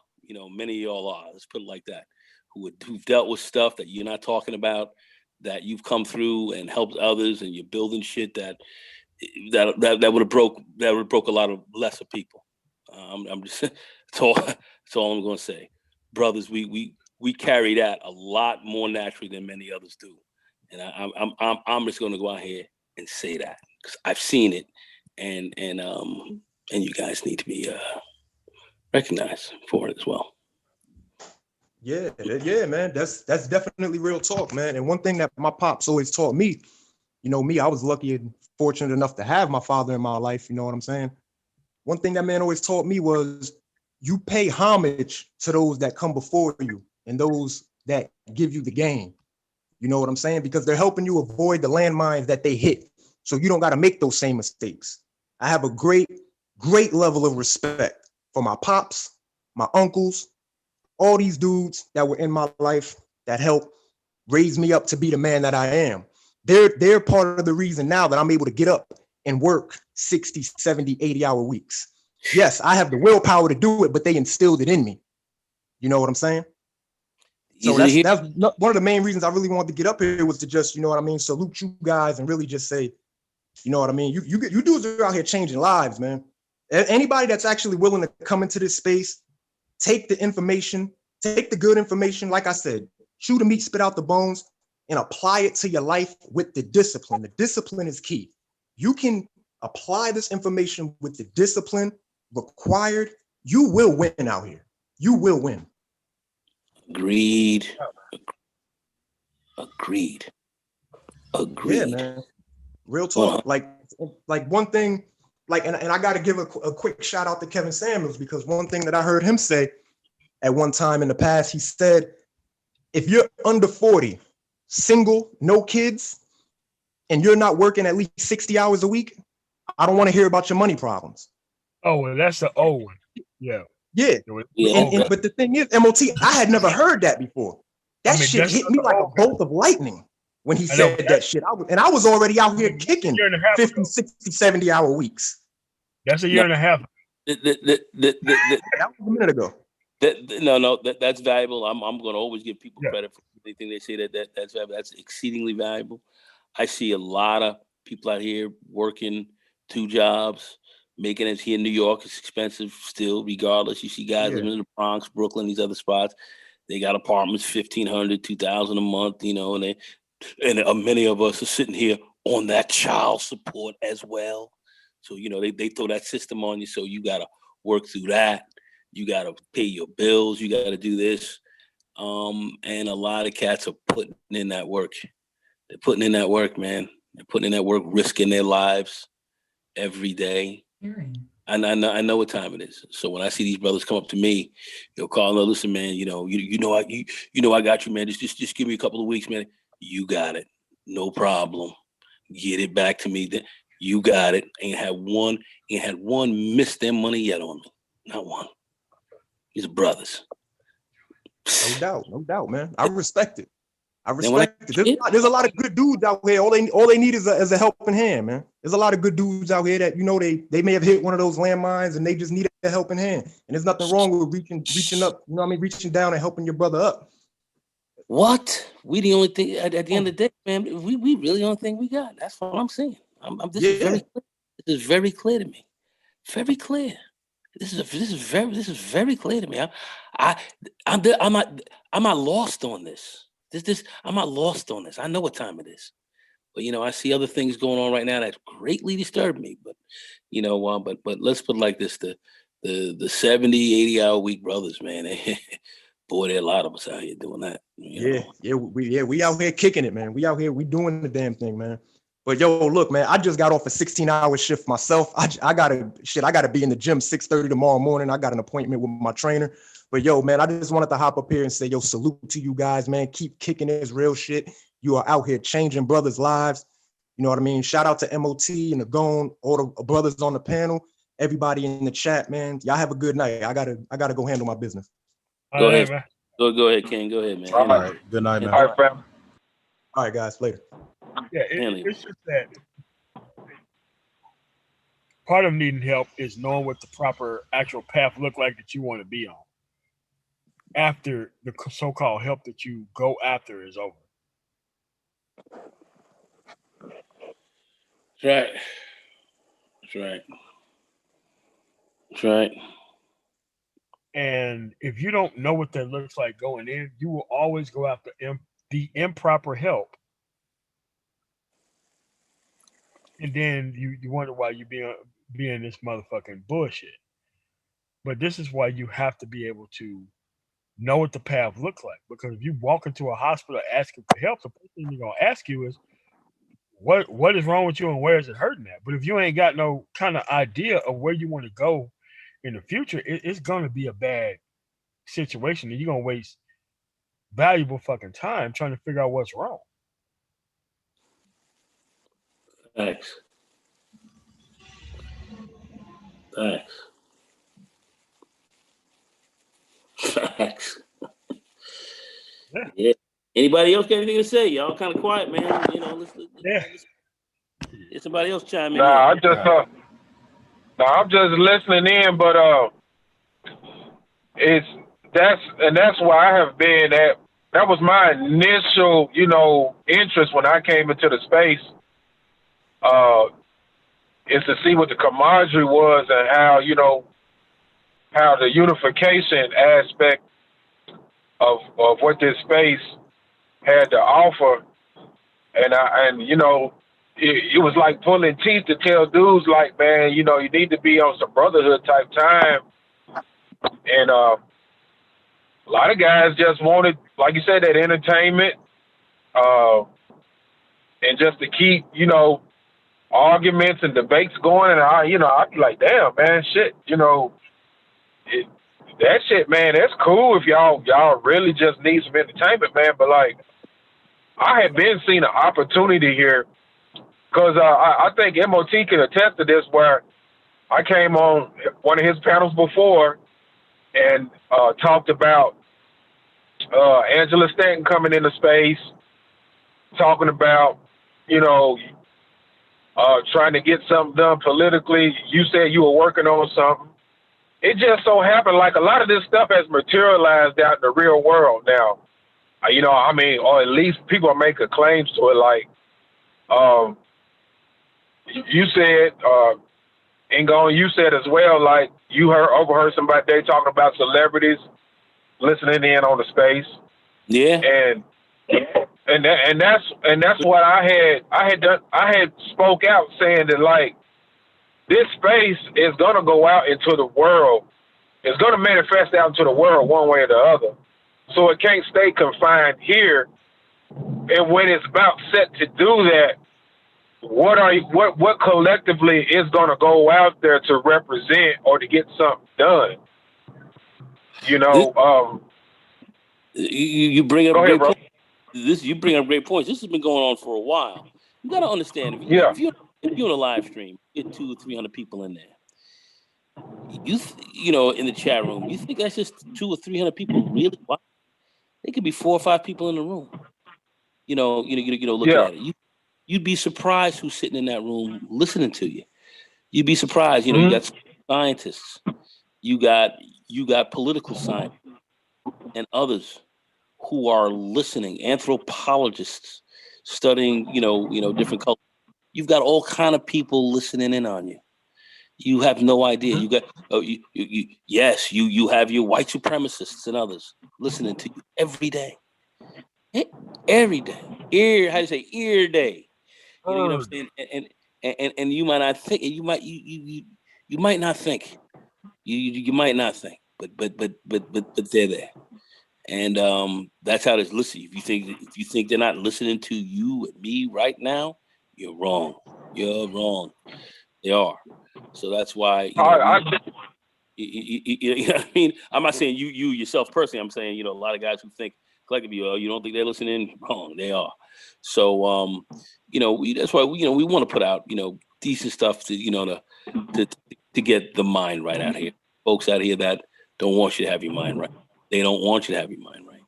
many of y'all are. Let's put it like that. Who've dealt with stuff that you're not talking about, that you've come through and helped others, and you're building shit that would have broke a lot of lesser people. I'm just that's all I'm going to say. Brothers, we carry that a lot more naturally than many others do, and I'm just going to go out here and say that because I've seen it, and you guys need to be recognized for it as well. Yeah, man. That's definitely real talk, man. And one thing that my pops always taught me, I was lucky and fortunate enough to have my father in my life. You know what I'm saying? One thing that man always taught me was, you pay homage to those that come before you and those that give you the game. You know what I'm saying? Because they're helping you avoid the landmines that they hit. So you don't got to make those same mistakes. I have a great level of respect for my pops, my uncles, all these dudes that were in my life that helped raise me up to be the man that I am. They're part of the reason now that I'm able to get up and work 60, 70, 80-hour weeks. Yes, I have the willpower to do it, but they instilled it in me. You know what I'm saying? So that's one of the main reasons I really wanted to get up here was to just, you know what I mean, salute you guys and really just say, you know what I mean? You dudes are out here changing lives, man. Anybody that's actually willing to come into this space, take the information, take the good information, like I said, chew the meat, spit out the bones, and apply it to your life with the discipline. The discipline is key. You can apply this information with the discipline required. You will win out here. You will win. Agreed. Yeah, man. Real talk. Like one thing, and I got to give a quick shout out to Kevin Samuels, because one thing that I heard him say at one time in the past, he said, if you're under 40, single, no kids, and you're not working at least 60 hours a week, I don't want to hear about your money problems. Oh, well, that's the old one. Yeah. Yeah. But the thing is, MOT, I had never heard that before. That shit hit me like a bolt of lightning when he said that shit. I was already out here kicking 50, 60, 70-hour weeks. That's a year and a half. That was a minute ago. That's valuable. I'm going to always give people credit for anything they say that's valuable. That's exceedingly valuable. I see a lot of people out here working 2 jobs, making it here in New York. It's expensive still, regardless. You see guys living in the Bronx, Brooklyn, these other spots. They got apartments, $1,500, $2,000 a month, you know, and many of us are sitting here on that child support as well. So, you know, they throw that system on you. So you got to work through that. You got to pay your bills. You got to do this. And a lot of cats are putting in that work. They're putting in that work, man. They're putting in that work, risking their lives every day. And I know what time it is. So when I see these brothers come up to me, they'll call and listen, man, you know I got you, man. Just give me a couple of weeks, man. You got it. No problem. Get it back to me. You got it. Ain't had one miss their money yet on me. Not one. These are brothers. No doubt, man. I respect it. There's a lot of good dudes out here. All they need is a helping hand, man. There's a lot of good dudes out here that, you know, they may have hit one of those landmines and they just need a helping hand. And there's nothing wrong with reaching up, you know what I mean, reaching down and helping your brother up. What? We the only thing at the end of the day, man. We really the only thing we got. That's what I'm saying. This is very clear to me. Very clear. This is very clear to me. I'm not lost on this. I'm not lost on this. I know what time it is. But, you know, I see other things going on right now that greatly disturb me. But, you know, but let's put it like this: the 70, 80-hour week brothers, man. Boy, there are a lot of us out here doing that. We out here kicking it, man. We out here, we doing the damn thing, man. But yo, look, man, I just got off a 16-hour shift myself. I gotta be in the gym 6:30 tomorrow morning. I got an appointment with my trainer. But yo, man, I just wanted to hop up here and say, yo, salute to you guys, man. Keep kicking this real shit. You are out here changing brothers' lives. You know what I mean? Shout out to MOT and the Gone, all the brothers on the panel, everybody in the chat, man. Y'all have a good night. I gotta go handle my business. Go ahead, man. Go ahead, King. Go ahead, man. All right. Good night, man. All right, fam. All right, guys. Later. Yeah, it's just that part of needing help is knowing what the proper actual path look like that you want to be on after the so-called help that you go after is over. That's right. That's right. That's right. And if you don't know what that looks like going in, you will always go after the improper help. And then you wonder why you being this motherfucking bullshit. But this is why you have to be able to know what the path looks like. Because if you walk into a hospital asking for help, the first thing they're gonna ask you is, what is wrong with you and where is it hurting at? But if you ain't got no kind of idea of where you want to go in the future, it's gonna be a bad situation, and you're gonna waste valuable fucking time trying to figure out what's wrong. Thanks. Yeah. Anybody else got anything to say? Y'all kind of quiet, man. You know, let's get somebody else chime in. Nah, I'm just listening in, but that's why I have been at. That was my initial, interest when I came into the space. Is to see what the camaraderie was and how the unification aspect of what this space had to offer, and it was like pulling teeth to tell dudes like, man, you need to be on some brotherhood type time, and a lot of guys just wanted, like you said, that entertainment, and just to keep arguments and debates going, and I'd be like, damn, man, shit, that shit, man, that's cool if y'all really just need some entertainment, man. But like, I had been seeing an opportunity here because I think MOT can attest to this, where I came on one of his panels before and talked about Angela Stanton coming into space, talking about, trying to get something done politically. You said you were working on something. It just so happened, like, a lot of this stuff has materialized out in the real world now. Or at least people are making claims to it. Like, you said, Ngone, you said as well, like, you overheard somebody they talking about celebrities listening in on the space. Yeah. And that's what I had spoke out, saying that, like, this space is gonna go out into the world. It's gonna manifest out into the world one way or the other. So it can't stay confined here. And when it's about set to do that, what collectively is gonna go out there to represent or to get something done? You bring up great points. You bring up great points. This has been going on for a while. You gotta understand, if you're on a live stream, get 200 or 300 people in there. In the chat room, you think that's just 200 or 300 people really? Wow. It could be 4 or 5 people in the room. Looking at it. You'd be surprised who's sitting in that room listening to you. You'd be surprised. You got scientists, you got political scientists, and others who are listening. Anthropologists studying, different cultures. You've got all kind of people listening in on you. You have no idea. You got you have your white supremacists and others listening to you every day. Every day. Ear day. You know what I'm saying? And you might not think, you might not think. You might not think, but they're there. And that's how it is. Listen, if you think they're not listening to you and me right now, you're wrong. You're wrong. They are. So that's why. You know what I mean? I'm not saying you yourself personally. I'm saying a lot of guys who think collectively, you don't think they're listening. Wrong. They are. So that's why we want to put out decent stuff to to get the mind right out here. Folks out here that don't want you to have your mind right. They don't want you to have your mind right,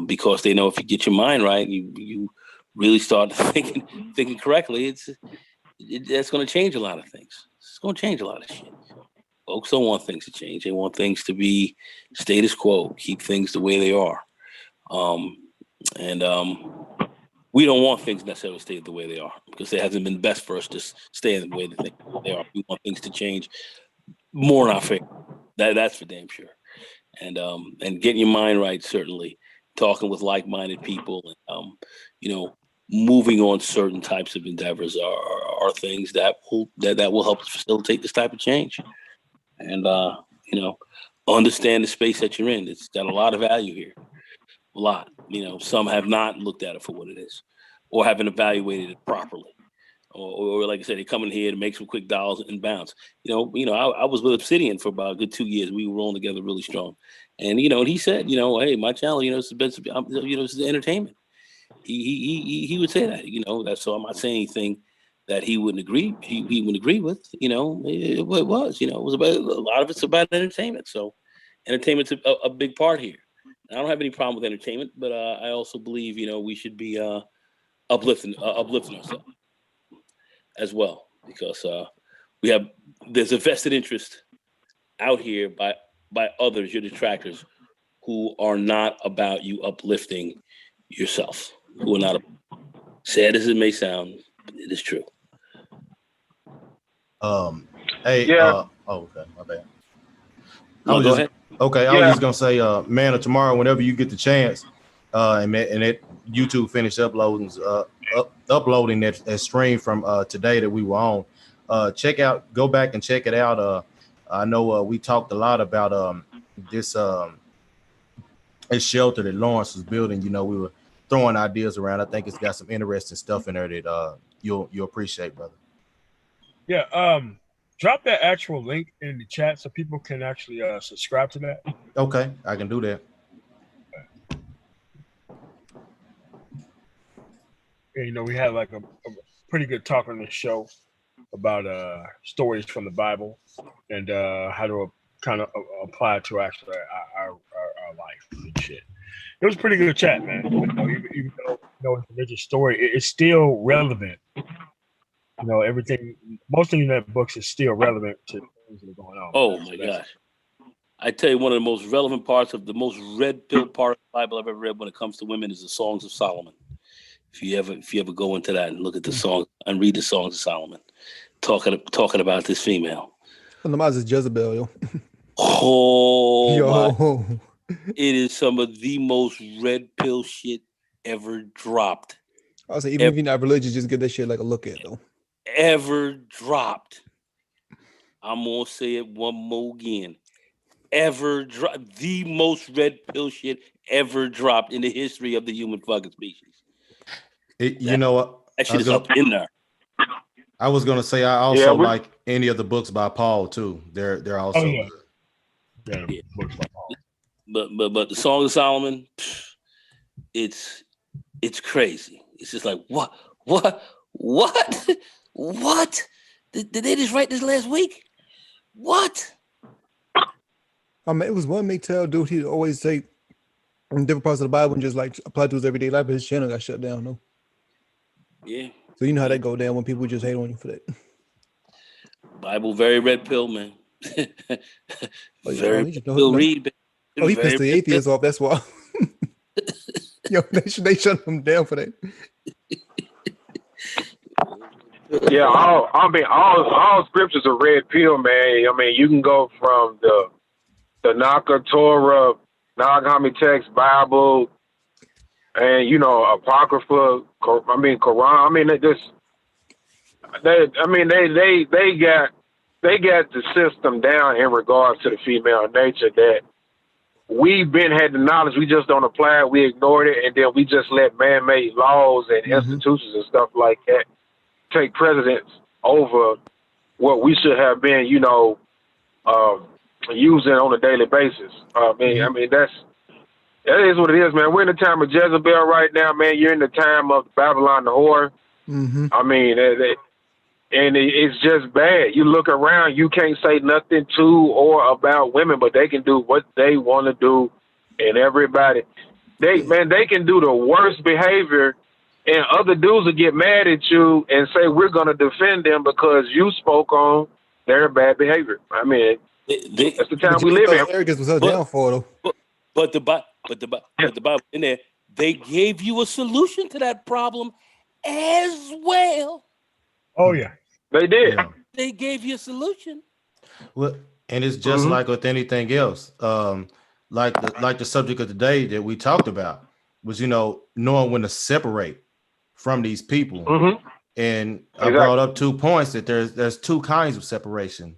because they know if you get your mind right, you really start thinking correctly. That's going to change a lot of things. It's going to change a lot of shit. Folks don't want things to change. They want things to be status quo, keep things the way they are. We don't want things necessarily to stay the way they are, because it hasn't been best for us to stay in the way they are. We want things to change more in our favor. That's for damn sure. And getting your mind right, certainly, talking with like-minded people, and moving on certain types of endeavors are things that will help facilitate this type of change. And understand the space that you're in. It's got a lot of value here. A lot. Some have not looked at it for what it is, or haven't evaluated it properly. Or like I said, they come in here to make some quick dollars and bounce. I was with Obsidian for about a good 2 years. We were rolling together really strong. And he said, hey, my channel, it's the best, this is entertainment. He would say that, that's, so I'm not saying anything that he wouldn't agree. He wouldn't agree with, it was, it was about, a lot of it's about entertainment. So entertainment's a big part here. I don't have any problem with entertainment, but I also believe, we should be uplifting ourselves as well, because there's a vested interest out here by others, your detractors, who are not about you uplifting yourself, who are not, sad as it may sound, it is true. Hey, Yeah. Okay, my bad. No, go ahead. Okay, I was just gonna say, man, or tomorrow, whenever you get the chance, and that YouTube finished uploading that stream from today that we were on. Go back and check it out. I know we talked a lot about this shelter that Lawrence was building. We were throwing ideas around. I think it's got some interesting stuff in there that you'll appreciate, brother. Yeah. Drop that actual link in the chat so people can actually subscribe to that. Okay, I can do that. And, we had like a pretty good talk on this show about stories from the Bible and how to kind of apply it to actually our life and shit. It was a pretty good chat, man. Even though it's a religious story, it's still relevant. Everything, most things in that book is still relevant to things that are going on. Oh my gosh. I tell you, one of the most relevant parts of the most red pill part of the Bible I've ever read when it comes to women is the Songs of Solomon. If you ever go into that and look at the song and read the Songs of Solomon, talking about this female. The Namaz is Jezebel, yo. Oh, it is some of the most red pill shit ever dropped. I was saying, even if you're not religious, just give that shit like a look at, though. Ever dropped. I'm gonna say it one more again. Ever dropped. The most red pill shit ever dropped in the history of the human fucking species. You know what? That shit is up in there. I was gonna say I also like any of the books by Paul too. They're also good. Yeah. But the Song of Solomon, it's crazy. It's just like what? Did they just write this last week? What? I mean, it was one tell dude. He'd always say in different parts of the Bible and just like apply to his everyday life. But his channel got shut down, though. Yeah. So you know how that go down when people just hate on you for that. Bible, very red pill, man. Very pill read. Oh, he pissed the atheists off. That's why. Yo, they shut him down for that. Yeah, all scriptures are red pill, man. I mean, you can go from the Tanakh, Torah, Nag Hammadi Bible, and Apocrypha. Quran. I mean, they got the system down in regards to the female nature that we've had the knowledge. We just don't apply it. We ignored it, and then we just let man-made laws and institutions and stuff like that take precedence over what we should have been, using on a daily basis. I mean, that is what it is, man. We're in the time of Jezebel right now, man. You're in the time of Babylon the whore. Mm-hmm. I mean, it's just bad. You look around, you can't say nothing to or about women, but they can do what they want to do, and everybody, they can do the worst behavior, and other dudes will get mad at you and say we're going to defend them because you spoke on their bad behavior. I mean, that's the time we live in. Arrogance was her downfall, though. But the Bible in there, they gave you a solution to that problem as well. Oh yeah, they did. Yeah. They gave you a solution. Well, and it's just like with anything else. Like the subject of the day that we talked about was, knowing when to separate from these people. Mm-hmm. And I brought up 2 points that there's 2 kinds of separation.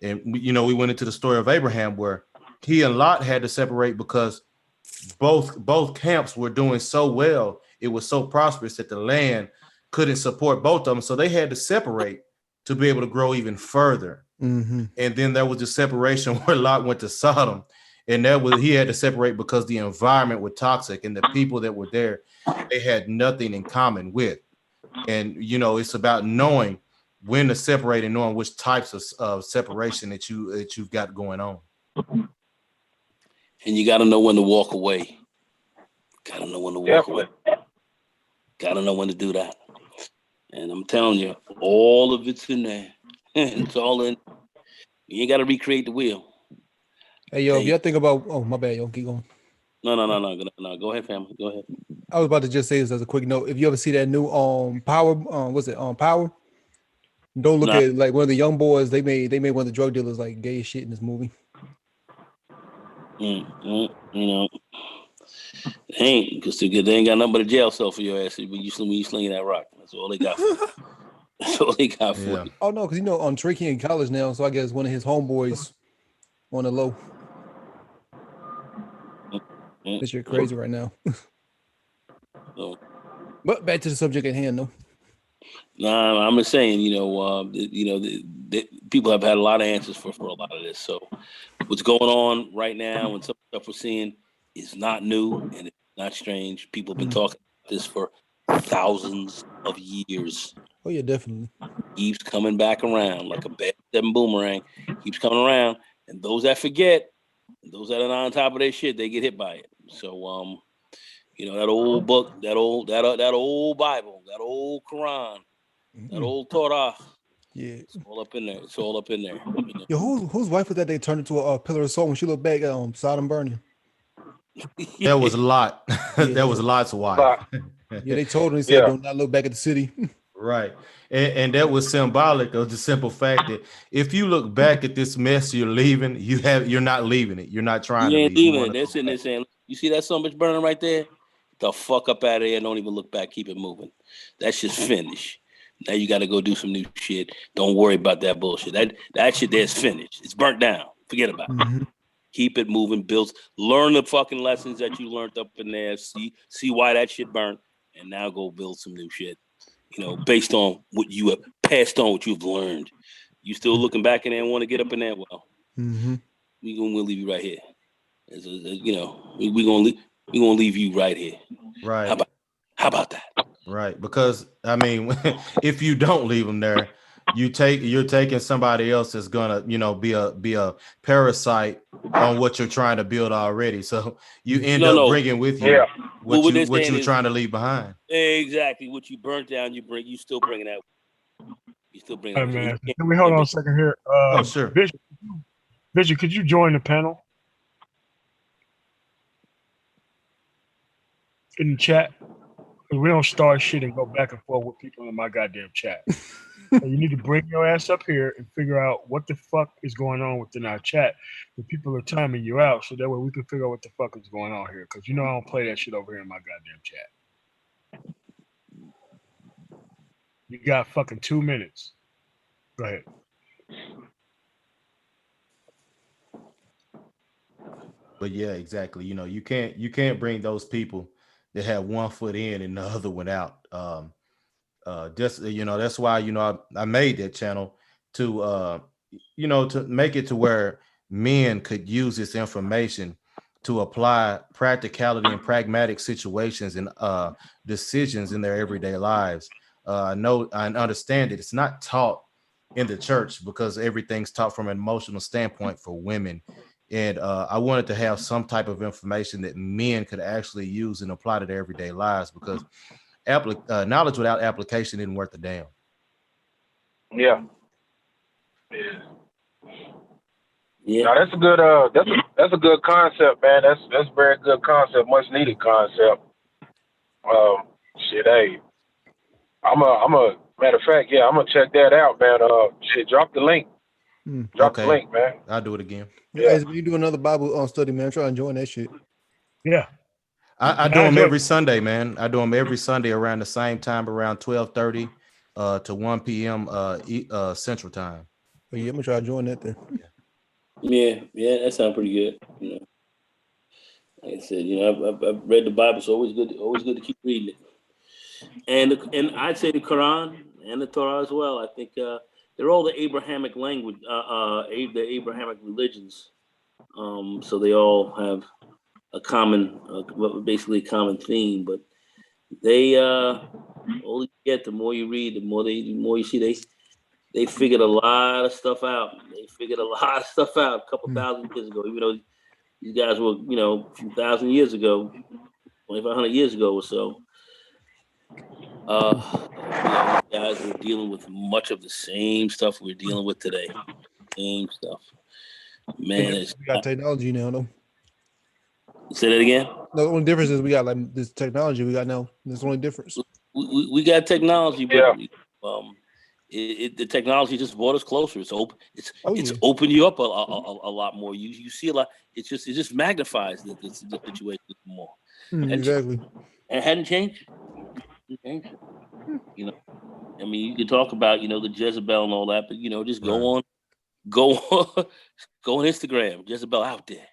And we went into the story of Abraham where he and Lot had to separate because both camps were doing so well. It was so prosperous that the land couldn't support both of them. So they had to separate to be able to grow even further. Mm-hmm. And then there was the separation where Lot went to Sodom. And he had to separate because the environment was toxic and the people that were there, they had nothing in common with. And, it's about knowing when to separate and knowing which types of separation that you've got going on. And you got to know when to walk away. Got to know when to walk away. Got to know when to do that. And I'm telling you, all of it's in there. It's all in. You ain't got to recreate the wheel. Hey, yo, if y'all think about, oh, my bad, yo, keep going. No. Go ahead, family. Go ahead. I was about to just say this as a quick note. If you ever see that new Power, what's it Power? Don't look at like one of the young boys. They made one of the drug dealers like gay as shit in this movie. You know, they ain't because they ain't got nothing but a jail cell for your ass when you slinging that rock. That's all they got. That's all they got for you. Oh no, because Tricky in college now, so I guess one of his homeboys on the low. This shit crazy right now. But back to the subject at hand, though. Nah, I'm just saying, the people have had a lot of answers for a lot of this. So what's going on right now and some stuff we're seeing is not new and it's not strange. People have been talking about this for thousands of years. Oh yeah, definitely. Keeps coming back around like a bad 7 boomerang. Keeps coming around, and those that forget, those that are not on top of their shit, they get hit by it. So that old book, that old Bible, that old Quran, that old Torah. Yeah, it's all up in there. It's all up in there. Yo, whose wife was that? They turned into a pillar of salt when she looked back at Sodom burning. That was Lot. That was Lot's wife. Yeah, they told him. They said, "Do not look back at the city." Right, and that was symbolic of the simple fact that if you look back at this mess you're leaving, you're not leaving it. You're not trying to leave it. They're sitting there saying, "You see that so much burning right there? The fuck up out of there! Don't even look back. Keep it moving. That's just finished. Now you got to go do some new shit. Don't worry about that bullshit. That shit there's finished. It's burnt down. Forget about it. Keep it moving. Build. Learn the fucking lessons that you learned up in there. See why that shit burnt, and now go build some new shit. Based on what you have passed on, what you've learned. You still looking back in there and want to get up in there? Well, we'll leave you right here. We're gonna leave you right here. Right. How about that? Right, because I mean, if you don't leave them there, you're taking somebody else that's gonna be a parasite on what you're trying to build already. So you end up bringing with you what you're trying to leave behind. Exactly, what you burnt down, you still bringing that. You still bring. Hey man, can we hold on a second here? Oh sure. Bishop, could you join the panel in the chat? We don't start shit and go back and forth with people in my goddamn chat. You need to bring your ass up here and figure out what the fuck is going on within our chat. The people are timing you out, so that way we can figure out what the fuck is going on here. Because I don't play that shit over here in my goddamn chat. You got fucking 2 minutes. Go ahead. But yeah, exactly. You can't bring those people that have one foot in and the other one out. That's why I made that channel to make it to where men could use this information to apply practicality and pragmatic situations and decisions in their everyday lives. I know I understand it. It's not taught in the church because everything's taught from an emotional standpoint for women. And I wanted to have some type of information that men could actually use and apply to their everyday lives, because knowledge without application isn't worth a damn. Yeah. No, that's a good that's a good concept, man. That's a very good concept, much needed concept. Hey, I'm a matter of fact, I'm gonna check that out, man. Drop the link. Drop the link, man. I'll do it again. Yeah, you do another Bible study, man. Try and join that shit. Yeah. I do them every Sunday, man. I do them every Sunday around the same time, around 12:30 to 1 p.m. Central Time. Oh, yeah, I'm gonna try to join that then. Yeah, that sounds pretty good. Like I said, I've read the Bible, so always good to keep reading it. And I'd say the Quran and the Torah as well. I think they're all the Abrahamic language, the Abrahamic religions. So they all have a common, basically a common theme. But they only get the more you read, the more you see they figured a lot of stuff out. They figured a lot of stuff out a couple thousand years ago. Even though These guys were, you know, a few thousand years ago, 2,500 years ago or so. You know, these guys were dealing with much of the same stuff we're dealing with today. Same stuff. Man, it's We got technology now, though. say that again. The only difference is we got like this technology we got now. That's the only difference. We got technology, but Yeah. the technology just brought us closer. It's open. It's yeah. opened you up a lot more. You see a lot. It just magnifies the situation more. Exactly. And it hadn't changed. You know, I mean, you can talk about, you know, the Jezebel and all that, but you know, just go on Instagram. Jezebel out there.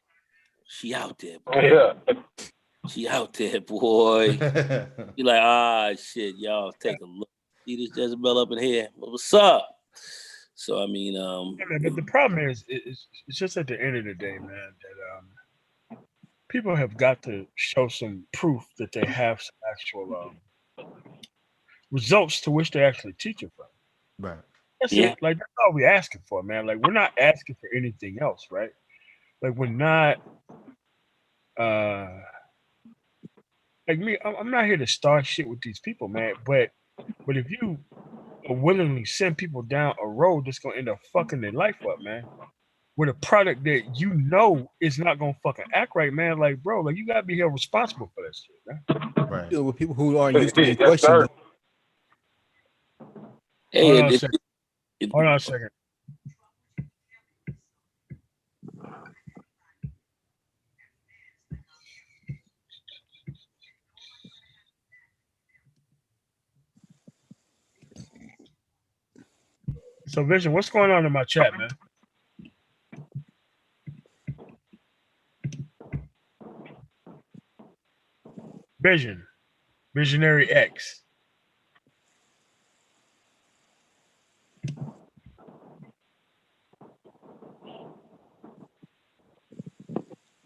She out there, boy. Yeah. She out there, boy. You're like, shit, y'all take a look. See this Jezebel up in here. What's up? So I mean, but the problem is, it's just at the end of the day, man, that people have got to show some proof that they have some actual results to which they're actually teaching from. Right. That's it. Like, that's all we're asking for, man. Like, we're not asking for anything else, right? Like, we're not like me, I'm not here to start shit with these people, man. But if you willingly send people down a road that's gonna end up fucking their life up, man, with a product that you know is not gonna fucking act right, man. Like, bro, like, you gotta be held responsible for that shit, man. Right. Deal with people who aren't used to being Yes, questioned. sir. hey, Hold on a second. So, Vision, what's going on in my chat, man? Vision, Visionary X.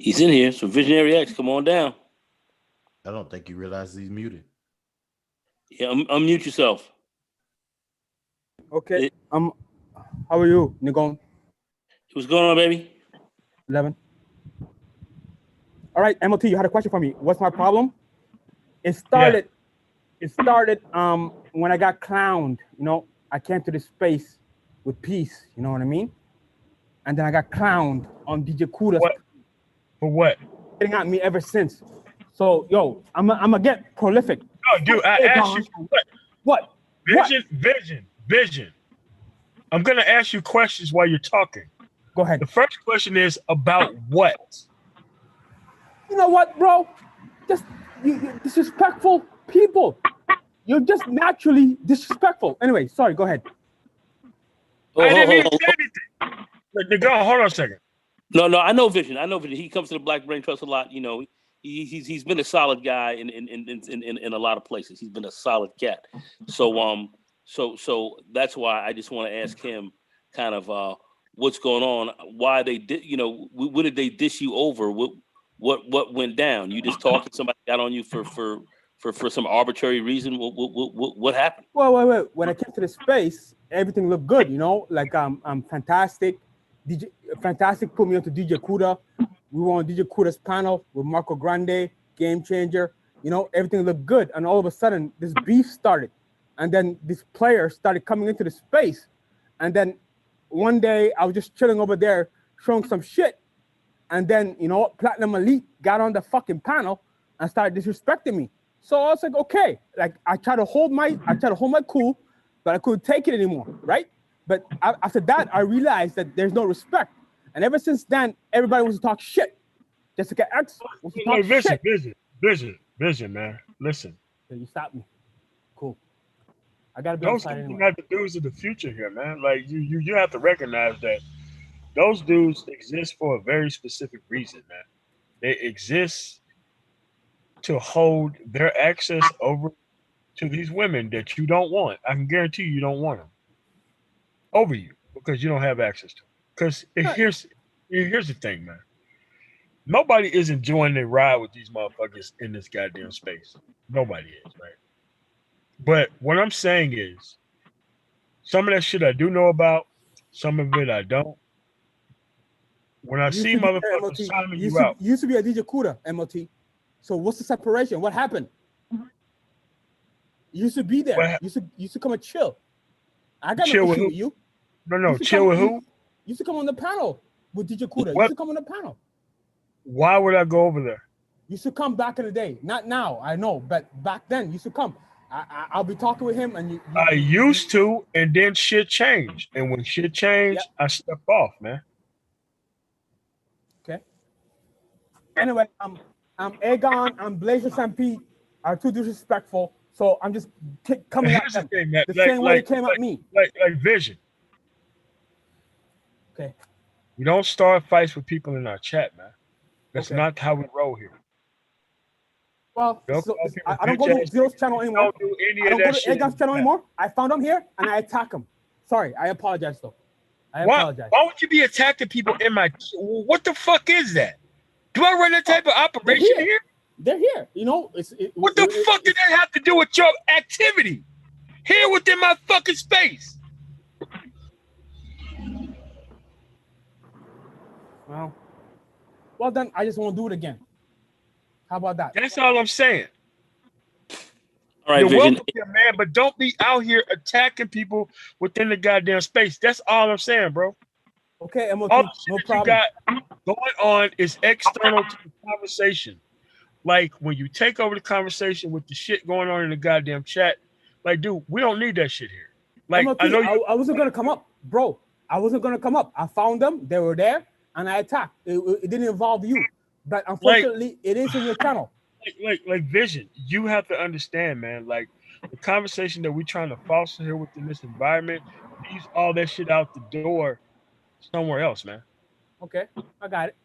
he's in here. So Visionary X, come on down. I don't think you realize he's muted. Yeah, unmute yourself. Okay. How are you, Nigon? What's going on, baby? 11. All right, MLT, you had a question for me. What's my problem? It started when I got clowned. You know, I came to this space with peace, you know what I mean? And then I got clowned on DJ Kuda's. For what? Getting at me ever since. So, yo, I'm gonna get prolific. No, dude, I asked you for what? What? Vision. I'm gonna ask you questions while you're talking. Go ahead. The first question is about what? You know what, bro? Just you disrespectful people. You're just naturally disrespectful. Anyway, sorry, go ahead. I didn't even say anything. Nigga, hold on a second. No, I know Vision. He comes to the Black Brain Trust a lot. You know, he's been a solid guy in a lot of places. He's been a solid cat. So that's why I just want to ask him kind of what's going on, why they did, you know, what did they dish you over? What went down? You just talking, somebody got on you for some arbitrary reason? What happened? Well, wait. When I came to the space, everything looked good, you know, like I'm fantastic. Fantastic put me onto DJ Kuda. We were on DJ Kuda's panel with Marco Grande, Game Changer. You know, everything looked good. And all of a sudden, this beef started. And then this player started coming into the space. And then one day, I was just chilling over there, showing some shit. And then, you know, Platinum Elite got on the fucking panel and started disrespecting me. So I was like, okay. Like, I tried to hold my cool, but I couldn't take it anymore, right? But after that, I realized that there's no respect. And ever since then, everybody wants to talk shit. Jessica X wants to talk shit. Vision, man. Listen. You stopped me. Cool. I gotta be those outside dudes anyway. are the dudes of the future here, man. Like you have to recognize that those dudes exist for a very specific reason, man. They exist to hold their access over to these women that you don't want. I can guarantee you don't want them over you because you don't have access to them. Because here's the thing, man. Nobody is enjoying their ride with these motherfuckers in this goddamn space. Nobody is, right? But what I'm saying is, some of that shit I do know about, some of it I don't. When I see motherfuckers signing you out. You used to be a DJ Kuda, MLT. So what's the separation? What happened? You used to be there. You used to come and chill. I got no issue with you. No, chill with who? You used to come on the panel with DJ Kuda. You used to come on the panel. Why would I go over there? You used to come back in the day. Not now, I know, but back then you used to come. I'll be talking with him, and I used to, and then shit changed. And when shit changed, I stepped off, man. Okay. Anyway, I'm Aegon, I'm Blazer Stampede are too disrespectful, so I'm just coming at them the same way they came at me. Like Vision. Okay. We don't start fights with people in our chat, man. That's not how we roll here. Well, I don't go to Zero's channel anymore. I don't go to Aegon's channel anymore. I found him here and I attack him. Sorry, I apologize though. I apologize. Why would you be attacking people in my? What the fuck is that? Do I run that type of operation here? They're here. You know, what the fuck did that have to do with your activity here within my fucking space? Well, then I just won't do it again. How about that? That's all I'm saying. All right, You're Vision. welcome here, man, but don't be out here attacking people within the goddamn space. That's all I'm saying, bro. Okay, MLT, all the no shit problem. You got going on is external to the conversation. Like when you take over the conversation with the shit going on in the goddamn chat, like, dude, we don't need that shit here. Like, MLT, I know I wasn't gonna come up, bro. I wasn't gonna come up. I found them, they were there, and I attacked. It didn't involve you, but unfortunately, it is in your channel. Like Vision, you have to understand, man. Like the conversation that we're trying to foster here within this environment, leaves all that shit out the door somewhere else, man. Okay, I got it.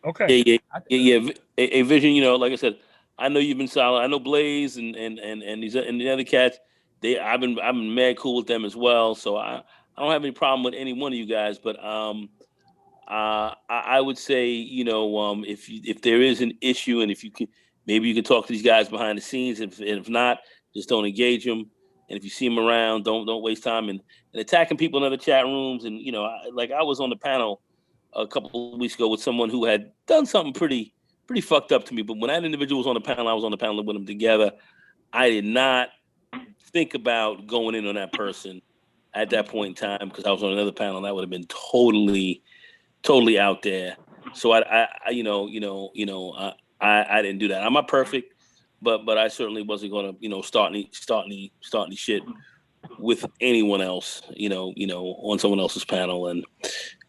Okay. Yeah. A Vision, you know, like I said, I know you've been solid. I know Blaze and these and the other cats. I've been mad cool with them as well. So I don't have any problem with any one of you guys. But I would say, you know, if there is an issue and if you can, maybe you can talk to these guys behind the scenes. If not, just don't engage them. And if you see them around, don't waste time and attacking people in other chat rooms. And you know, I was on the panel a couple of weeks ago with someone who had done something pretty fucked up to me. But when that individual was on the panel, I was on the panel with them together. I did not think about going in on that person at that point in time because I was on another panel and that would have been totally out there. So I didn't do that. I'm not perfect, but I certainly wasn't going to, you know, start any shit with anyone else, you know, on someone else's panel. And,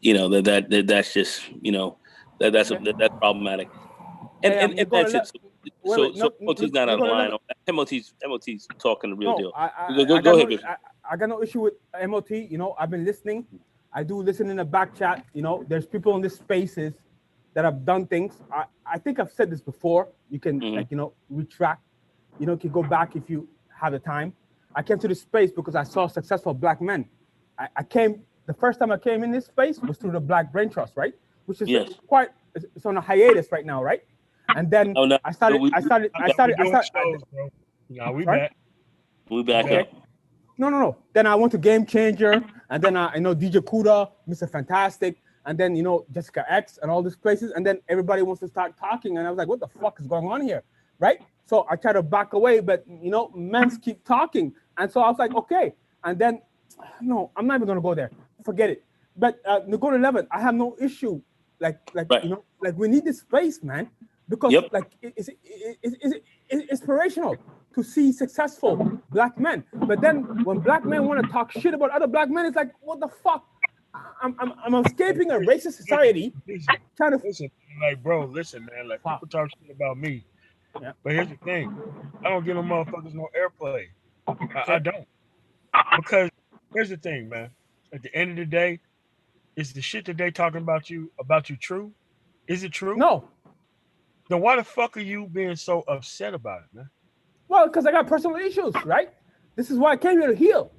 you know, that's just, you know, that's problematic. And that's it. So MOT's not out of line. MOT's talking the real deal. Go ahead, Vision. I got no issue with MOT. You know, I've been listening. I do listen in the back chat. You know, there's people in these spaces that have done things. I think I've said this before. You can like, you know, retract. You know, you can go back if you have the time. I came to this space because I saw successful black men. The first time I came in this space was through the Black Brain Trust, right? Which is it's on a hiatus right now, right? And then I started. No, we back. We back up. No. Then I went to Game Changer, and then I know DJ Kuda, Mr. Fantastic, and then, you know, Jessica X and all these places. And then everybody wants to start talking. And I was like, what the fuck is going on here? Right? So I try to back away, but, you know, men keep talking. And so I was like, okay. And then, no, I'm not even going to go there. Forget it. But Nagoro 11, I have no issue. Like you know, like we need this space, man. Because like it's inspirational to see successful black men. But then when black men want to talk shit about other black men, it's like, what the fuck? I'm escaping a racist society. Trying to listen, like, bro, listen, man. Like, people talk shit about me. Yeah. But here's the thing. I don't give them motherfuckers no airplay. I don't. Because here's the thing, man. At the end of the day, is the shit that they talking about you true? Is it true? No. Then why the fuck are you being so upset about it, man? Well, because I got personal issues, right? This is why I came here to heal.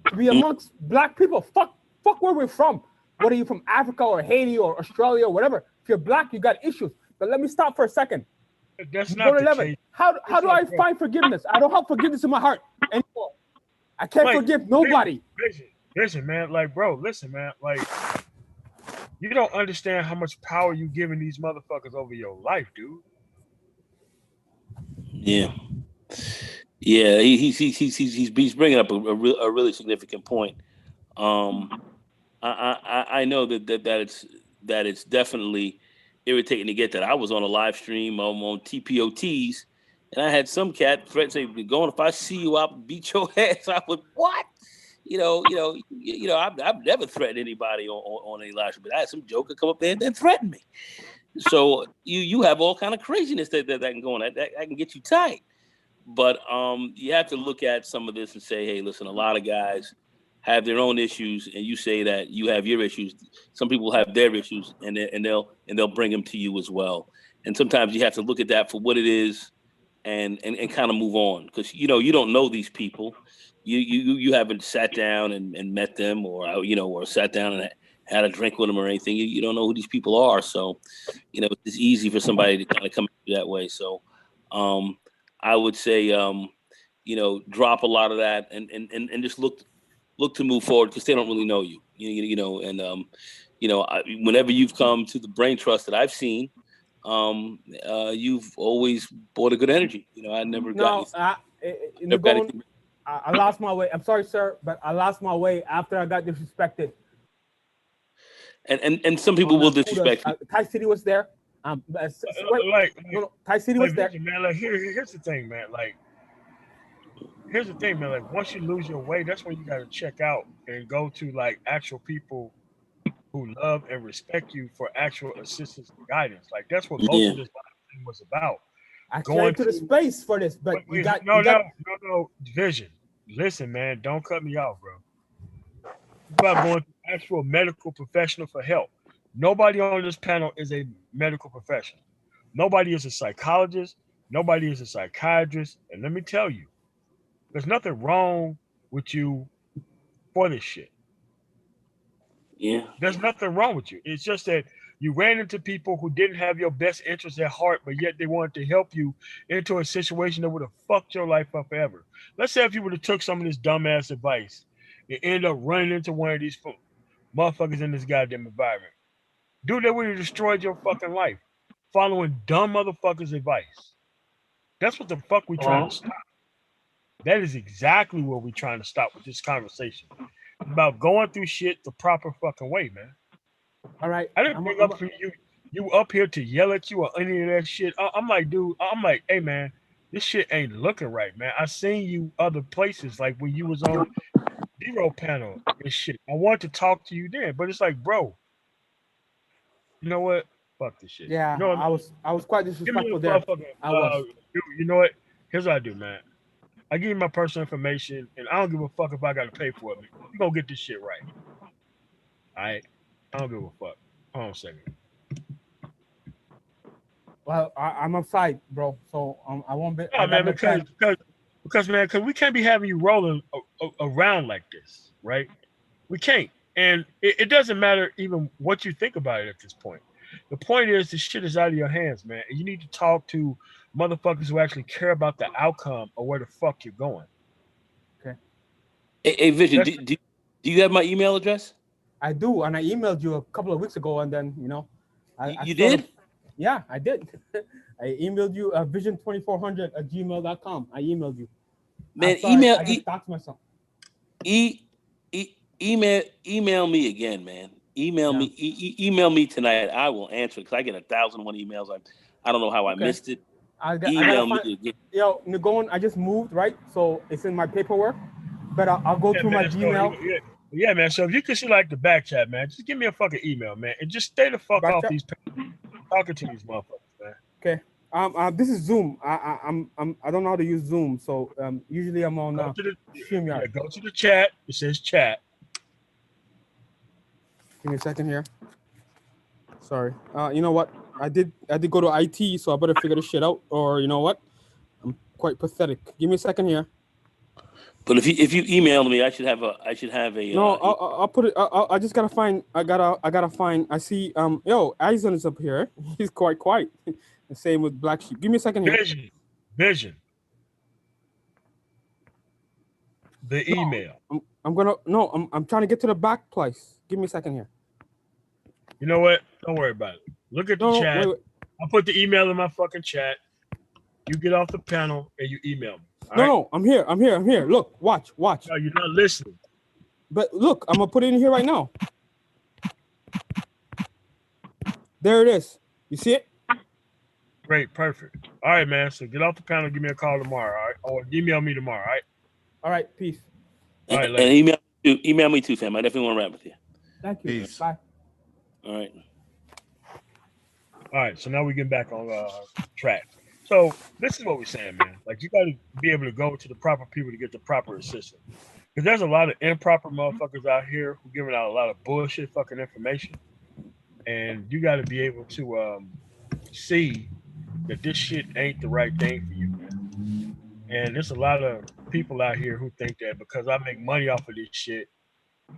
To be amongst black people. Fuck where we're from. Whether you're from Africa or Haiti or Australia or whatever. If you're black, you got issues. But let me stop for a second. That's not the case. How do I find forgiveness? I don't have forgiveness in my heart anymore. I can't forgive nobody. Listen, man. Like, bro, listen, man. Like, You don't understand how much power you giving these motherfuckers over your life, dude. Yeah. Yeah, he's bringing up a really significant point. I know that it's definitely irritating to get that. I was on a live stream on TPOTs, and I had some cat threat say, "Going if I see you, I'll beat your ass." I would what? I've never threatened anybody on any live stream, but I had some joker come up there and then threaten me. So you have all kind of craziness that can go on. That can get you tight. But you have to look at some of this and say, hey, listen, a lot of guys have their own issues, and you say that you have your issues. Some people have their issues, and they'll bring them to you as well. And sometimes you have to look at that for what it is, and kind of move on, because you don't know these people. You haven't sat down and met them, or sat down and had a drink with them or anything. You don't know who these people are, so it's easy for somebody to kind of come at you that way. So I would say drop a lot of that and just look to move forward, because they don't really know you. Whenever you've come to the Brain Trust that I've seen, you've always brought a good energy. I never got anything. I lost my way. I'm sorry, sir, but I lost my way after I got disrespected. And some people will disrespect you. Ty City was there. Ty City was there. Man, like here's the thing, man. Like once you lose your way, that's when you got to check out and go to like actual people who love and respect you for actual assistance and guidance. Like that's what most of this thing was about. I came to the space for this, but no, Vision. Listen, man, don't cut me off, bro. It's about going to actual medical professional for help. Nobody on this panel is a medical professional. Nobody is a psychologist. Nobody is a psychiatrist. And let me tell you, there's nothing wrong with you for this shit. Yeah. There's nothing wrong with you. It's just that you ran into people who didn't have your best interests at heart, but yet they wanted to help you into a situation that would have fucked your life up forever. Let's say if you would have took some of this dumbass advice and end up running into one of these motherfuckers in this goddamn environment. Dude, that would have destroyed your fucking life. Following dumb motherfuckers' advice. That's what the fuck we trying to stop. That is exactly what we're trying to stop with this conversation. It's about going through shit the proper fucking way, man. All right. I didn't bring up for you up here to yell at you or any of that shit. I'm like, dude, hey man, this shit ain't looking right, man. I seen you other places, like when you was on Zero panel and shit. I wanted to talk to you then, but it's like, bro, you know what? Fuck this shit. Yeah, you know I was quite disrespectful there. I was. You know what? Here's what I do, man. I give you my personal information, and I don't give a fuck if I got to pay for it. You gonna get this shit right. All right? I don't give a fuck. Hold on a second. Well, I'm outside, bro. So I won't be. Oh, man, because we can't be having you rolling around like this, right? We can't. And it doesn't matter even what you think about it at this point. The point is, this shit is out of your hands, man. And you need to talk to motherfuckers who actually care about the outcome or where the fuck you're going. Okay. Hey Vision, do you have my email address? I do, and I emailed you a couple of weeks ago, and then you did? Yeah, I did. I emailed you vision2400@gmail.com. I emailed you. Man, I just doxed myself. Email me again, man. Email me tonight. I will answer because I get 1,001 emails. I don't know how I missed it. Email me again. Yo, Nagon, I just moved, right? So it's in my paperwork, but I'll go through my Gmail. Yeah, man. So if you can see like the back chat, man, just give me a fucking email, man, and just stay the fuck off these people talking to these motherfuckers, man. Okay. This is Zoom. I don't know how to use Zoom, so usually I'm on StreamYard. Yeah, go to the chat. It says chat. Give me a second here. Sorry. You know what? I did go to IT, so I better figure this shit out. Or you know what? I'm quite pathetic. Give me a second here. But if you email me, I should have a. No, I'll put it. I just gotta find. I gotta find. I see. Yo, Aizen is up here. He's quite quiet. The same with Black Sheep. Give me a second here. Vision. The email. I'm trying to get to the back place. Give me a second here. You know what? Don't worry about it. Look at the No, chat. wait. I'll put the email in my fucking chat. You get off the panel and you email me. All No, right? no, I'm here. Look, watch. No, you're not listening. But look, I'm gonna put it in here right now. There it is. You see it? Great, perfect. All right, man. So get off the panel. Give me a call tomorrow. All right, or email me tomorrow. All right. All right, peace. All right, And later. email me too, fam. I definitely want to rap with you. Thank you. Peace. Bye. All right. All right, so now we get back on track. So this is what we're saying, man. Like you got to be able to go to the proper people to get the proper assistance. Because there's a lot of improper motherfuckers out here who giving out a lot of bullshit fucking information, and you got to be able to see that this shit ain't the right thing for you, man. And there's a lot of people out here who think that because I make money off of this shit,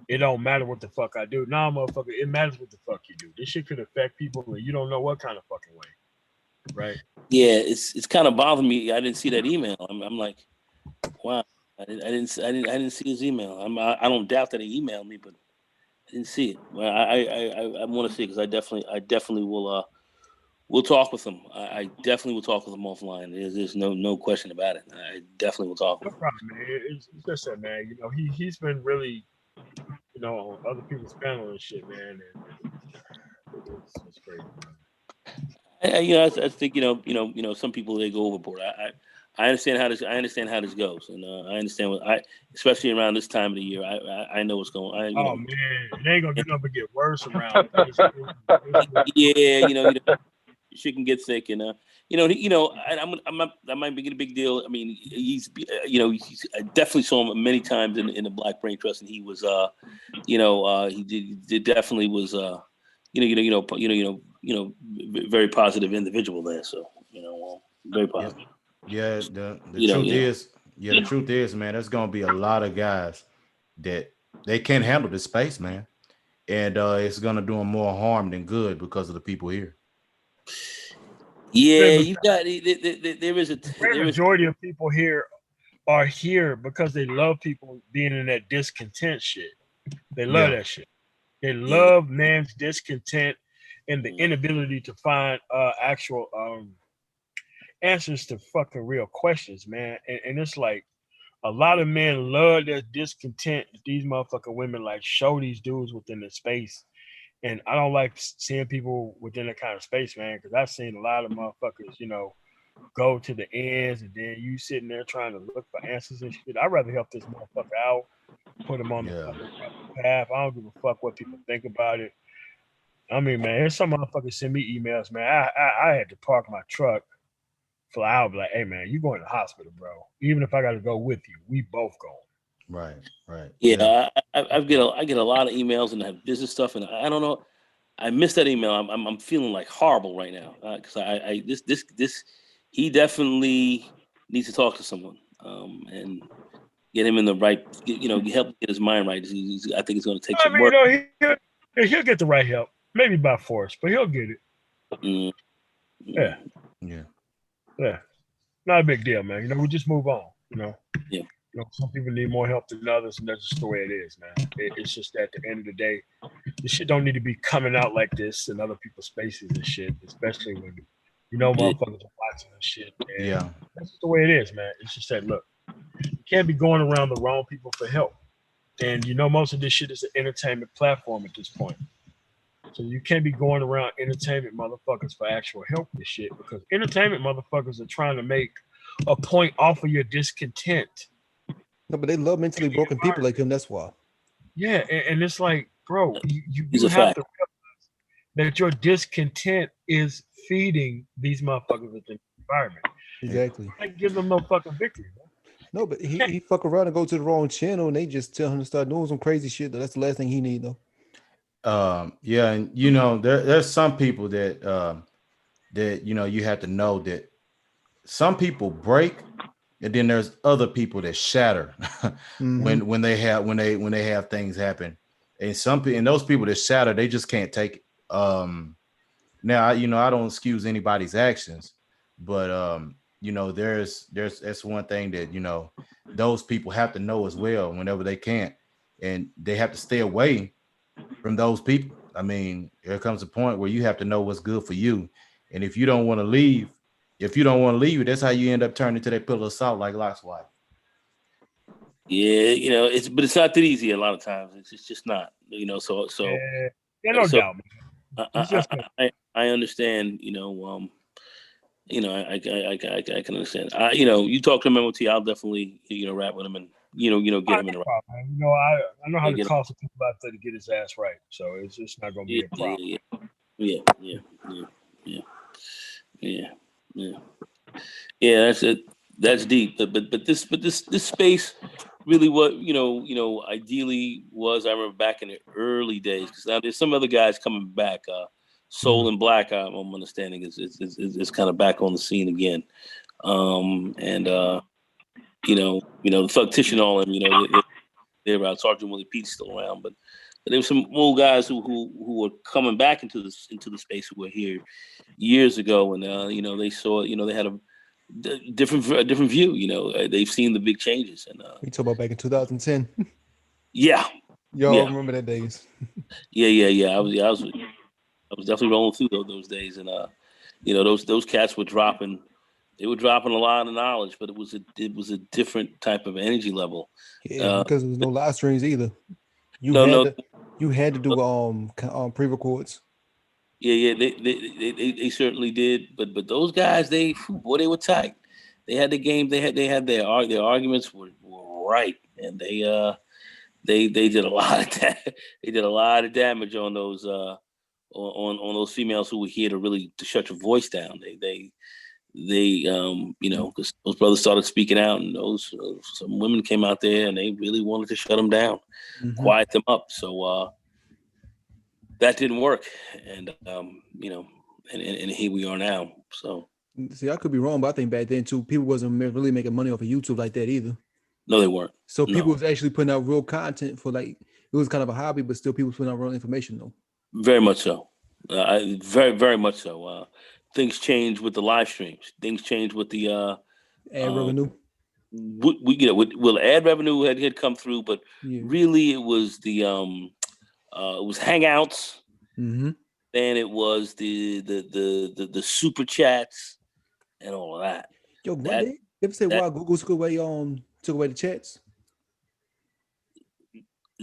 it don't matter what the fuck I do. Nah, motherfucker, it matters what the fuck you do. This shit could affect people and you don't know what kind of fucking way. Right? Yeah, it's kind of bothering me. I didn't see that email. I'm like, wow, I didn't see his email. I don't doubt that he emailed me, but I didn't see it. Well, I want to see it because I definitely will. We'll talk with him. I definitely will talk with him offline. There's no question about it. I definitely will talk with No him. problem, man. It's just that, man. You know, he's been really, you know, on other people's panel and shit, man. And it's crazy. I think some people they go overboard. I understand how this goes, and I understand especially around this time of the year. I know what's going on. Oh man, it ain't gonna do nothing but get worse around. Yeah, shit can get thick, and I might make it a big deal. I mean, he's I definitely saw him many times in the Black Brain Trust, and he was he definitely was very positive individual there. So very positive. Yeah, the truth is, man, there's gonna be a lot of guys that they can't handle the space, man, and it's gonna do them more harm than good because of the people here. Yeah, you got there is The majority of people here are here because they love people being in that discontent shit. They love that shit. They love man's discontent and the inability to find actual answers to fucking real questions, man. And it's like a lot of men love their discontent. These motherfucking women like show these dudes within the space. And I don't like seeing people within that kind of space, man, because I've seen a lot of motherfuckers, go to the ends and then you sitting there trying to look for answers and shit. I'd rather help this motherfucker out, put him on the fucking path. I don't give a fuck what people think about it. I mean, man, there's some motherfuckers send me emails, man. I had to park my truck for an hour, like, hey, man, you going to the hospital, bro. Even if I got to go with you, we both going. Right. Yeah, I get a lot of emails and have business stuff, and I don't know. I missed that email. I'm feeling like horrible right now because he definitely needs to talk to someone and get him in the right. Help get his mind right. I think it's going to take some work. He'll get the right help, maybe by force, but he'll get it. Yeah. Not a big deal, man. We just move on. Yeah. Some people need more help than others, and that's just the way it is, man. It's just that at the end of the day, this shit don't need to be coming out like this in other people's spaces and shit, especially when motherfuckers are watching and shit. And that's just the way it is, man. It's just that look, you can't be going around the wrong people for help. And most of this shit is an entertainment platform at this point. So you can't be going around entertainment motherfuckers for actual help and shit, because entertainment motherfuckers are trying to make a point off of your discontent. No, but they love mentally broken people like him. That's why. Yeah, and it's like, bro, you have to realize that your discontent is feeding these motherfuckers within the environment. Exactly. You can't give them no fucking victory, man. No, but he fuck around and go to the wrong channel, and they just tell him to start doing some crazy shit. That's the last thing he need, though. Yeah, and there's some people that you have to know that some people break. And then there's other people that shatter when they have things happen, and those people that shatter, they just can't take it. Now I don't excuse anybody's actions, but that's one thing that those people have to know as well whenever they can, and they have to stay away from those people. I mean, there comes a point where you have to know what's good for you. And if you don't want to leave, that's how you end up turning to that pillar of salt like Lot's wife. Yeah, you know, it's not that easy a lot of times. It's just not, you know. So yeah, no doubt, man. I understand, you know. I can understand. You know, you talk to him MOT, I'll definitely, you know, rap with him and get him in the right. You know, I know how to call some people out there to get his ass right, so it's just not gonna be a problem. Yeah. That's it. That's deep. But this space really what ideally was. I remember back in the early days, because now there's some other guys coming back. Soul and Black, I'm understanding is kind of back on the scene again. The Thugtish and all, and they're around. Sergeant Willie Pete's still around, but there were some old guys who were coming back into the space who were here years ago, and they saw, they had a different view. You know, they've seen the big changes, and we talk about back in 2010. Yeah, y'all remember that days? Yeah. I was definitely rolling through those days, and those cats were dropping. They were dropping a lot of knowledge, but it was a different type of energy level. Yeah, because there was no live streams either. You had to do pre-records. Yeah, they certainly did. But those guys, they were tight. They had the game. They had their arguments were right, and they did a lot of they did a lot of damage on those on those females who were here to shut your voice down. They because those brothers started speaking out, and some women came out there and they really wanted to shut them down, quiet them up. So that didn't work, and and here we are now. So see, I could be wrong, but I think back then too, people wasn't really making money off of YouTube like that either. No, they weren't. So people was actually putting out real content for it was kind of a hobby, but still people putting out real information though. Very much so. Very, very much so. Things change with the live streams. Things change with the ad revenue. Well, ad revenue had come through, but really it was the it was Hangouts. Mm-hmm. Then it was the super chats and all of that. Yo, you ever say why Google took away the chats?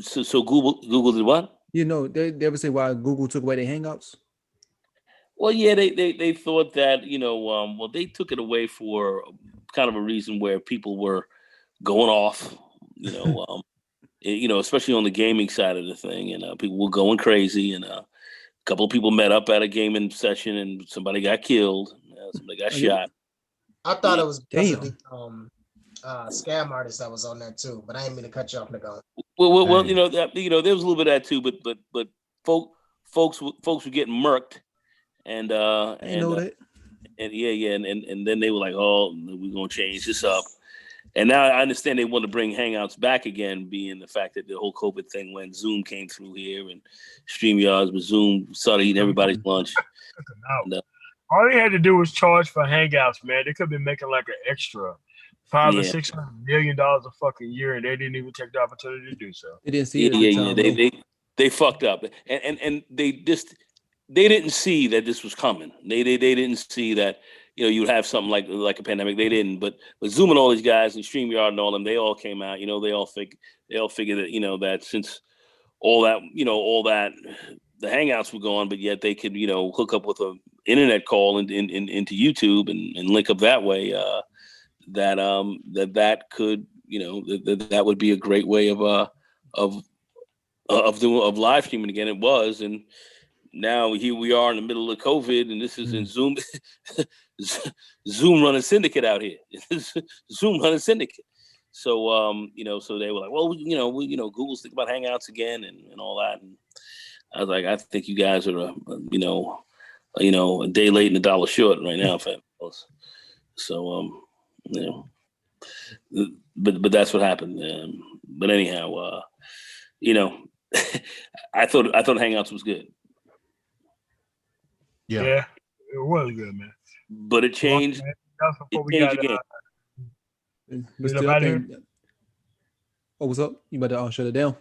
So Google did what? They ever say why Google took away their Hangouts? Well, yeah, they thought that, they took it away for kind of a reason where people were going off, especially on the gaming side of the thing, and people were going crazy, and a couple of people met up at a gaming session, and somebody got killed, somebody got shot. I thought it was because of the scam artist that was on there too, but I didn't mean to cut you off, Nagano. Well, there was a little bit of that too, but folks were getting murked. And I know that. And then they were like, "Oh, we're gonna change this up." And now I understand they want to bring Hangouts back again, being the fact that the whole COVID thing when Zoom came through here and StreamYards, but Zoom started eating everybody's lunch. All they had to do was charge for Hangouts, man. They could have been making like an extra $500 or $600 million a fucking year, and they didn't even take the opportunity to do so. They didn't see it. They fucked up, and they didn't see that this was coming. They didn't see that you'd have something like a pandemic. They didn't, but Zoom and all these guys and StreamYard and all them, they all came out. They all figured that that since all that the Hangouts were gone, but yet they could hook up with an internet call into YouTube and link up that way. That could that would be a great way of live streaming again. It was, and now here we are in the middle of COVID, and this is in Zoom. Zoom running syndicate out here. Zoom running syndicate. So so they were like, well, Google's thinking about Hangouts again and all that. And I was like, I think you guys are a day late and a dollar short right now, fellas. So but that's what happened. But anyhow, I thought Hangouts was good. Yeah, it was good, man. But it changed. Again. Oh, what's up? You better shut it down.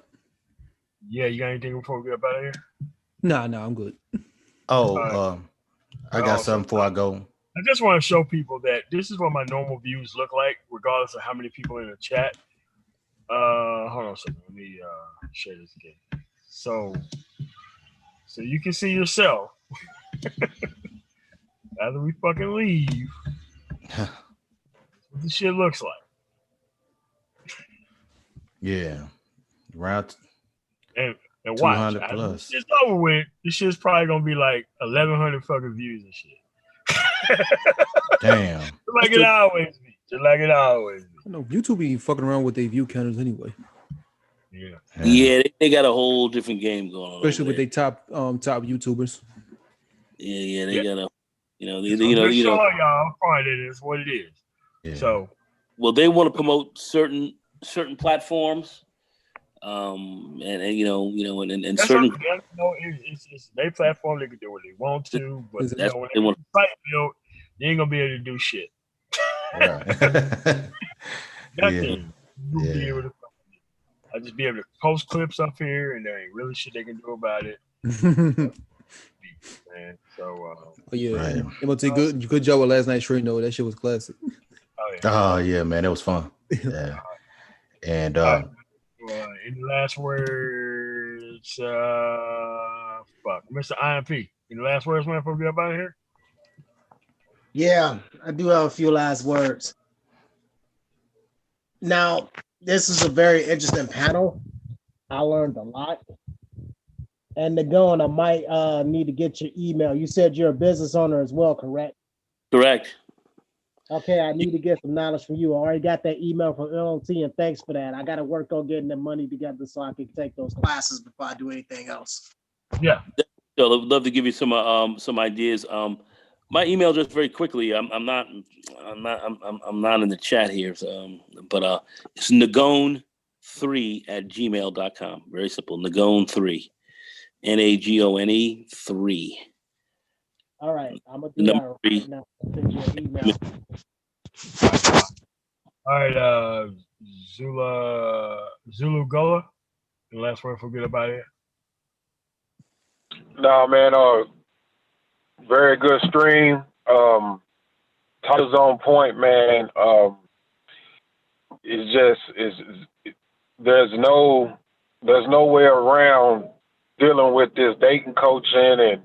Yeah, you got anything before we get up out of here? Nah, I'm good. Oh, I got something before I go. I just want to show people that this is what my normal views look like, regardless of how many people in the chat. Hold on a second. Let me share this again. So you can see yourself. After we fucking leave, what the shit looks like. Yeah, around And watch, 200 plus. It's over with. This shit's probably gonna be like 1,100 fucking views and shit. Damn. Just like it always be. Just like it always be. I know YouTube be fucking around with their view counters anyway. Yeah, they got a whole different game going on. Especially with their top YouTubers. Yeah, they got a, I'm just showing y'all how fine it is, what it is. Yeah. So, well, they want to promote certain platforms, and that's certain. It's their platform. They can do what they want to, but when they they want. site built, you ain't gonna be able to do shit. Right. Nothing. You'll be able to. I'll just be able to post clips up here, and there ain't really shit they can do about it. Man, so right. MOT, good job with last night's stream though. That shit was classic. Oh yeah, man, it was fun. Yeah. And in the last words, Mr. IMP. In the last words, man, before we get up out of here. Yeah, I do have a few last words. Now, this is a very interesting panel. I learned a lot. And Nagone, I might need to get your email. You said you're a business owner as well, correct? Correct. Okay, I need to get some knowledge from you. I already got that email from LLT, and thanks for that. I got to work on getting the money together so I can take those classes before I do anything else. Yeah. So I'd love to give you some ideas. My email, just very quickly. I'm not in the chat here, but it's nagone3@gmail.com. Very simple. Nagone3, NAGONE 3. All right, I'm gonna do that right now. Send you an email. All right, Zulu Gullah. The last word for good about it. No, man, very good stream. Title's on point, man. There's no way around dealing with this dating coaching and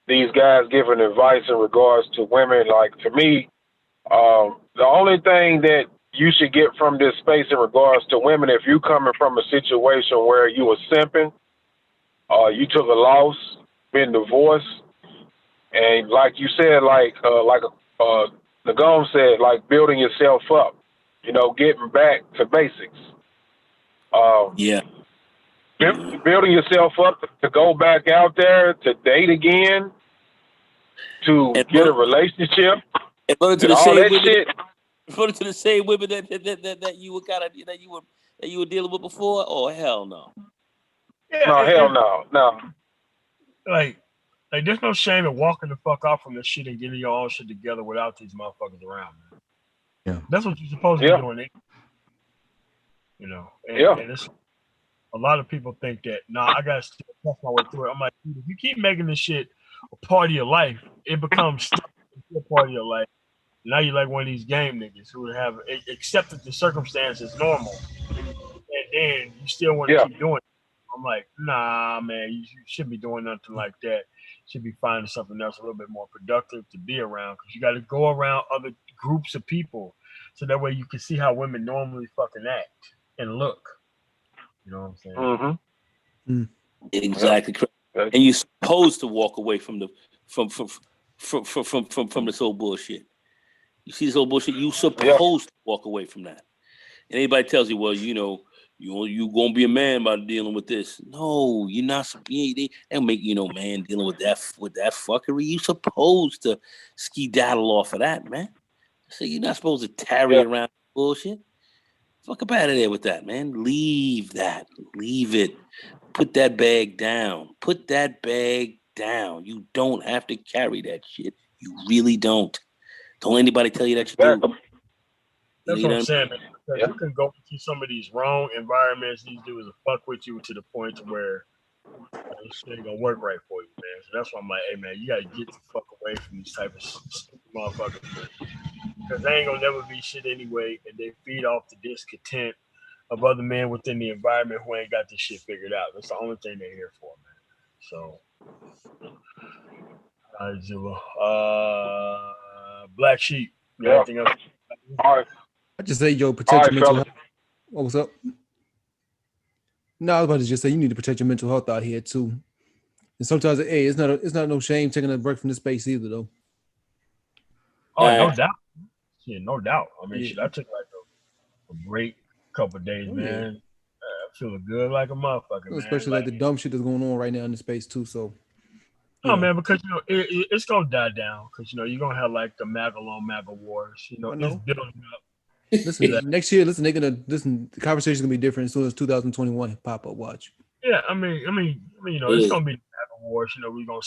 these guys giving advice in regards to women. Like, to me, the only thing that you should get from this space in regards to women, if you coming from a situation where you were simping, you took a loss, been divorced, and like you said, like Nagone said, like building yourself up, getting back to basics. Building yourself up to go back out there to date again, to get a relationship, and run into the same women that you were dealing with before. Oh hell no! Yeah, no, hell no. Like there's no shame in walking the fuck off from this shit and getting your own shit together without these motherfuckers around, man. Yeah, that's what you're supposed to be doing. And it's a lot of people think that, I gotta still push my way through it. I'm like, dude, if you keep making this shit a part of your life, it becomes a part of your life. Now you're like one of these game niggas who have accepted the circumstances normal, and then you still want to keep doing it. I'm like, nah, man, you shouldn't be doing nothing like that. You should be finding something else a little bit more productive to be around, because you got to go around other groups of people so that way you can see how women normally fucking act and look. You know what I'm saying? Mm-hmm. Exactly correct. And you're supposed to walk away from this whole bullshit. You see this whole bullshit, you supposed to walk away from that. And anybody tells you, well, you gonna be a man by dealing with this. No, you're not. They don't make you man dealing with that fuckery. You supposed to skedaddle off of that, man. So you're not supposed to tarry around bullshit. Fuck up out of there with that, man. Leave that. Leave it. Put that bag down. Put that bag down. You don't have to carry that shit. You really don't. Don't let anybody tell you that you do. That's what I'm saying, man. Because you can go into some of these wrong environments. These dudes will fuck with you to the point to where This shit ain't gonna work right for you, man. So that's why I'm like, hey man, you gotta get the fuck away from these type of stupid motherfuckers, man. Because they ain't gonna never be shit anyway, and they feed off the discontent of other men within the environment who ain't got this shit figured out. That's the only thing they're here for, man. So, all right, Zilla. Black Sheep. You got anything else? All right. I just say, yo, protect your mental fellas. health. Oh, what's up? No, I was about to just say you need to protect your mental health out here too. And sometimes, hey, it's not no shame taking a break from this space either, though. Oh, no doubt. Yeah, no doubt. I mean, Yeah. shit, I took like a break couple of days, Oh, man. Feeling good like a motherfucker, man. Especially like the dumb shit that's going on right now in the space too. So, Oh man, because you know it's gonna die down because you know you're gonna have like the MAGA on MAGA wars. You know, I know. it's building up. listen, next year, listen, they're gonna listen. The conversation's gonna be different as soon as 2021 pop up. Watch. Yeah, I mean, you know, it's gonna be MAGA wars. You know, we're gonna,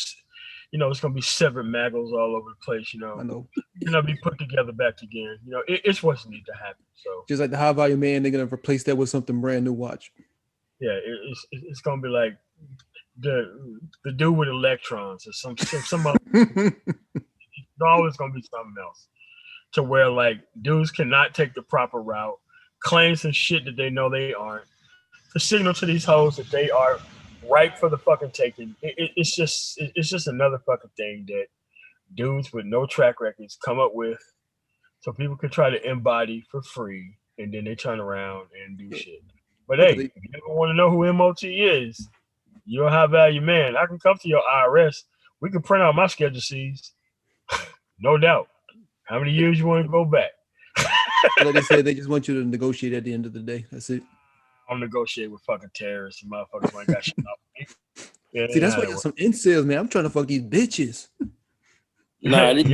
you know, it's gonna be severed MAGAs all over the place. You know, I know. You're gonna be put together back again. You know, it's what's need to happen. So Just like the high value man, they're gonna replace that with something brand new. Watch. yeah, it's gonna be like the dude with electrons or some other. It's always gonna be something else to where like dudes cannot take the proper route, claim some shit that they know they aren't, to signal to these hoes that they are ripe for the fucking taking. It's just another fucking thing that dudes with no track records come up with, so people can try to embody for free, and then they turn around and do shit. But hey, if you ever want to know who MOT is, you're a high value man. I can come to your IRS. We can print out my Schedule Cs. No doubt. How many years you want to go back? Like they said, they just want you to negotiate at the end of the day. That's it. I'll negotiate with fucking terrorists and motherfuckers who ain't got shit up. Yeah, See, that's why you got some incels, man. I'm trying to fuck these bitches. Nah, don't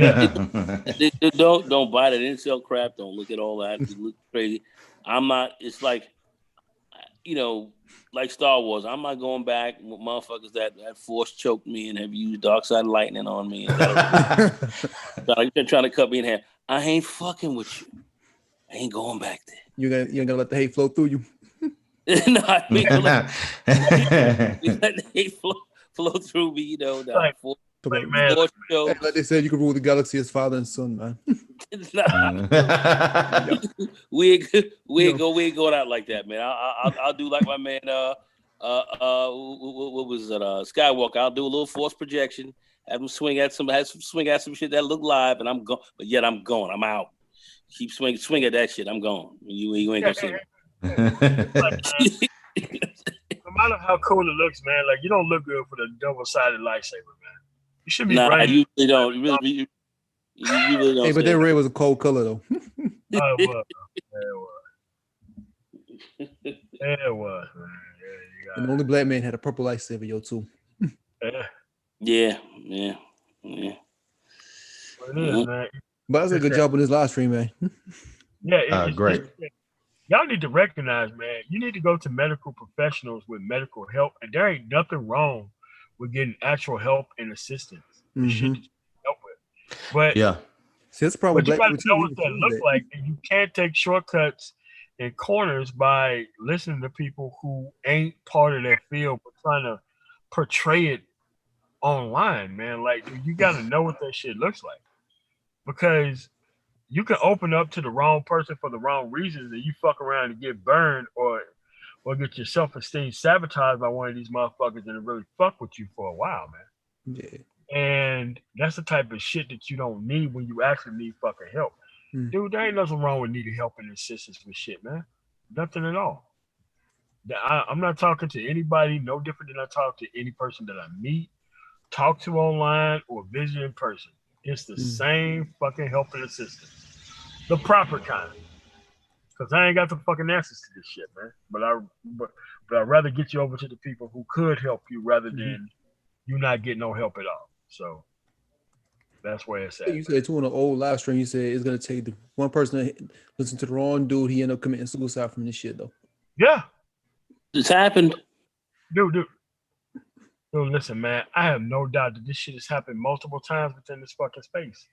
buy that incel crap. Don't look at all that. You look crazy. I'm not. It's like, you know, like Star Wars. I'm not going back with motherfuckers that force choked me and have used dark side lightning on me. And trying to cut me in half. I ain't fucking with you. I ain't going back there. You ain't gonna let the hate flow through you. No, I mean, let the hate flow through me. You know, Like, man, like they said, you can rule the galaxy as father and son, man. we ain't going out like that, man. I'll do like my man. What was it? Skywalker. I'll do a little force projection. Have him swing at some shit that look live, and I'm going. But yet I'm going. I'm out. Keep swing at that shit. I'm gone. You ain't gonna see me. No matter how cool it looks, man, like you don't look good for the double-sided lightsaber, man. You should be Nah, right. you really don't. You really don't. Hey, but that red was a cold color though. Oh, it was. It was, man. Yeah, And the only black man had a purple lightsaber, yo, too. Yeah. Yeah. It is, man. But that's a good job on this live stream, man. Yeah, great. Y'all need to recognize, man, you need to go to medical professionals with medical help, and there ain't nothing wrong with getting actual help and assistance. The shit that you need help with. But yeah, see, that's probably but you black gotta people know too. what that look like, and you can't take shortcuts and corners by listening to people who ain't part of that field but trying to portray it online, man. Like, dude, you gotta know what that shit looks like, because you can open up to the wrong person for the wrong reasons, and you fuck around and get burned or get your self-esteem sabotaged by one of these motherfuckers and it really fuck with you for a while, man. Yeah. And that's the type of shit that you don't need when you actually need fucking help. Dude, there ain't nothing wrong with needing help and assistance with shit, man. Nothing at all. I'm not talking to anybody no different than I talk to any person that I meet, talk to online, or visit in person. It's the same fucking help and assistance. The proper kind. Because I ain't got the fucking answers to this shit, man. But I'd rather get you over to the people who could help you rather than you not get no help at all. So that's where it's at. You said too on an old live stream, you said it's gonna take the one person to listen to the wrong dude, he ended up committing suicide from this shit though. Yeah. It's happened. Dude, listen, man. I have no doubt that this shit has happened multiple times within this fucking space.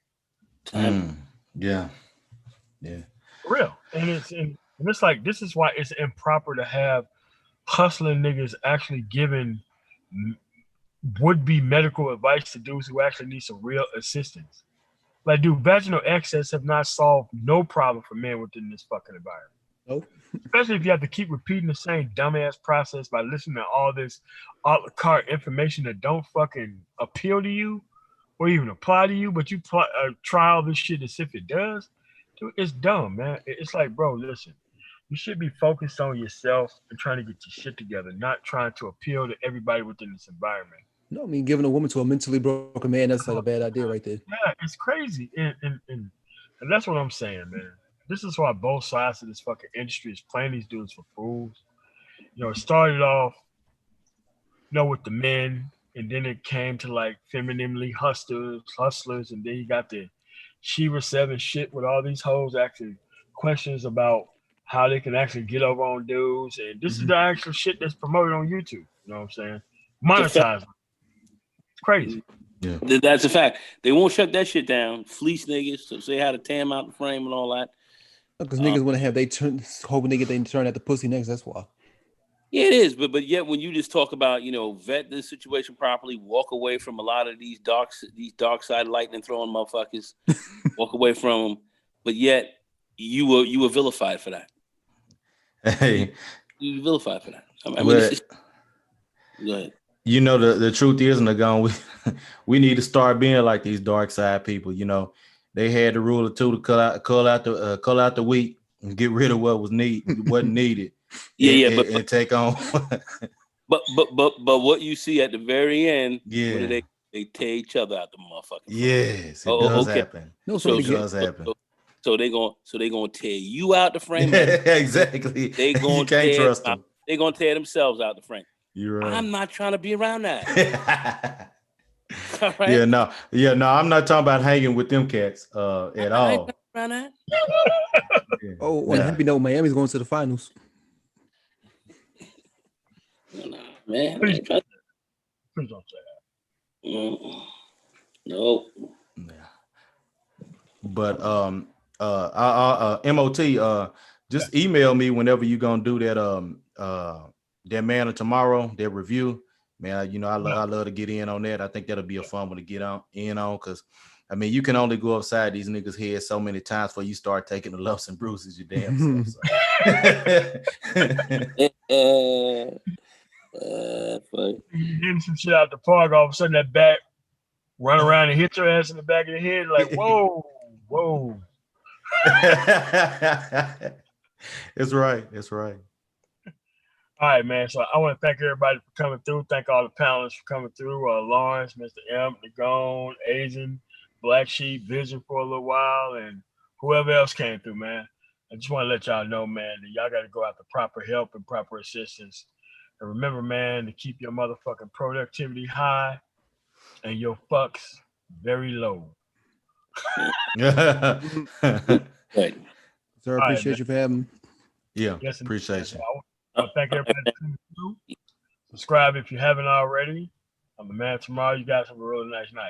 Yeah. For real. And it's like, this is why it's improper to have hustling niggas actually giving would be medical advice to dudes who actually need some real assistance. Like, dude, vaginal access have not solved no problem for men within this fucking environment. Nope. Especially if you have to keep repeating the same dumbass process by listening to all this a la carte information that don't fucking appeal to you or even apply to you, but you try all this shit as if it does. Dude, it's dumb, man. It's like, bro, listen, you should be focused on yourself and trying to get your shit together, not trying to appeal to everybody within this environment. No, I mean, giving a woman to a mentally broken man, that's like a bad idea right there. Yeah, it's crazy. And that's what I'm saying, man. This is why both sides of this fucking industry is playing these dudes for fools. You know, it started off, with the men, and then it came to like femininely hustlers, and then you got the Shiva 7 shit with all these hoes asking questions about how they can actually get over on dudes. And this is the actual shit that's promoted on YouTube. You know what I'm saying? Monetized. It's crazy. Yeah. That's a fact. They won't shut that shit down. Fleece niggas, so say how to tear them out the frame and all that. Because niggas want to have hoping they get they turn at the pussy next. That's why. Yeah, it is. But yet when you just talk about, vet the situation properly, walk away from a lot of these dark side lightning throwing motherfuckers, walk away from them. But yet you were vilified for that. Hey, you vilified for that. I mean, go ahead. The truth is, Nagon, we need to start being like these dark side people. They had the rule of two to cull out the wheat and get rid of what wasn't needed. But take on. but what you see at the very end, yeah, they tear each other out the motherfucker. Yes, it does happen. No, it does happen. So they gonna tear you out the frame. Exactly. They gonna you can't trust them. They gonna tear themselves out the frame. You're right. I'm not trying to be around that. All right? Yeah, no, I'm not talking about hanging with them cats at all. Around that. Yeah. Oh, on a happy note, Miami's going to the finals. Man, Please don't say that. No. Yeah. But MOT, just email me whenever you're gonna do that Man of Tomorrow, that review. Man, I love to get in on that. I think that'll be a fun one to get in on, because I mean, you can only go upside these niggas' heads so many times before you start taking the lumps and bruises your damn self. Hitting some shit out the park, all of a sudden that bat run around and hit your ass in the back of the head, like, whoa. It's right. All right, man. So I want to thank everybody for coming through. Thank all the panelists for coming through. Lawrence, Mr. M, Nagon, Asian, Black Sheep, Vision for a little while, and whoever else came through, man. I just want to let y'all know, man, that y'all got to go after proper help and proper assistance. And remember, man, to keep your motherfucking productivity high and your fucks very low. Right. Sir, I appreciate you for having me. Yeah, yes, appreciate you. I want to thank everybody for coming through. Subscribe if you haven't already. I'm the Man Tomorrow. You guys have a really nice night.